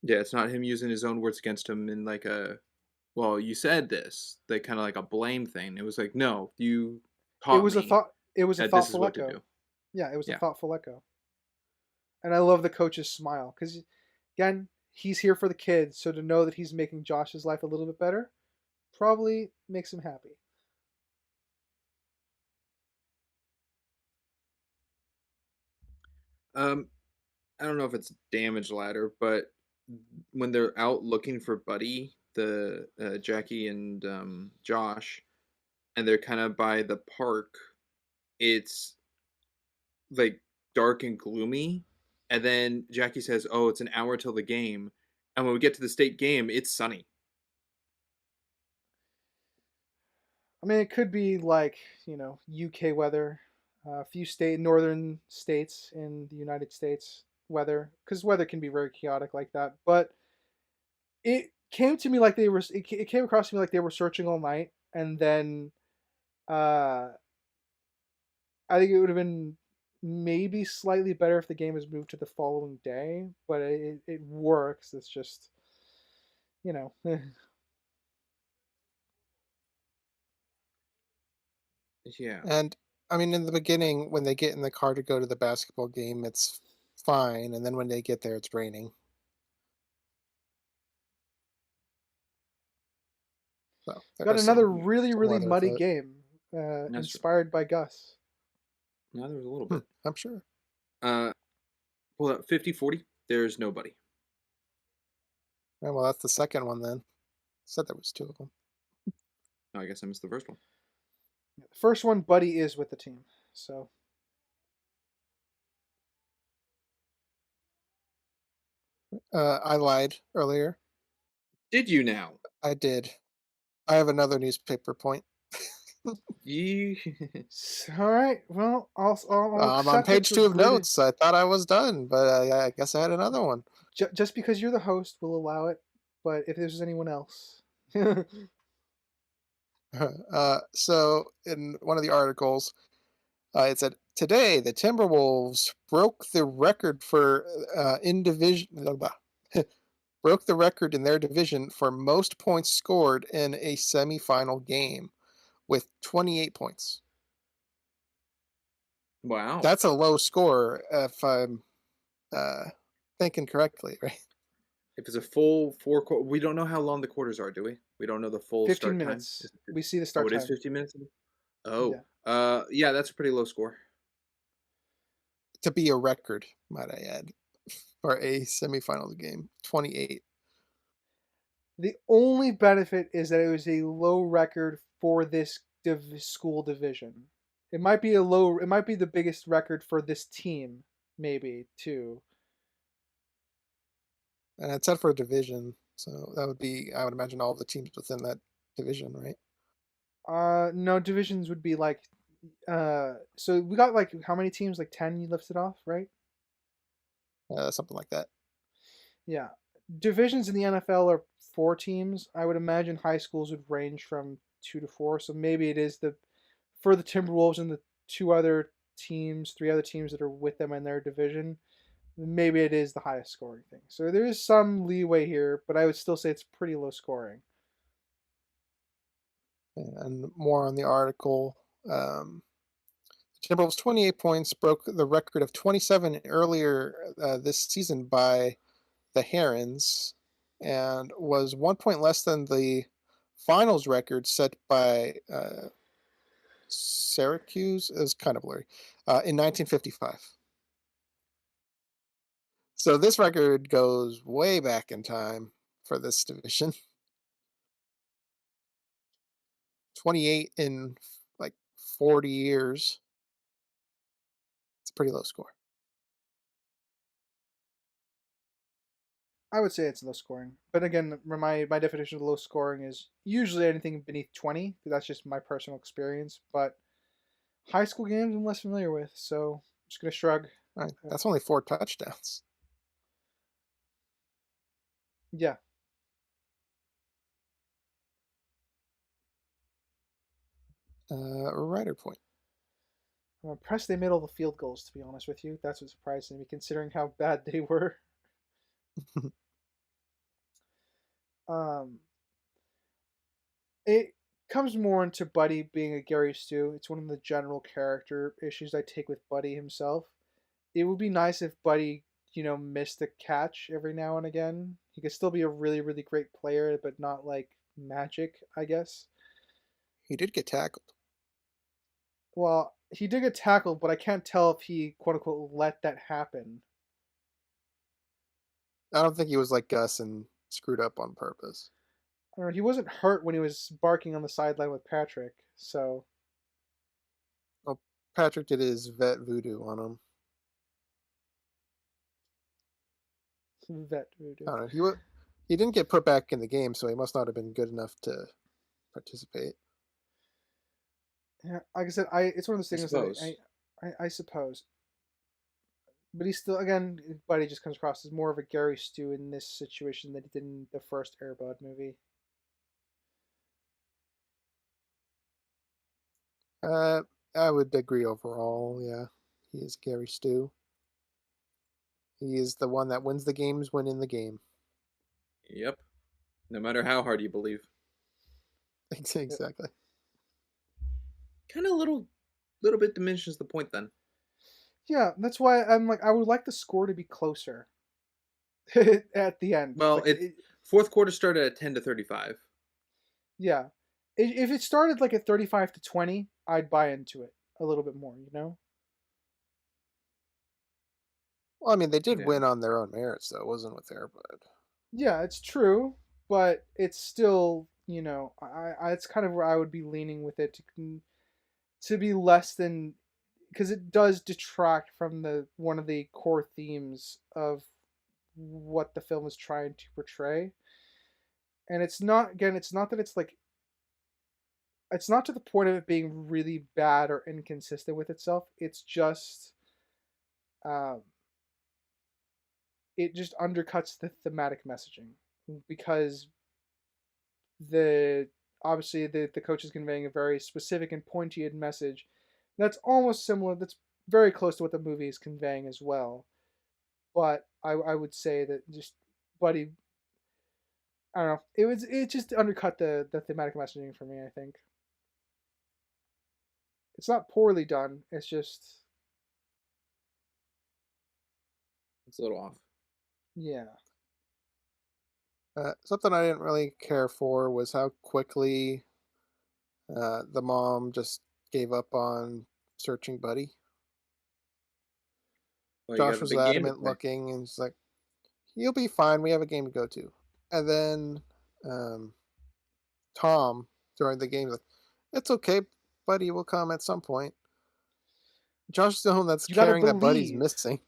Yeah, it's not him using his own words against him in like a, "Well, you said this," like, kinda like a blame thing. It was like, "No, you It taught was a me thought. It was a that this is thoughtful what to echo. do." Yeah, it was a Yeah. thoughtful echo. And I love the coach's smile because, again, he's here for the kids. So to know that he's making Josh's life a little bit better probably makes him happy. Um, I don't know if it's damage ladder, but when they're out looking for Buddy, the, Jackie and, Josh, and they're kinda by the park, it's, like, dark and gloomy, and then Jackie says, "Oh, it's an hour till the game," and when we get to the state game, it's sunny. I mean, it could be like, UK weather, a few northern states in the United States weather, because weather can be very chaotic like that. But it came to me like it came across to me like they were searching all night, and then uh, I think it would have been maybe slightly better if the game was moved to the following day, but it works. It's just, eh. Yeah. And I mean, in the beginning, when they get in the car to go to the basketball game, it's fine, and then when they get there, it's raining. So there Got is another Yeah, really, some really weather muddy afoot. game, that's true. inspired by Gus. No, there was a little Hmm, bit. I'm sure. Uh, pull out 50-40. There's nobody. Yeah, well, that's the second one then. Said there was two of them. Oh, I guess I missed the first one. The first one, Buddy is with the team, so I lied earlier. Did you now? I did. I have another newspaper point. You all right. Well, I'll I'm on accept it page for two of greater. notes. I thought I was done, but I guess I had another one. Just because you're the host, we'll allow it. But if there's anyone else, So, in one of the articles, it said today the Timberwolves broke the record for in division broke the record in their division for most points scored in a semifinal game with 28 points. Wow. That's a low score if I'm uh, thinking correctly, right? If it's a full we don't know how long the quarters are, do we? We don't know the full 15 start time. minutes. We see the Oh, start it is time. 15 minutes? Oh, Yeah. yeah, that's a pretty low score. To be a record, might I add, for a semifinals game. 28. The only benefit is that it was a low record for this school division. It might be a low. It might be the biggest record for this team, maybe too. And it said for a division, so that would be, I would imagine, all the teams within that division, right? No, divisions would be like, so we got like how many teams? Like 10 you lifted off, right? Something like that. Yeah. Divisions in the NFL are 4 teams. I would imagine high schools would range from 2 to 4. So maybe it is for the Timberwolves and the 3 other teams that are with them in their division. Maybe it is the highest scoring thing. So there is some leeway here, but I would still say it's pretty low scoring. And more on the article. Timberwolves 28 points broke the record of 27 earlier this season by the Herons, and was 1 point less than the finals record set by Syracuse. It was kind of blurry in 1955. So this record goes way back in time for this division. 28 in like 40 years. It's a pretty low score. I would say it's low scoring. But again, my definition of low scoring is usually anything beneath 20. That's just my personal experience. But high school games I'm less familiar with, so I'm just going to shrug. All right, Uh, that's only 4 touchdowns. yeah. Rider point. I'm impressed they made all the field goals, to be honest with you. That's what surprised me, considering how bad they were. Um, it comes more into Buddy being a Gary Stu. It's one of the general character issues I take with Buddy himself. It would be nice if Buddy, missed a catch every now and again. He could still be a really, really great player, but not like magic, I guess. He did get tackled. Well, he did get tackled, but I can't tell if he quote unquote let that happen. I don't think he was like Gus and screwed up on purpose. I don't know, he wasn't hurt when he was barking on the sideline with Patrick, so Well, Patrick did his vet voodoo on him. vet voodoo. I don't know. He didn't get put back in the game, so he must not have been good enough to participate. Yeah, like I said, it's one of those I things suppose. that I suppose. But he's still, again, Buddy just comes across as more of a Gary Stu in this situation than he did in the first Air Bud movie. I would agree overall. Yeah, he is Gary Stu. He is the one that wins the games when in the game. Yep. No matter how hard you believe. Exactly. Kind of little bit diminishes the point then. Yeah, that's why I'm like, I would like the score to be closer at the end. Well, Like, fourth quarter started at 10-35. yeah. If it started like at 35-20, I'd buy into it a little bit more, you know? Well, I mean, they did Yeah. win on their own merits, though. It wasn't with Airbud. Yeah, it's true, but it's still, it's kind of where I would be leaning with it to be less than, because it does detract from the one of the core themes of what the film is trying to portray. And it's not that it's not to the point of it being really bad or inconsistent with itself. It's just um, it just undercuts the thematic messaging because the obviously the coach is conveying a very specific and pointed message that's almost similar, that's very close to what the movie is conveying as well. But I would say that just Buddy, I don't know, it just undercut the thematic messaging for me, I think. It's not poorly done, it's just, It's a little off. yeah. Something I didn't really care for was how quickly the mom just gave up on searching Buddy. Well, you got Josh the was big game to adamant play. looking and it's like, you'll be fine. We have a game to go to. And then Tom, during the game, like, it's okay, Buddy will come at some point. Josh is the one that's You gotta carrying that Buddy's believe. missing.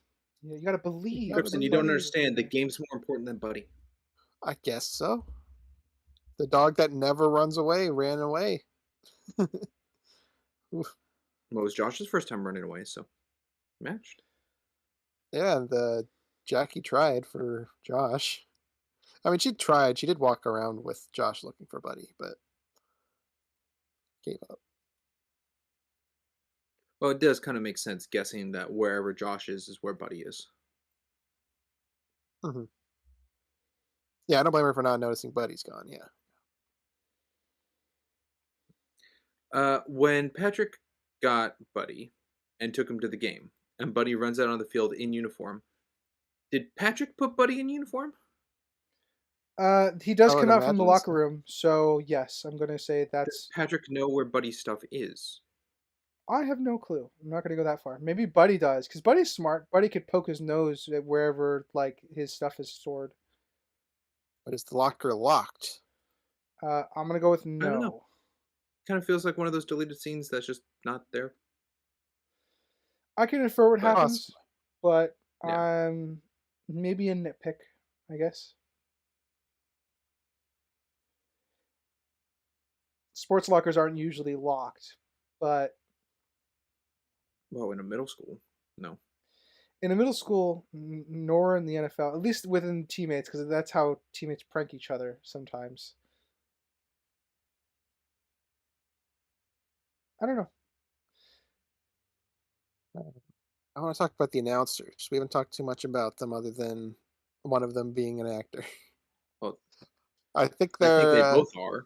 Yeah, you gotta believe. gotta Kristen, you believe. don't understand. The game's more important than Buddy. I guess so. The dog that never runs away ran away. Oof. Well, it was Josh's first time running away, so matched. Yeah, and Jackie tried for Josh. I mean, she tried. She did walk around with Josh looking for Buddy, but gave up. Well, it does kind of make sense guessing that wherever Josh is where Buddy is. Mm-hmm. Yeah, I don't blame her for not noticing Buddy's gone. Yeah. When Patrick got Buddy and took him to the game, and Buddy runs out on the field in uniform, did Patrick put Buddy in uniform? He does I would come out from the imagine locker so. room, so yes, I'm gonna say Does that's. Patrick know where Buddy's stuff is? I have no clue. I'm not gonna go that far. Maybe Buddy does, because Buddy's smart. Buddy could poke his nose at wherever like his stuff is stored. But is the locker locked? I'm gonna go with I don't know. no. Kind of feels like one of those deleted scenes that's just not there. I can infer what But happens, Possibly. but yeah, maybe a nitpick, I guess. Sports lockers aren't usually locked, but well, in a middle school, no. in a middle school, nor in the NFL, at least within teammates, because that's how teammates prank each other sometimes. I don't know. I want to talk about the announcers. We haven't talked too much about them other than one of them being an actor. Well, I think I think they're. they both are.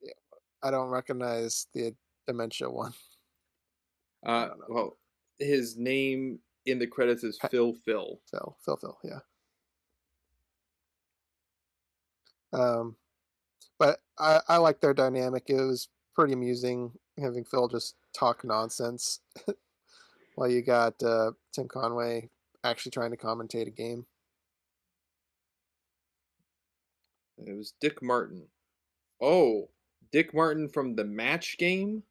Yeah, I don't recognize the dementia one. I don't know. Well, his name in the credits is Pe- Phil. Phil. Yeah. Um, but I like their dynamic. It was pretty amusing having Phil just talk nonsense while you got Tim Conway actually trying to commentate a game. It was Dick Martin. Oh, Dick Martin from the Match Game.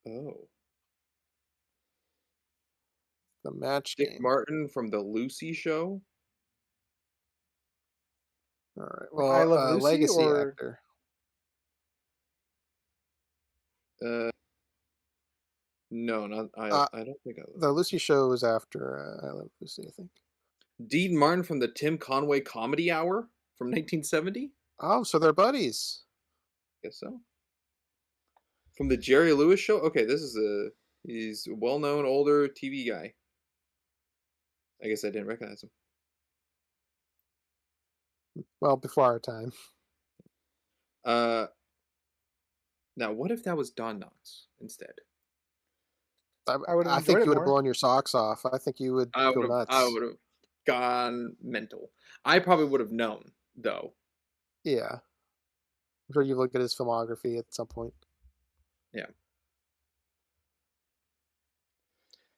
Oh, The match Dick game. Martin from the Lucy Show. All right. Like I Well, Love Lucy, legacy or actor. Uh, no, not I. Uh, I don't think I love the Lucy. Lucy show is after I Love Lucy, I think. Dean Martin from the Tim Conway Comedy Hour from 1970. Oh, so they're buddies. Guess so. From the Jerry Lewis Show. Okay, this is a he's a well-known older TV guy. I guess I didn't recognize him. Well, before our time. Uh, Now what if that was Don Knotts instead? I would have I enjoyed think it you would have more. blown your socks off. I think you would go I nuts. would have gone mental. I probably would have known though. Yeah. I'm sure you look at his filmography at some point. Yeah.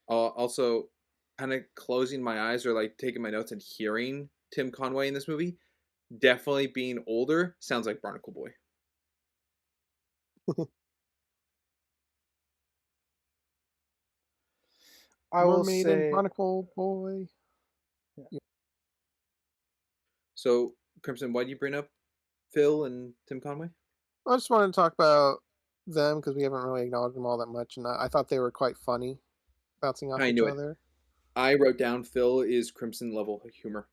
Also, kind of closing my eyes or like taking my notes and hearing Tim Conway in this movie, definitely being older sounds like Barnacle Boy. I will Mermaid and say, Barnacle Boy. yeah. Yeah. So, Crimson, why do you bring up Phil and Tim Conway? I just wanted to talk about them because we haven't really acknowledged them all that much, and I thought they were quite funny, bouncing off I each knew it. other. I wrote down Phil is Crimson level humor.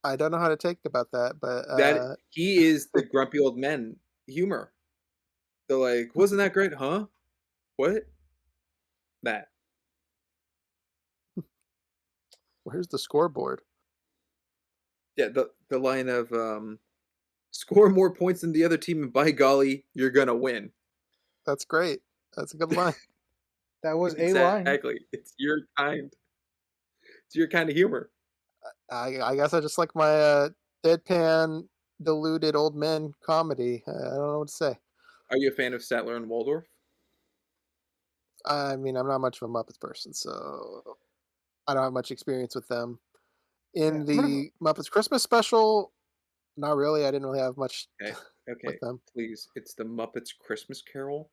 I don't know how to take about that, but That he is the grumpy old men humor. They're like, wasn't that great, huh? What? That. where's the scoreboard? Yeah, the line of score more points than the other team and by golly, you're gonna win. That's great. That's a good line. that was a line. Exactly. It's your kind. It's your kind of humor. I guess I just like my deadpan, deluded old men comedy. I don't know what to say. Are you a fan of Statler and Waldorf? I mean, I'm not much of a Muppets person, so I don't have much experience with them. Yeah, In I'm gonna. the Muppets Christmas special, not really. I didn't really have much Okay. with Okay. them. Please. It's the Muppets Christmas Carol,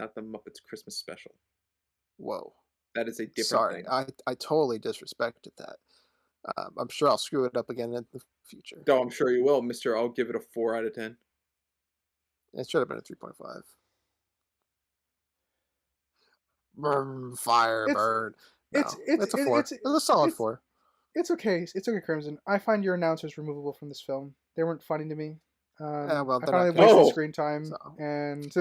not the Muppets Christmas Special. Whoa. That is a different Sorry. thing. I totally disrespected that. I'm sure I'll screw it up again in the future. Oh, I'm sure you will, Mister. I'll give it a 4 out of 10. It should have been a 3.5. Fire It's bird. it's No, it's it's a 4. it's It's a solid it's 4. it's okay. It's okay, Crimson. I find your announcers removable from this film. They weren't funny to me. Well, I they're found not they wasted Oh, screen time, so and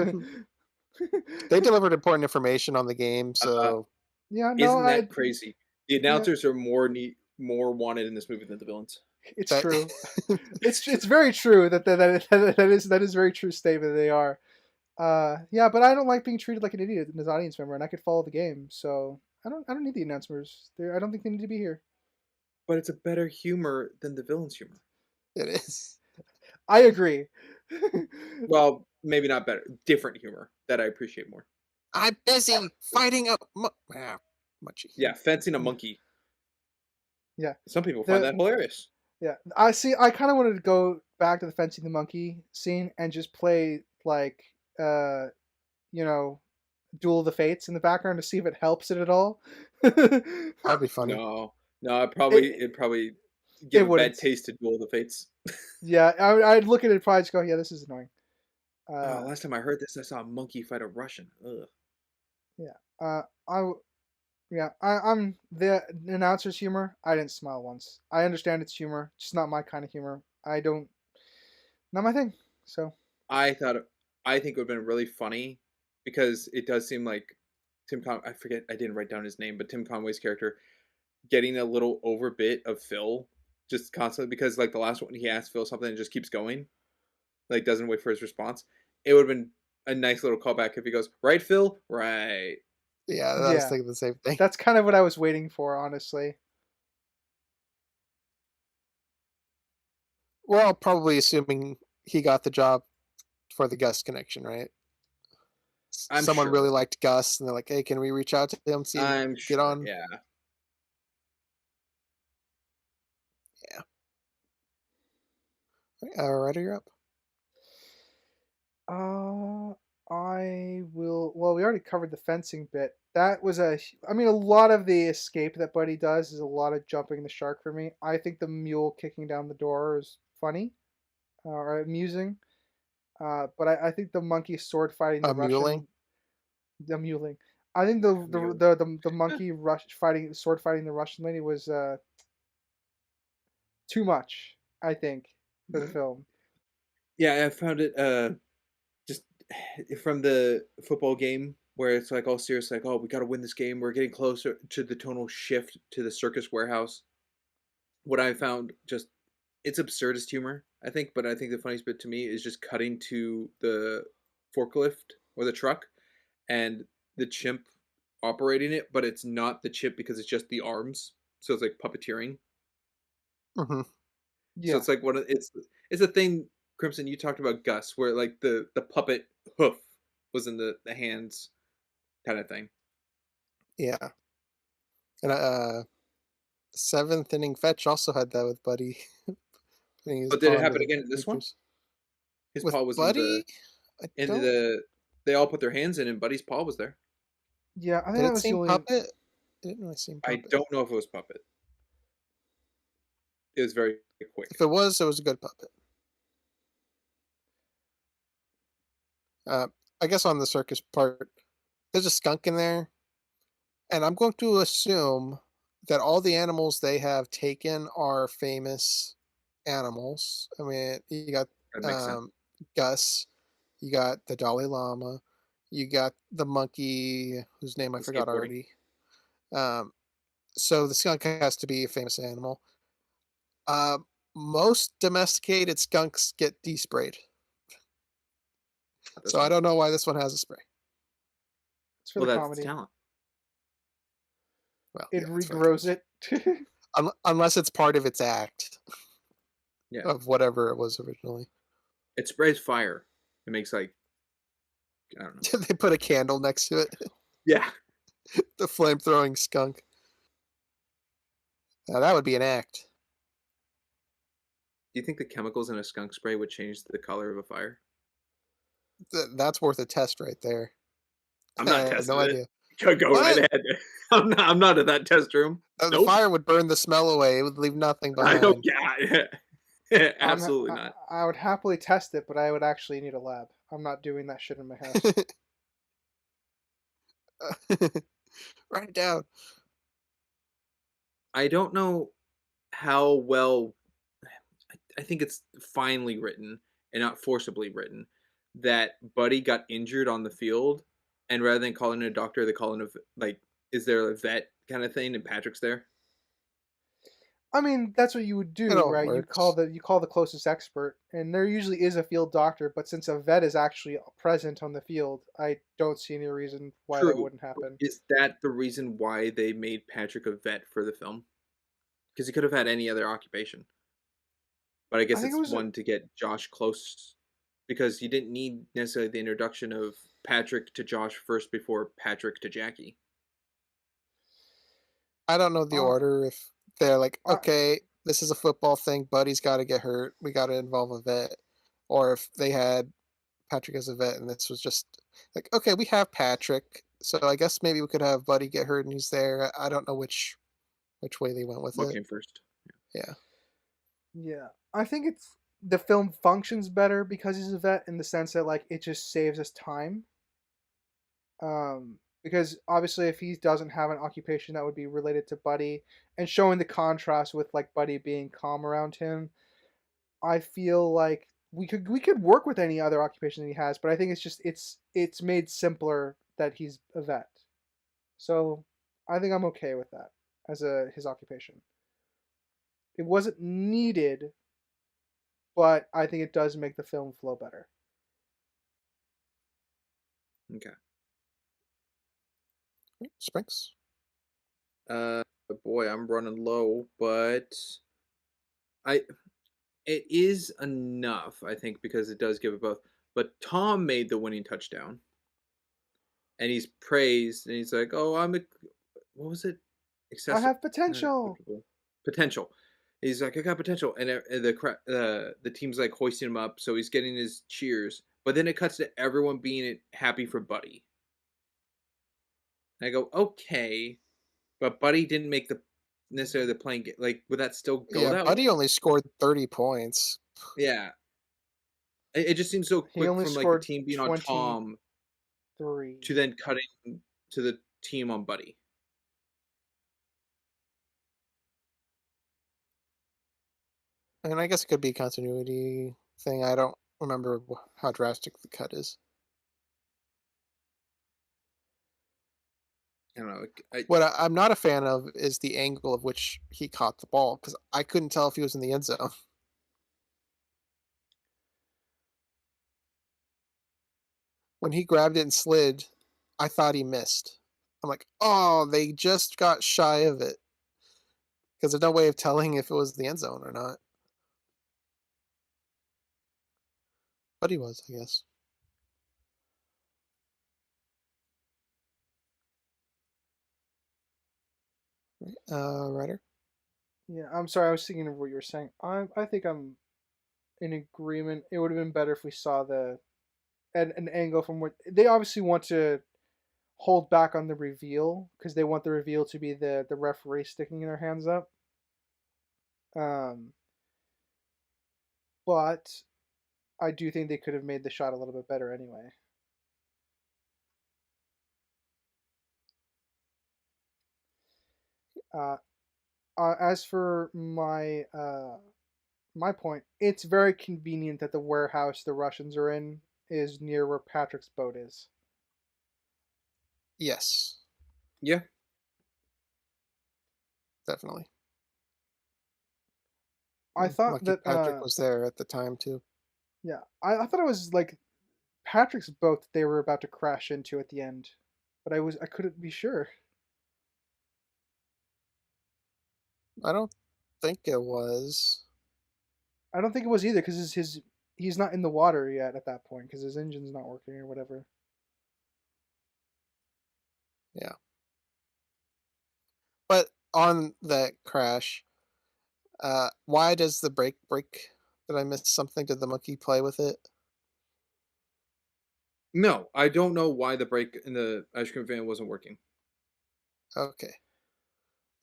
they delivered important information on the game, uh, so yeah, no, isn't that crazy? The yeah, announcers are more wanted in this movie than the villains. it's that true. It's very true that is very true statement. They are. Yeah, but I don't like being treated like an idiot as an audience member, and I could follow the game, so I don't need the announcers. I don't think they need to be here. But it's a better humor than the villains' humor. it is. I agree. Well, maybe not better. Different humor that I appreciate more. I'm busy fighting a munchy. Yeah, fencing a monkey. Yeah, Some people find the that hilarious. yeah. I see. I kind of wanted to go back to the fencing the monkey scene and just play like you know, Duel of the Fates in the background to see if it helps it at all. That'd be funny. No, it, it'd probably it give a bad wouldn't. taste to Duel of the Fates. Yeah, I'd look at it and probably just go, yeah, this is annoying. Oh, last time I heard this, I saw a monkey fight a Russian. Ugh. Yeah. I'm the announcer's humor. I didn't smile once. I understand it's humor, just not my kind of humor. I don't, not my thing. So I think it would have been really funny because it does seem like I forget, I didn't write down his name, but Tim Conway's character getting a little overbit of Phil just constantly because like the last one he asked Phil something and just keeps going, like doesn't wait for his response. It would have been a nice little callback if he goes, "Right, Phil? Right." Yeah, I was Yeah, thinking the same thing. that's kind of what I was waiting for, honestly. We're all probably assuming he got the job for the Gus connection, right? I'm Someone really sure. liked Gus, and they're like, "Hey, can we reach out to him, see if we I'm can get sure. on?" Yeah. Yeah. Alright, you're up. Uh, I will. Well, we already covered the fencing bit. That was I mean, a lot of the escape that Buddy does is a lot of jumping the shark for me. I think the mule kicking down the door is funny or amusing. But I think the monkey sword fighting the Muling. Russian, the muling. I think the the Mule. the the, the monkey sword fighting the Russian lady was too much. I think for the film. Yeah, I found it just from the football game where it's like all serious, like, oh, we got to win this game. We're getting closer to the tonal shift to the circus warehouse. What I found just it's absurdist humor, I think, but I think the funniest bit to me is just cutting to the forklift or the truck and the chimp operating it, but it's not the chimp because it's just the arms. So it's like puppeteering. Mhm. So Yeah, it's like it's a thing, Crimson, you talked about Gus, where like the puppet hoof was in the hands kind of thing. Yeah. And, 7th inning fetch also had that with Buddy putting his But did paw it in happen the again in this one? bleachers. His With paw was Buddy? I in don't the they all put their hands in and Buddy's paw was there. yeah. I think did that it was the seem only. puppet? It didn't really seem I puppet. don't know if it was puppet. It was very If quick. it was a good puppet. Uh, I guess on the circus part, there's a skunk in there, and I'm going to assume that all the animals they have taken are famous animals. I mean, you got That makes sense. um, Gus, you got the Dalai Lama, you got the monkey whose name I The forgot skateboarding. already. Um, so the skunk has to be a famous animal. Uh, Most domesticated skunks get desprayed, Not this so I one. don't know why this one has a spray. It's for Well, the that's the comedy. talent. Well, It yeah, that's very regrows true. it. Unless it's part of its act Yeah. of whatever it was originally. It sprays fire. It makes like I don't know. They put a candle next to it. Yeah. The flame throwing skunk. Now that would be an act. Do you think the chemicals in a skunk spray would change the color of a fire? That's worth a test right there. I'm I not have no testing it. idea. Go right What? ahead. I'm not in that test room. The Nope. fire would burn the smell away. It would leave nothing I don't behind. yeah. I'm Absolutely not. I would happily test it, but I would actually need a lab. I'm not doing that shit in my house. Write it down. I don't know how well I think it's finely written and not forcibly written that Buddy got injured on the field, and rather than calling in a doctor, they call in like, is there a vet kind of thing, and Patrick's there? I mean, that's what you would It do, all right? works. You call the closest expert, and there usually is a field doctor. But since a vet is actually present on the field, I don't see any reason why that True. wouldn't happen. Is that the reason why they made Patrick a vet for the film? Because he could have had any other occupation. But I I guess think it it's was. one to get Josh close because you didn't need necessarily the introduction of Patrick to Josh first before Patrick to Jackie. I don't know the Uh, order if they're like, I, okay, this is a football thing, Buddy's got to get hurt, we got to involve a vet, or if they had Patrick as a vet and this was just like, okay, we have Patrick, so I guess maybe we could have Buddy get hurt and he's there. I don't know which way they went with What it. came first? Yeah, yeah, I think it's the film functions better because he's a vet in the sense that like it just saves us time. Because obviously, if he doesn't have an occupation that would be related to Buddy, and showing the contrast with like Buddy being calm around him, I feel like we could work with any other occupation that he has, but I think it's made simpler that he's a vet. So I think I'm okay with that as a his occupation. It wasn't needed, but I think it does make the film flow better. Okay. Sprinks. Uh, Boy, I'm running low, but I it is enough, I think, because it does give it both. But Tom made the winning touchdown, and he's praised, and he's like, "Oh, what was it? I Excessive, have not potential. acceptable, potential." He's like, "I got potential," and the team's like hoisting him up, so he's getting his cheers. But then it cuts to everyone being happy for Buddy. And I go, "Okay, but Buddy didn't make the necessarily the playing game. Like, would that still go Yeah, that Buddy way?" only scored 30 points. Yeah, it just seems so He quick only from like the scored team being on 23. Tom to then cutting to the team on Buddy. And I guess it could be a continuity thing. I don't remember how drastic the cut is. I don't know. What I'm not a fan of is the angle of which he caught the ball because I couldn't tell if he was in the end zone. When he grabbed it and slid, I thought he missed. I'm like, oh, they just got shy of it because there's no way of telling if it was the end zone or not. But he was, I guess. Ryder? Yeah, I'm sorry. I was thinking of what you were saying. I think I'm in agreement. It would have been better if we saw an angle from what they obviously want to hold back on the reveal because they want the reveal to be the referee sticking their hands up. Um, but I do think they could have made the shot a little bit better anyway. Uh, as for my point, it's very convenient that the warehouse the Russians are in is near where Patrick's boat is. Yes, Yeah, definitely. I thought Lucky that Patrick was there at the time, too. yeah, I thought it was like Patrick's boat that they were about to crash into at the end, but I couldn't be sure. I don't think it was. I don't think it was either because he's not in the water yet at that point because his engine's not working or whatever. Yeah. But on that crash, why does the brake break? Did I miss something? Did the monkey play with it? no, I don't know why the brake in the ice cream van wasn't working. Okay.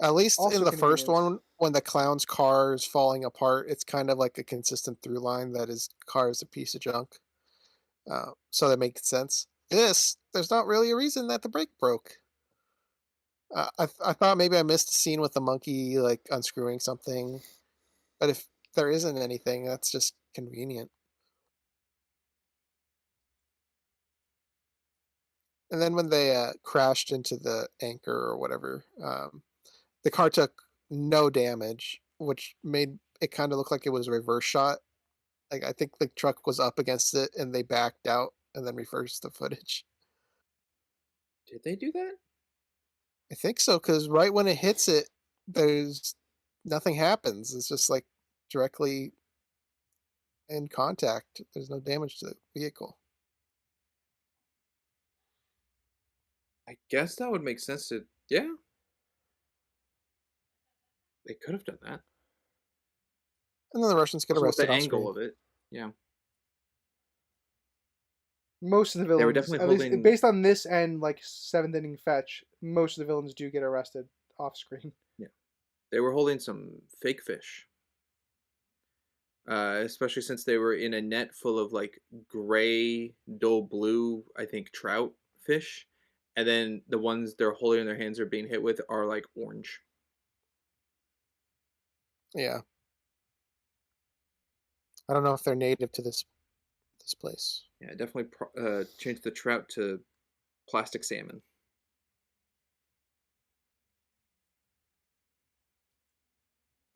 At least in Also the first convenient. one, when the clown's car is falling apart, it's kind of like a consistent through line that his car is a piece of junk. So that makes sense. This, there's not really a reason that the brake broke. I thought maybe I missed a scene with the monkey like unscrewing something, but if there isn't anything, that's just convenient. And then when they crashed into the anchor or whatever, the car took no damage, which made it kind of look like it was a reverse shot. Like I think the truck was up against it and they backed out and then reversed the footage. Did they do that? I think so because right when it hits it, there's nothing happens. It's just like directly in contact. There's no damage to the vehicle. I guess that would make sense to. Yeah, they could have done that. And then the Russians get Also, with arrested the off angle screen. of it. Yeah, Most of the they were villains, definitely at least holding. based on this and like seventh inning fetch, most of the villains do get arrested off screen. Yeah, they were holding some fake fish. Especially since they were in a net full of like gray, dull blue, I think trout fish, and then the ones they're holding in their hands are being hit with are like orange. Yeah. I don't know if they're native to this place. Yeah, definitely change the trout to plastic salmon.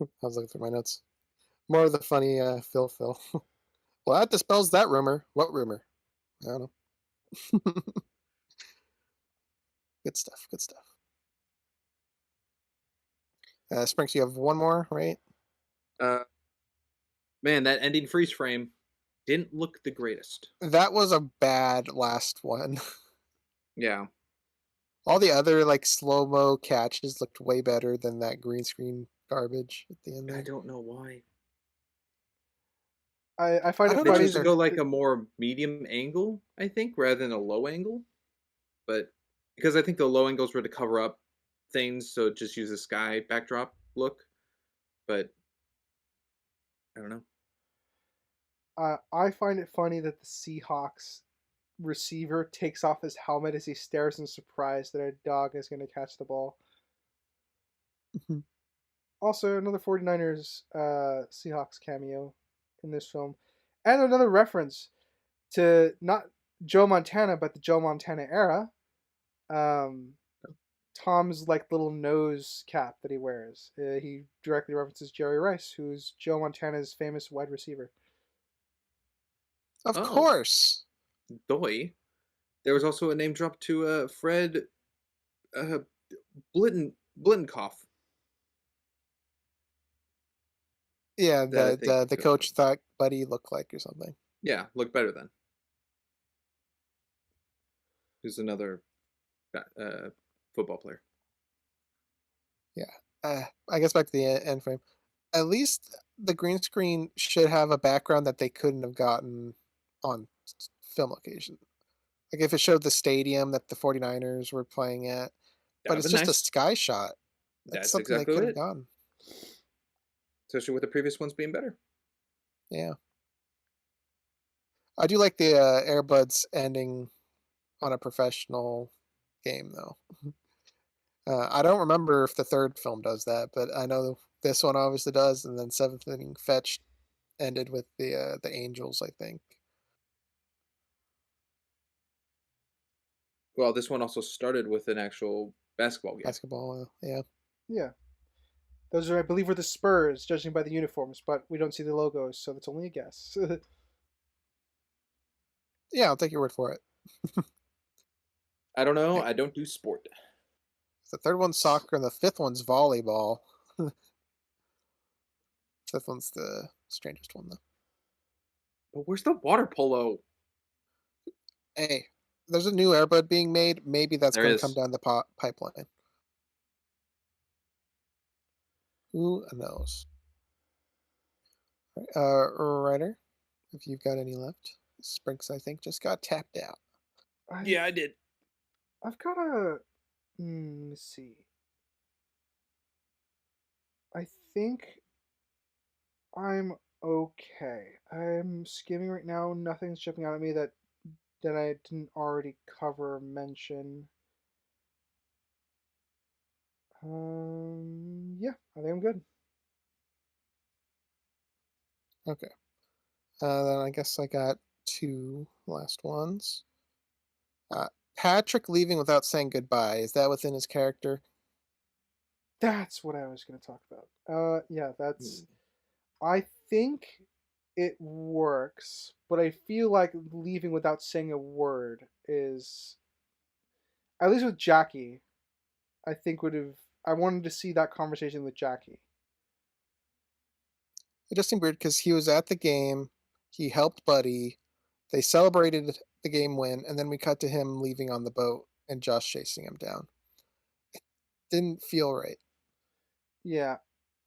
I was looking through my notes. More of the funny Phil. Well, that dispels that rumor. What rumor? I don't know. Good stuff. Good stuff. Sprinks, you have one more, right? Uh, Man, that ending freeze frame didn't look the greatest. That was a bad last one. Yeah, All the other like slow mo catches looked way better than that green screen garbage at the end I there. don't know why. I find I it don't They know funny chose to either. go like that a more medium angle, I think, rather than a low angle. But because I think the low angles were to cover up things, so just use a sky backdrop look. But I don't know. I find it funny that the Seahawks receiver takes off his helmet as he stares in surprise that a dog is going to catch the ball. Mhm. Also, another 49ers Seahawks cameo in this film. And another reference to not Joe Montana, but the Joe Montana era. Um, Tom's like little nose cap that he wears. He directly references Jerry Rice, who's Joe Montana's famous wide receiver. Of Oh, course. Doy. There was also a name drop to Fred uh, Blittenkoff Yeah, that I think. the coach thought Buddy looked like or something. Yeah, look better than. Who's another football player. Yeah. I guess back to the end frame. At least the green screen should have a background that they couldn't have gotten on film location. Like if it showed the stadium that the 49ers were playing at, That but would it's be just a nice. sky shot. That's That's something they exactly could have it. gotten. Especially with the previous ones being better. Yeah. I do like the Airbuds ending on a professional game though. I don't remember if the third film does that, but I know this one obviously does, and then seventh inning fetch ended with the Angels, I think. Well, this one also started with an actual basketball game. Basketball, yeah. Yeah. Those are, I believe, were the Spurs, judging by the uniforms, but we don't see the logos, so that's only a guess. Yeah, I'll take your word for it. I don't know. Okay. I don't do sport. The third one's soccer, and the fifth one's volleyball. Fifth one's the strangest one, though. But where's the water polo? Hey, there's a new Airbud being made. Maybe that's There going to come is. down the pipeline. Who knows? Ryder, if you've got any left. Sprinks, I think, just got tapped out. Yeah, I I've did. I've got a let's see. I think I'm okay. I'm skimming right now. Nothing's jumping out at me that I didn't already cover or mention. Yeah, I think I'm good. Okay. Then I guess I got two last ones. Uh, Patrick leaving without saying goodbye. Is that within his character? That's what I was going to talk about. Yeah, that's. Hmm. I think it works, but I feel like leaving without saying a word is, at least with Jackie, I think would have. I wanted to see that conversation with Jackie. It just seemed weird because he was at the game, he helped Buddy, they celebrated the game win, and then we cut to him leaving on the boat and Josh chasing him down. Didn't feel right. Yeah,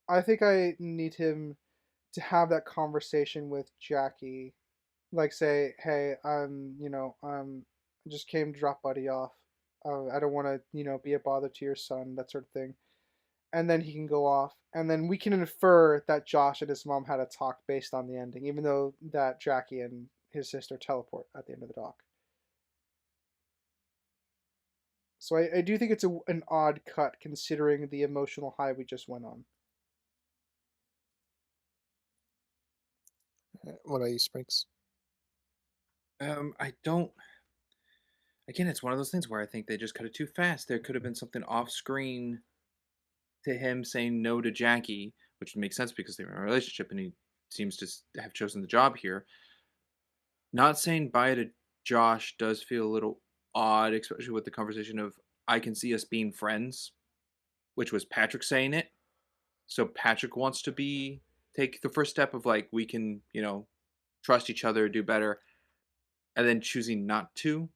I think I need him to have that conversation with Jackie, like say, "Hey, I just came to drop Buddy off. I don't want to, be a bother to your son, that sort of thing." And then he can go off, and then we can infer that Josh and his mom had a talk based on the ending, even though that Jackie and his sister teleport at the end of the dock. So I do think it's an odd cut considering the emotional high we just went on. What about you, Sprinks? I don't. Again, it's one of those things where I think they just cut it too fast. There could have been something off screen to him saying no to Jackie, which makes sense because they're in a relationship and he seems to have chosen the job here. Not saying bye to Josh does feel a little odd, especially with the conversation of I can see us being friends, which was Patrick saying it. So Patrick wants to take the first step of like we can, trust each other, do better, and then choosing not to.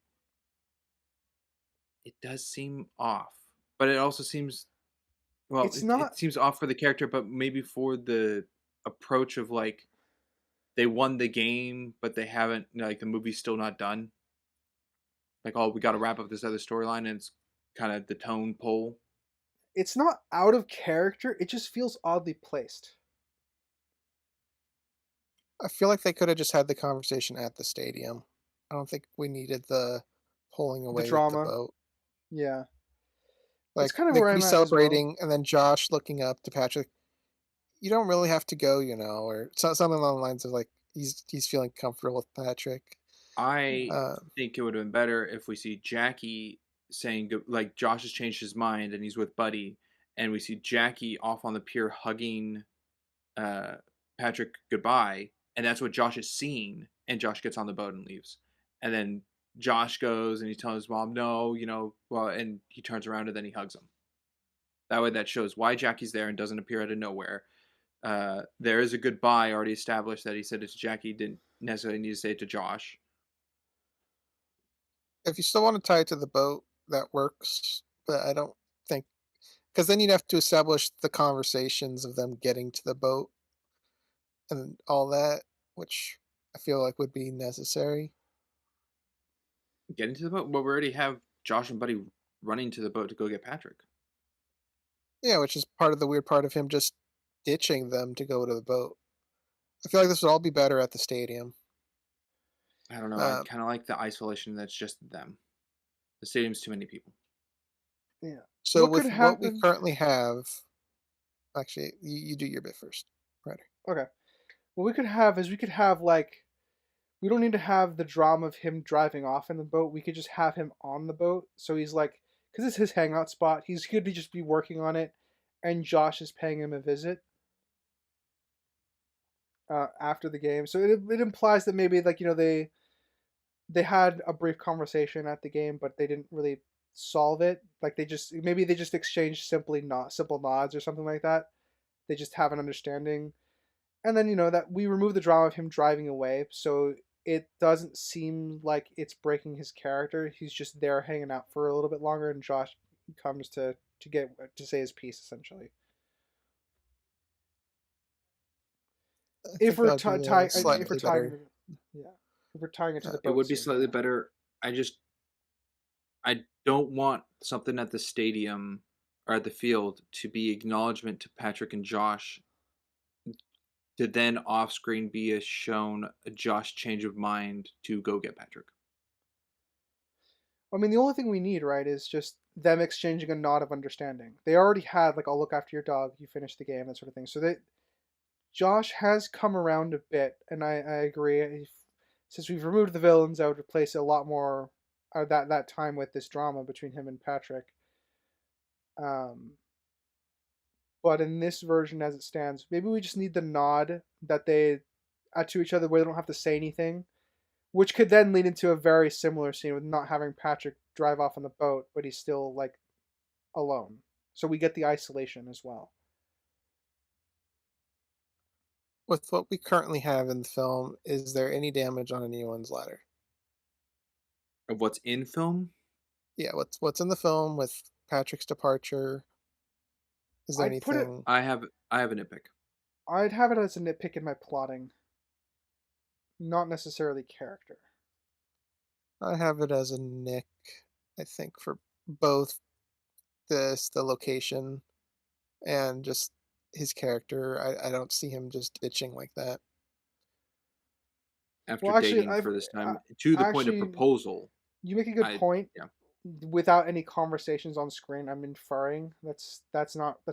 It does seem off. But it also seems well, It's it not. seems off for the character, but maybe for the approach of like they won the game, but they haven't like the movie's still not done. Like, oh, we got to wrap up this other storyline, and it's kind of the tone pull. It's not out of character. It just feels oddly placed. I feel like they could have just had the conversation at the stadium. I don't think we needed the pulling The away with the drama. boat. Yeah, that's Like kind of they where could be I'm at as well. celebrating, and then Josh looking up to Patrick. You don't really have to go, or something along the lines of like he's feeling comfortable with Patrick. I Uh, think it would have been better if we see Jackie saying like Josh has changed his mind and he's with Buddy, and we see Jackie off on the pier hugging uh, Patrick goodbye, and that's what Josh is seeing. And Josh gets on the boat and leaves, and then Josh goes and he tells his mom no, well, and he turns around and then he hugs him. That way, that shows why Jackie's there and doesn't appear out of nowhere. There is a goodbye already established that he said it to Jackie, didn't necessarily need to say it to Josh. if you still want to tie it to the boat, that works. But I don't think because then you'd have to establish the conversations of them getting to the boat and all that, which I feel like would be necessary. Get into the boat. Well, we already have Josh and Buddy running to the boat to go get Patrick. Yeah, which is part of the weird part of him just ditching them to go to the boat. I feel like this would all be better at the stadium. I don't know. I Um, kind of like the isolation that's just them. The stadium's too many people. Yeah. so What could with what we happen? currently have, actually, you do your bit first, Ryder. Okay. What we could have is we could have like we don't need to have the drama of him driving off in the boat. We could just have him on the boat. So he's like, because it's his hangout spot. He's good to just be working on it, and Josh is paying him a visit after the game. So it implies that maybe like they had a brief conversation at the game, but they didn't really solve it. Like they just exchanged simple nods or something like that. They just have an understanding, and then that we remove the drama of him driving away, so it doesn't seem like it's breaking his character. He's just there hanging out for a little bit longer, and Josh comes to get to say his piece essentially. I If think we're that would t- be tie, if we're slightly tying better. it, yeah, if we're tying it to Uh, the It boat would be scene, slightly yeah. better. I don't want something at the stadium or at the field to be acknowledgement to Patrick and Josh to then off screen be a shown a Josh change of mind to go get Patrick. I mean, the only thing we need, right, is just them exchanging a nod of understanding. They already had like, "I'll look after your dog. You finish the game," that sort of thing. So that Josh has come around a bit, and I agree. Since we've removed the villains, I would replace a lot more that time with this drama between him and Patrick. Um, but in this version, as it stands, maybe we just need the nod that they add to each other, where they don't have to say anything, which could then lead into a very similar scene with not having Patrick drive off on the boat, but he's still like alone. So we get the isolation as well. with what we currently have in the film, is there any damage on anyone's ladder? Of what's in film, Yeah, what's in the film with Patrick's departure? Is there I'd put it. anything? I have a nitpick. I'd have it as a nitpick in my plotting, not necessarily character. I have it as a Nick. I think for both the location and just his character. I don't see him just ditching like that. After Well, actually, dating I've for this I, time to the point of actually proposal, you make a good I point. yeah. Without any conversations on screen, I'm inferring that's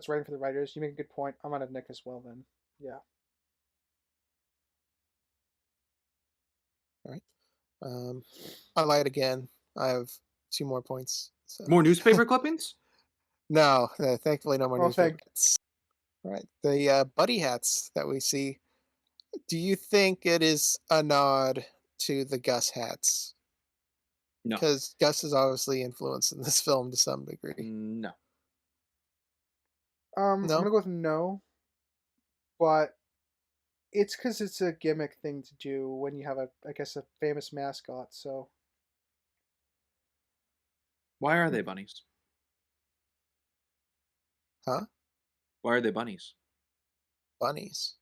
writing for the writers. You make a good point. I'm on a Nick as well then. Yeah. All right. I lied again. I have 2 more points. So More newspaper clippings? no, thankfully no more Oh, newspaper thank. hats. All right. The buddy hats that we see. Do you think it is a nod to the Gus hats? No. Because Gus is obviously influenced in this film to some degree. No. I'm No? gonna go with no, but it's because it's a gimmick thing to do when you have I guess, a famous mascot. So Why are they bunnies? Huh? Why are they bunnies? Bunnies.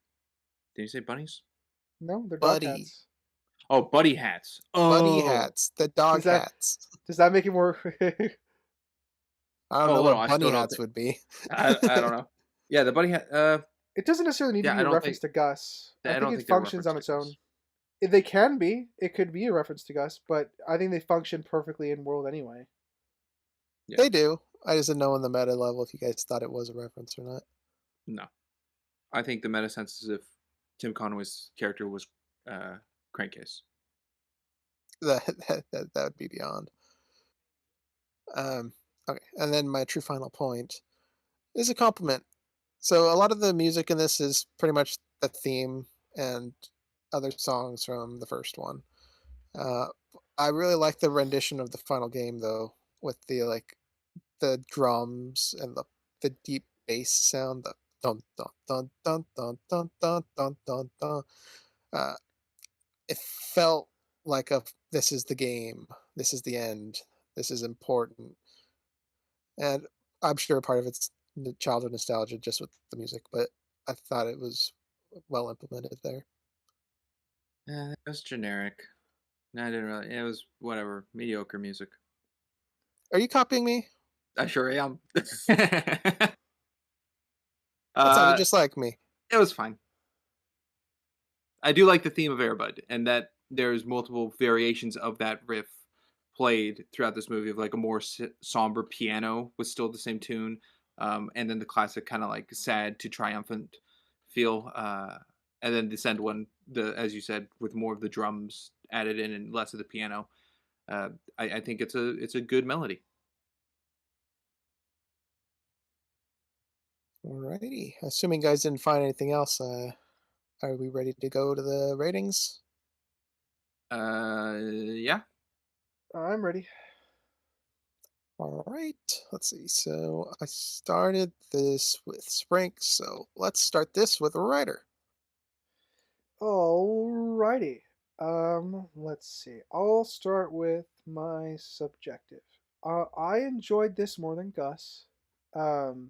Did you say bunnies? no, they're dog Buddy. hats. Oh, buddy hats. Buddy Oh. hats. The dog Does that hats. does that make it more? I don't Oh, know well, no, what I bunny still don't hats think. would be. I don't know. Yeah, the buddy hat. It doesn't necessarily need to Yeah, be I a don't reference think. to Gus. I I think don't it think they're functions referenced on to its own. Gus. They can be. It could be a reference to Gus, but I think they function perfectly in world anyway. Yeah. They do. I just didn't know on the meta level if you guys thought it was a reference or not. No. I think the meta sense is if Tim Conway's character was Crankcase. That would be beyond. Um, okay, and then my true final point is a compliment. So a lot of the music in this is pretty much the theme and other songs from the first one. Uh, I really like the rendition of the final game though, with the drums and the deep bass sound, the dun dun dun dun dun dun dun dun dun dun. Uh, it felt like a this is the game, this is the end, this is important, and I'm sure part of it's the childhood nostalgia just with the music, but I thought it was well implemented there. Yeah, it was generic. No, I didn't really. It was whatever, mediocre music. Are you copying me? I sure am. That sounded uh, just like me. it was fine. I do like the theme of Airbud, and that there's multiple variations of that riff played throughout this movie. Of like a more somber piano with still the same tune, and then the classic kind of like sad to triumphant feel, and then this end one, the as you said, with more of the drums added in and less of the piano. Uh, I think it's a good melody. Alrighty. Assuming guys didn't find anything else, are we ready to go to the ratings? Yeah. I'm ready. All right, let's see. So I started this with Sprink, so let's start this with a writer. Alrighty. Let's see. I'll start with my subjective. I enjoyed this more than Gus. Um,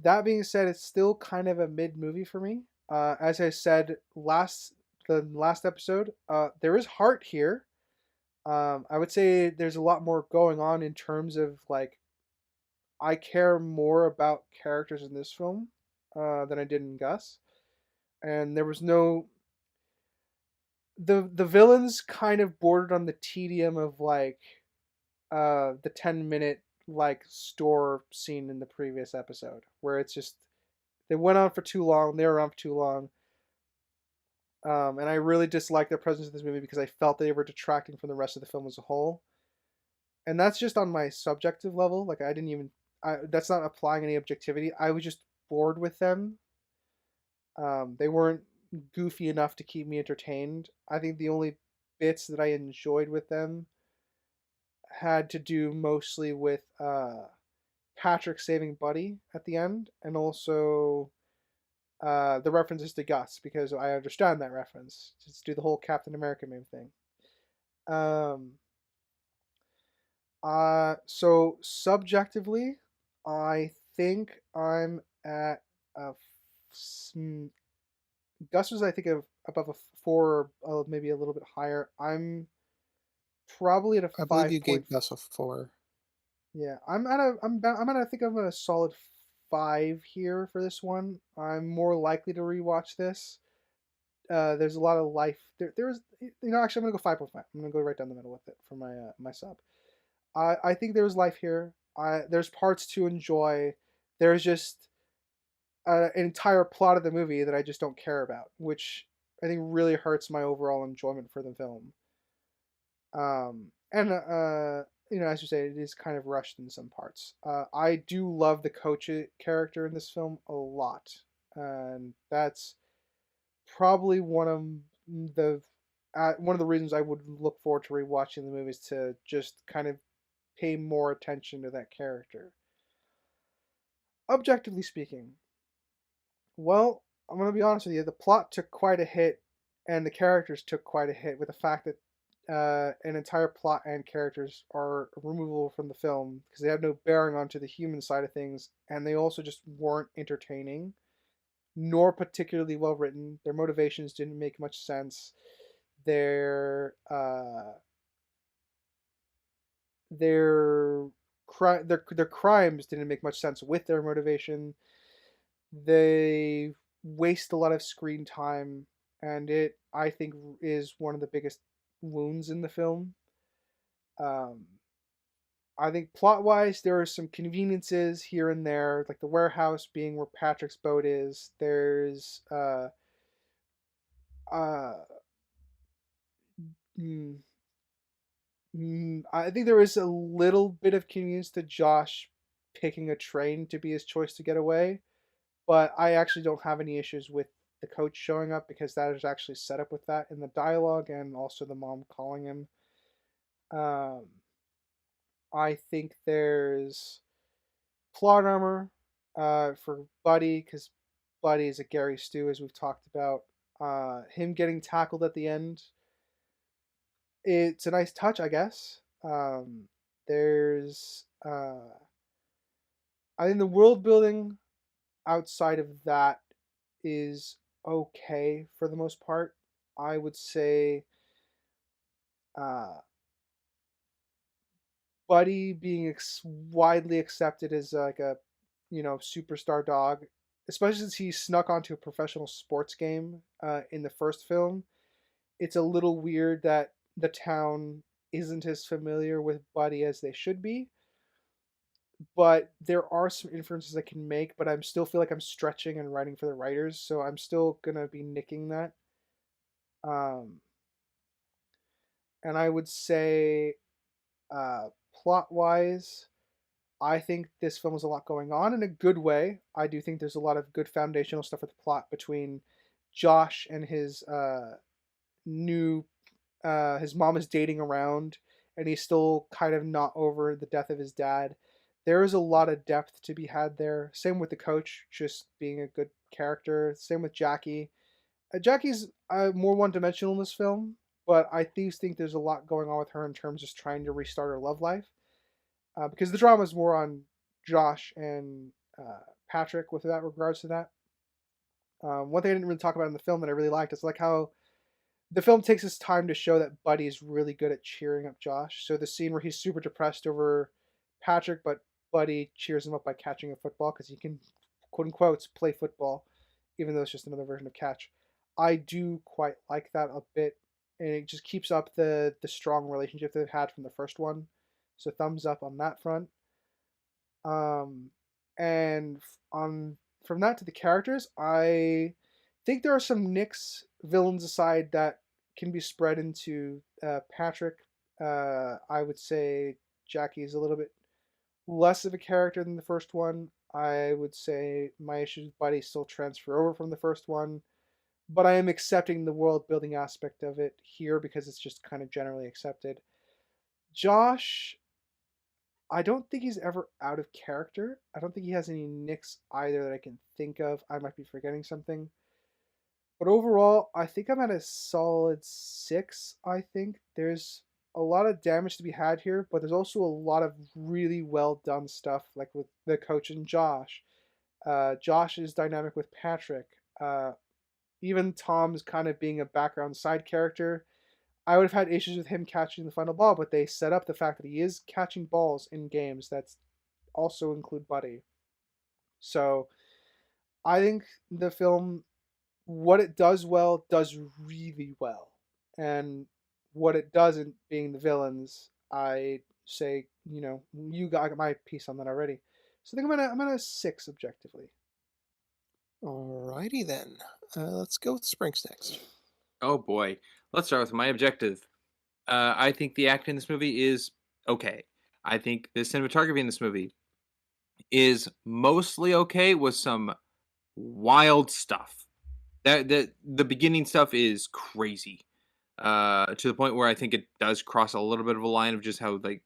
that being said, it's still kind of a mid movie for me. As I said the last episode, there is heart here. I would say there's a lot more going on in terms of like I care more about characters in this film than I did in Gus, and there was no the villains kind of bordered on the tedium of like the 10-minute like store scene in the previous episode where it's just they went on for too long, they were on for too long. And I really disliked their presence in this movie because I felt they were detracting from the rest of the film as a whole. And that's just on my subjective level. Like I didn't even that's not applying any objectivity. I was just bored with them. They weren't goofy enough to keep me entertained. I think the only bits that I enjoyed with them had to do mostly with Patrick saving Buddy at the end, and also the references to Gus because I understand that reference. Just do the whole Captain America meme thing. Um, so subjectively, I think I'm at a Gus was I think above a four, maybe a little bit higher. I'm probably at a I believe you 5.5. gave us a 4. Yeah, I'm at I think I'm at a solid 5 here for this one. I'm more likely to rewatch this. There's a lot of life. There's actually I'm gonna go 5.5. I'm gonna go right down the middle with it for my sub. I think there's life here. There's parts to enjoy. There's just an entire plot of the movie that I just don't care about, which I think really hurts my overall enjoyment for the film. And as you say, it is kind of rushed in some parts. I do love the coach character in this film a lot, and that's probably one of the reasons I would look forward to rewatching the movies to just kind of pay more attention to that character. Objectively speaking, well, I'm gonna be honest with you, the plot took quite a hit, and the characters took quite a hit with the fact that an entire plot and characters are removable from the film because they had no bearing onto the human side of things, and they also just weren't entertaining nor particularly well written. Their motivations didn't make much sense. Their their their crimes didn't make much sense with their motivation. They waste a lot of screen time, and it I think is one of the biggest wounds in the film. Um, I think plot wise, there are some conveniences here and there, like the warehouse being where Patrick's boat is. There's uh, mm, I think there is a little bit of convenience to Josh picking a train to be his choice to get away, but I actually don't have any issues with the coach showing up because that is actually set up with that in the dialogue and also the mom calling him. Um, I think there's plot armor for Buddy because Buddy is a Gary Stu as we've talked about. Him getting tackled at the end, it's a nice touch, I guess. There's I think the world building outside of that is okay for the most part. I would say uh, Buddy being widely accepted as like a superstar dog, especially since he snuck onto a professional sports game in the first film. It's a little weird that the town isn't as familiar with Buddy as they should be. But there are some inferences I can make, but I'm still feel like I'm stretching and writing for the writers, so I'm still gonna be nicking that. Um, and I would say, plot wise, I think this film has a lot going on in a good way. I do think there's a lot of good foundational stuff with the plot between Josh and his new his mom is dating around, and he's still kind of not over the death of his dad. There is a lot of depth to be had there. Same with the coach, just being a good character. Same with Jackie. Jackie's more one-dimensional in this film, but I do think there's a lot going on with her in terms of just trying to restart her love life. Because the drama is more on Josh and Patrick with that regards to that. One thing I didn't really talk about in the film that I really liked is like how the film takes its time to show that Buddy is really good at cheering up Josh. So the scene where he's super depressed over Patrick, but Buddy cheers him up by catching a football because he can, quote unquote, play football, even though it's just another version of catch. I do quite like that a bit, and it just keeps up the strong relationship they've had from the first one. So thumbs up on that front. Um, and on from that to the characters, I think there are some nicks, villains aside, that can be spread into Patrick. I would say Jackie is a little bit less of a character than the first one. I would say my issues with Buddy still transfer over from the first one, but I am accepting the world building aspect of it here because it's just kind of generally accepted. Josh, I don't think he's ever out of character. I don't think he has any nicks either that I can think of. I might be forgetting something. But overall, I think I'm at a solid 6. I think there's a lot of damage to be had here, but there's also a lot of really well done stuff, like with the coach and Josh. Josh's dynamic with Patrick. Even Tom's kind of being a background side character. I would have had issues with him catching the final ball, but they set up the fact that he is catching balls in games that also include Buddy. So I think the film, what it does well, does really well, and what it doesn't, being the villains, I say, you got my piece on that already. So I think I'm at a 6 objectively. Alrighty then. Let's go with Sprinks next. Oh boy. Let's start with my objective. I think the acting in this movie is okay. I think the cinematography in this movie is mostly okay with some wild stuff. The beginning stuff is crazy. To the point where I think it does cross a little bit of a line of just how like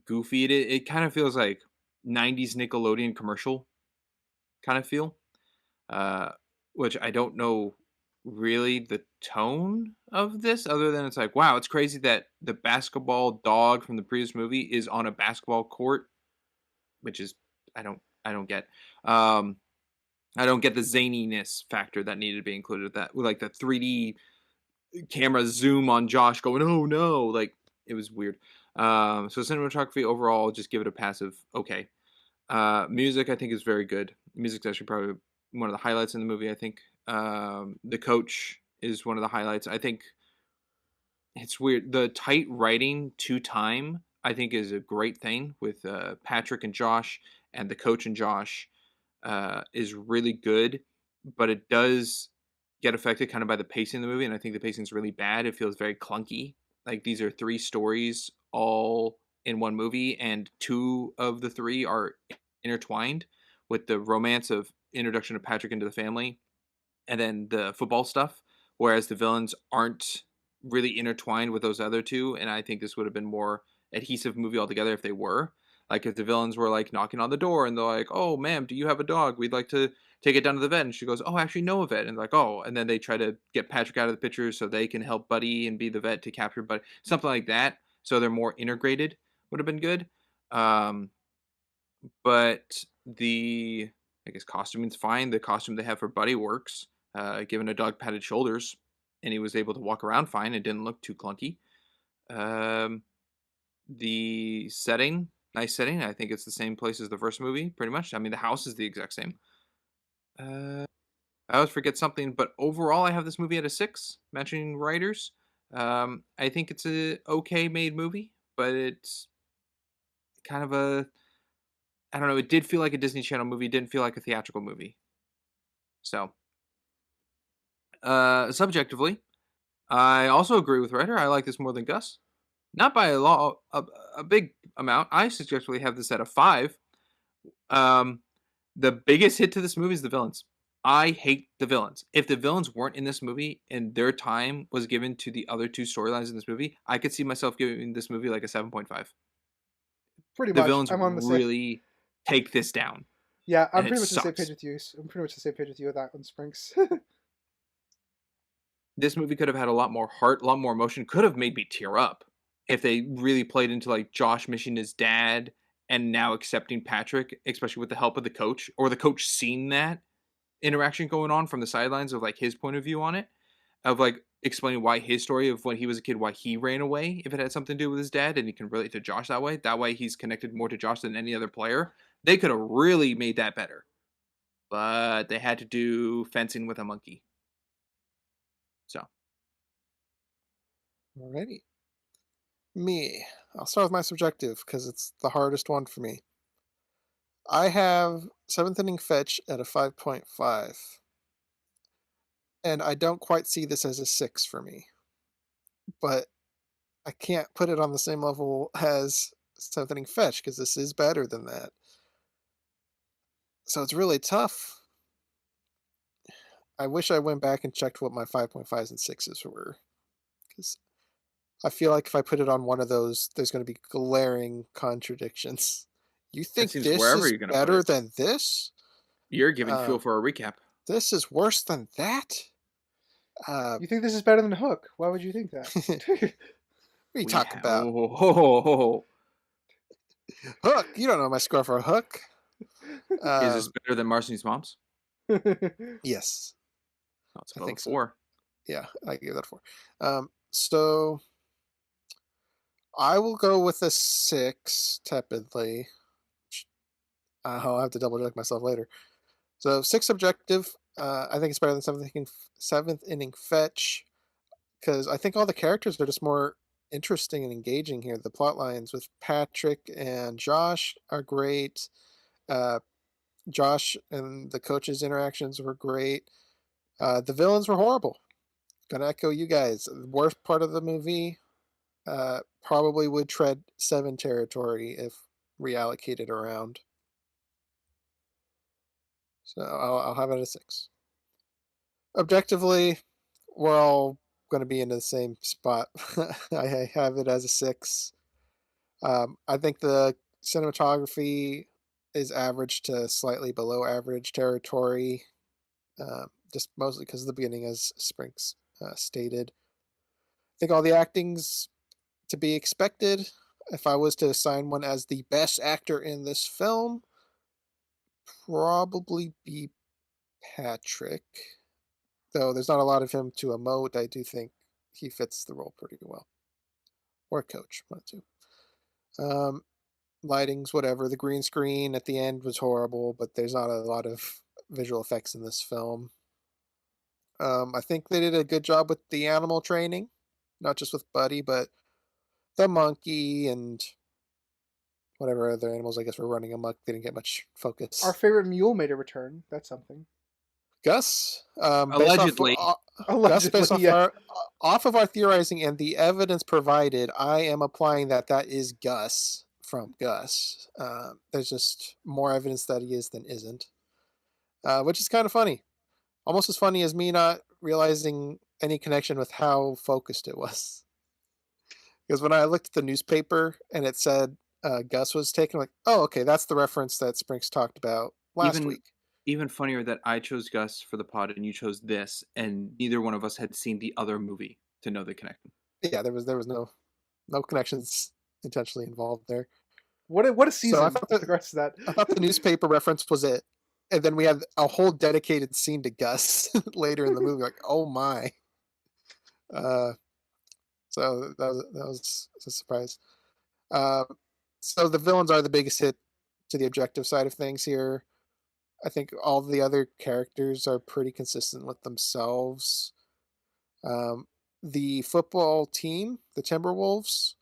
goofy it is. It kind of feels like 90s Nickelodeon commercial kind of feel. Uh which I don't know really the tone of this other than it's like, wow, it's crazy that the basketball dog from the previous movie is on a basketball court, which is I don't get. Um I don't get the zaniness factor that needed to be included with that. With like the 3D camera zoom on Josh going, "Oh no!" Like it was weird. So cinematography overall, just give it a passive okay. Music I think is very good. Music's actually probably one of the highlights in the movie. I think the coach is one of the highlights. I think it's weird. The tight writing to time I think is a great thing with Patrick and Josh, and the coach and Josh is really good, but it does get affected kind of by the pacing of the movie, and I think the pacing is really bad. It feels very clunky. Like these are three stories all in one movie, and two of the three are intertwined with the romance of introduction of Patrick into the family and then the football stuff, whereas the villains aren't really intertwined with those other two. And I think this would have been more adhesive movie altogether if they were. Like if the villains were like knocking on the door and they're like, "Oh, ma'am, do you have a dog? We'd like to take it down to the vet." And she goes, "Oh, actually, no, a vet." And like, "Oh," and then they try to get Patrick out of the picture so they can help Buddy and be the vet to capture Buddy, something like that. So they're more integrated would have been good. Um, but the I guess costuming's fine. The costume they have for Buddy works, given a dog padded shoulders, and he was able to walk around fine. It didn't look too clunky. Um, the setting, nice setting. I think it's the same place as the first movie, pretty much. I mean, the house is the exact same. Uh, I always forget something, but overall, I have this movie at a 6. Mentioning writers, I think it's a okay made movie, but it's kind of a I don't know. It did feel like a Disney Channel movie. It didn't feel like a theatrical movie. So, subjectively, I also agree with Ryder. I like this more than Gus. Not by a big amount. I subjectively have this at a 5. Um, the biggest hit to this movie is the villains. I hate the villains. If the villains weren't in this movie and their time was given to the other two storylines in this movie, I could see myself giving this movie like a 7.5. Pretty The much. villains I'm on the same. really take this down, Yeah, I'm and it pretty much on the same page sucks. with you. I'm pretty much the same page with you with that one, Sprinks. This movie could have had a lot more heart, a lot more emotion, could have made me tear up if they really played into like Josh missing his dad and now accepting Patrick, especially with the help of the coach, or the coach seeing that interaction going on from the sidelines of like his point of view on it, of like explaining why his story of when he was a kid, why he ran away, if it had something to do with his dad, and he can relate to Josh that way. That way he's connected more to Josh than any other player. They could have really made that better. But they had to do fencing with a monkey. So Alrighty. Me. I'll start with my subjective because it's the hardest one for me. I have seventh inning fetch at a 5.5, and I don't quite see this as a 6 for me, but I can't put it on the same level as seventh inning fetch because this is better than that. So it's really tough. I wish I went back and checked what my 5.5s and 6s were because I feel like if I put it on one of those, there's going to be glaring contradictions. You it think seems this wherever is you're gonna put better it, than this? you're giving fuel Um, for a recap. this is worse than that? Uh, You think this is better than Hook? Why would you think that? what are you We talking have about? Hook? You don't know my score for Hook. Is this Um, better than Marcy's mom's? yes, No, it's I above a think so. 4. Yeah, I give that a 4. So I will go with a 6, tepidly. I'll have to double check myself later. So 6 objective. I think it's better than seventh inning fetch because I think all the characters are just more interesting and engaging here. The plot lines with Patrick and Josh are great. Uh, Josh and the coach's interactions were great. The villains were horrible. Gonna echo you guys. The worst part of the movie probably would tread 7 territory if reallocated around. So I'll have it at 6. Objectively, we're all going to be in the same spot. I have it as a 6. I think the cinematography is average to slightly below average territory, just mostly because of the beginning, as Sprinks stated. I think all the acting's to be expected. If I was to assign one as the best actor in this film, probably be Patrick. Though there's not a lot of him to emote, I do think he fits the role pretty well. Or Coach, one too. Um, Lighting's whatever. The green screen at the end was horrible, but there's not a lot of visual effects in this film. I think they did a good job with the animal training, not just with Buddy, but the monkey and whatever other animals I guess were running amok. They didn't get much Our focus. favorite mule made a return. That's something. Gus, Allegedly. Gus, Allegedly, based off yeah. our off of our theorizing and the evidence provided, I am applying that that is Gus from Gus. There's just more evidence that he is than isn't, which is kind of funny. Almost as funny as me not realizing any connection with how focused it was. Because when I looked at the newspaper and it said Gus was taken, I'm like, oh, okay, that's the reference that Sprinks talked about last Even week. even funnier that I chose Gus for the pod and you chose this, and neither one of us had seen the other movie to know the connection. Yeah, there was no connections intentionally involved there. What a So season. Congrats to that. I thought the newspaper reference was it, and then we had a whole dedicated scene to Gus later in the movie. Like, oh my! Uh, so that was a surprise. Uh, so the villains are the biggest hit to the objective side of things here. I think all the other characters are pretty consistent with themselves. Um, the football team, the Timberwolves,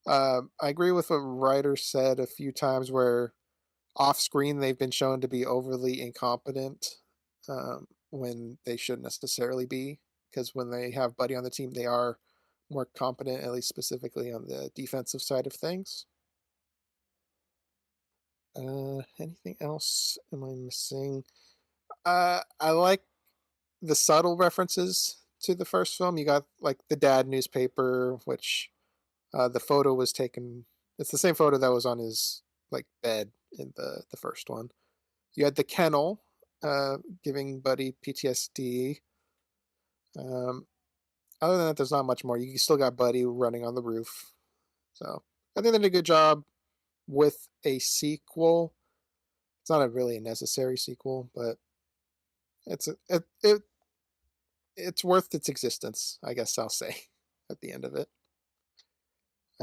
I agree with what Ryder said a few times where off screen they've been shown to be overly incompetent when they shouldn't necessarily be. Because when they have Buddy on the team, they are more competent, at least specifically on the defensive side of things. Anything else am I missing? I like the subtle references to the first film. You got like the dad newspaper, which the photo was taken. It's the same photo that was on his like bed in the first one. You had the kennel, giving Buddy PTSD. Um, Other than that, there's not much more. You still got Buddy running on the roof. So I think they did a good job with a sequel. It's not a really a necessary sequel, but it's worth its existence, I guess I'll say, at the end of it.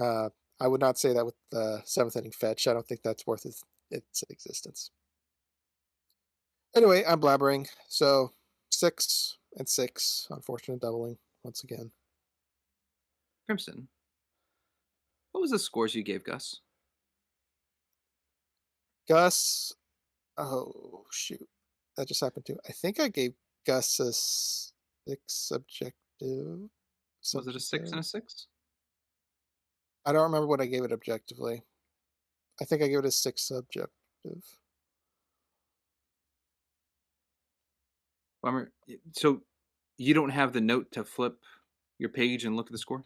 Uh, I would not say that with the seventh inning fetch. I don't think that's worth its existence. Anyway, I'm blabbering. So 6 and 6, unfortunate doubling once again. Crimson, what was the scores you gave Gus? Gus, oh shoot, that just happened too. I think I gave Gus a 6 subjective. Was it a 6 and a 6? I don't remember what I gave it objectively. I think I gave it a 6 subjective. Bummer. So you don't have the note to flip your page and look at the score?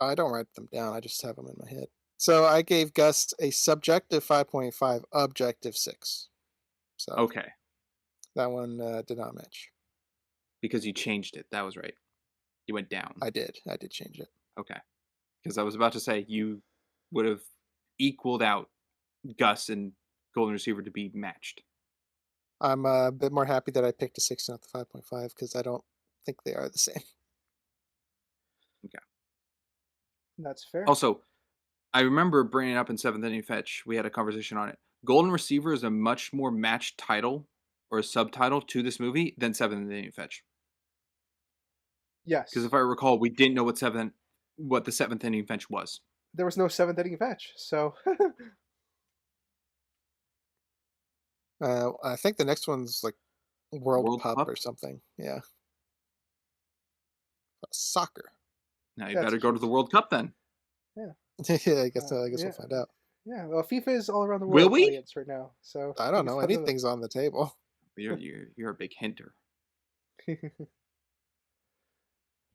I don't write them down. I just have them in my head. So I gave Gus a subjective 5.5, objective 6. So Okay, that one did not match. because you changed it. That was right. You went down. I did change it. Okay, because I was about to say you would have equaled out Gus and Golden Receiver to be matched. I'm a bit more happy that I picked a 6 and not the 5.5 because I don't think they are the same. Okay. That's fair. Also, I remember bringing it up in Seventh Inning Fetch. We had a conversation on it. Golden Receiver is a much more matched title or a subtitle to this movie than Seventh Inning Fetch. Yes. Because if I recall, we didn't know what the Seventh Inning Fetch was. There was no seventh inning fetch, so I think the next one's like World World Pup Pup? or something. Yeah. Soccer. Now you That's better go to cute. the World Cup then. Yeah. Yeah, I guess we'll Yeah. find out. Yeah. Well, FIFA is all around the Will world we? audience right now, so I you don't can know. find out. Anything's on the table. You're a big hinter.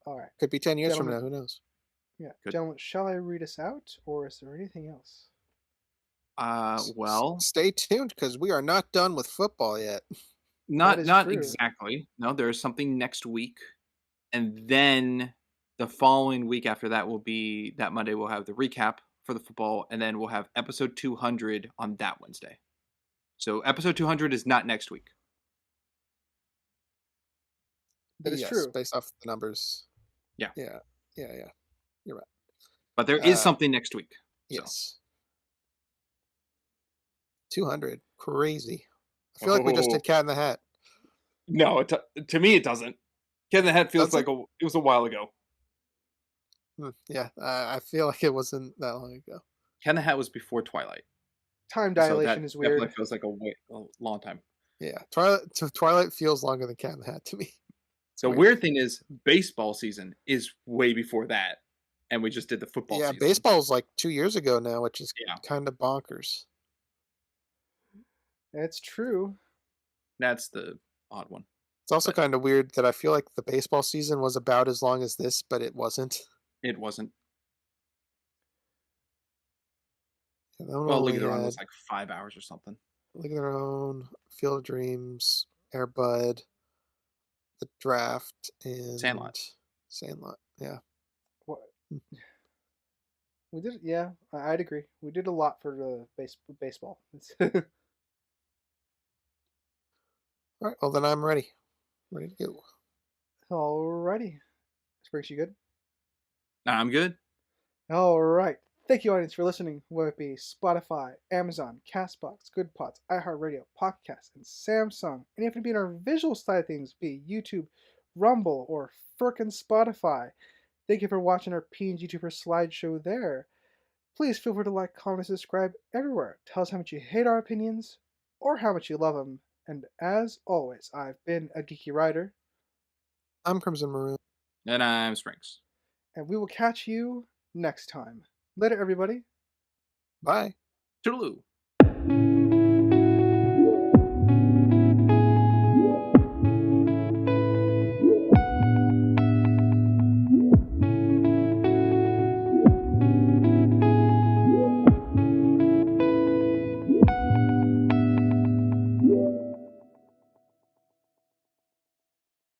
All right, Could be 10 years from gentlemen. now. Who knows? Yeah, Good. gentlemen. Shall I read us out, or is there anything else? Well, Stay tuned because we are not done with football yet. That not is not true. exactly. No, there's something next week, and then the following week after that will be that Monday. We'll have the recap for the football, and then we'll have episode 200 on that Wednesday. So episode 200 is not next week, That is Yes, true. based off the numbers. yeah, Yeah, yeah. You're right. but there is Uh, something next week. So, yes. 200. Crazy. I feel like we just oh did Cat in the Hat. no, to me it doesn't. Kid in the Head feels Does like it? it was a while ago. Yeah, I feel like it wasn't that long ago. Kid in the Hat was before Twilight, Time so that dilation is definitely weird. feels like a long time. Yeah, Twilight feels longer than Cat in the Hat to me. It's The weird. weird thing is, baseball season is way before that, and we just did the football Yeah, season. baseball's like 2 years ago now, which is Yeah, kind of bonkers. It's true. that's the odd one. It's also But kind of weird that I feel like the baseball season was about as long as this, but it wasn't. it wasn't. Yeah, that one Well, League only of Their Own had was like 5 hours or something. League of Their Own, Field of Dreams, Air Bud, The Draft, Sandlot. and Sandlot. Yeah. What we did? Yeah, I'd agree. We did a lot for the baseball. All right. Well, then I'm ready. Ready to go. Alrighty, Springs, you good? Nah, I'm good. All right. Thank you, audience, for listening. Whether it be Spotify, Amazon, Castbox, Good Pods, iHeartRadio, Podcast, and Samsung. And if it be in our visual side of things, be YouTube, Rumble, or frickin' Spotify. Thank you for watching our PNG YouTuber slideshow there. Please feel free to like, comment, and subscribe everywhere. Tell us how much you hate our opinions or how much you love them. And as always, I've been a geeky writer, I'm Crimson Maroon. And I'm Springs. and we will catch you next time. Later, everybody. Bye. Toodaloo.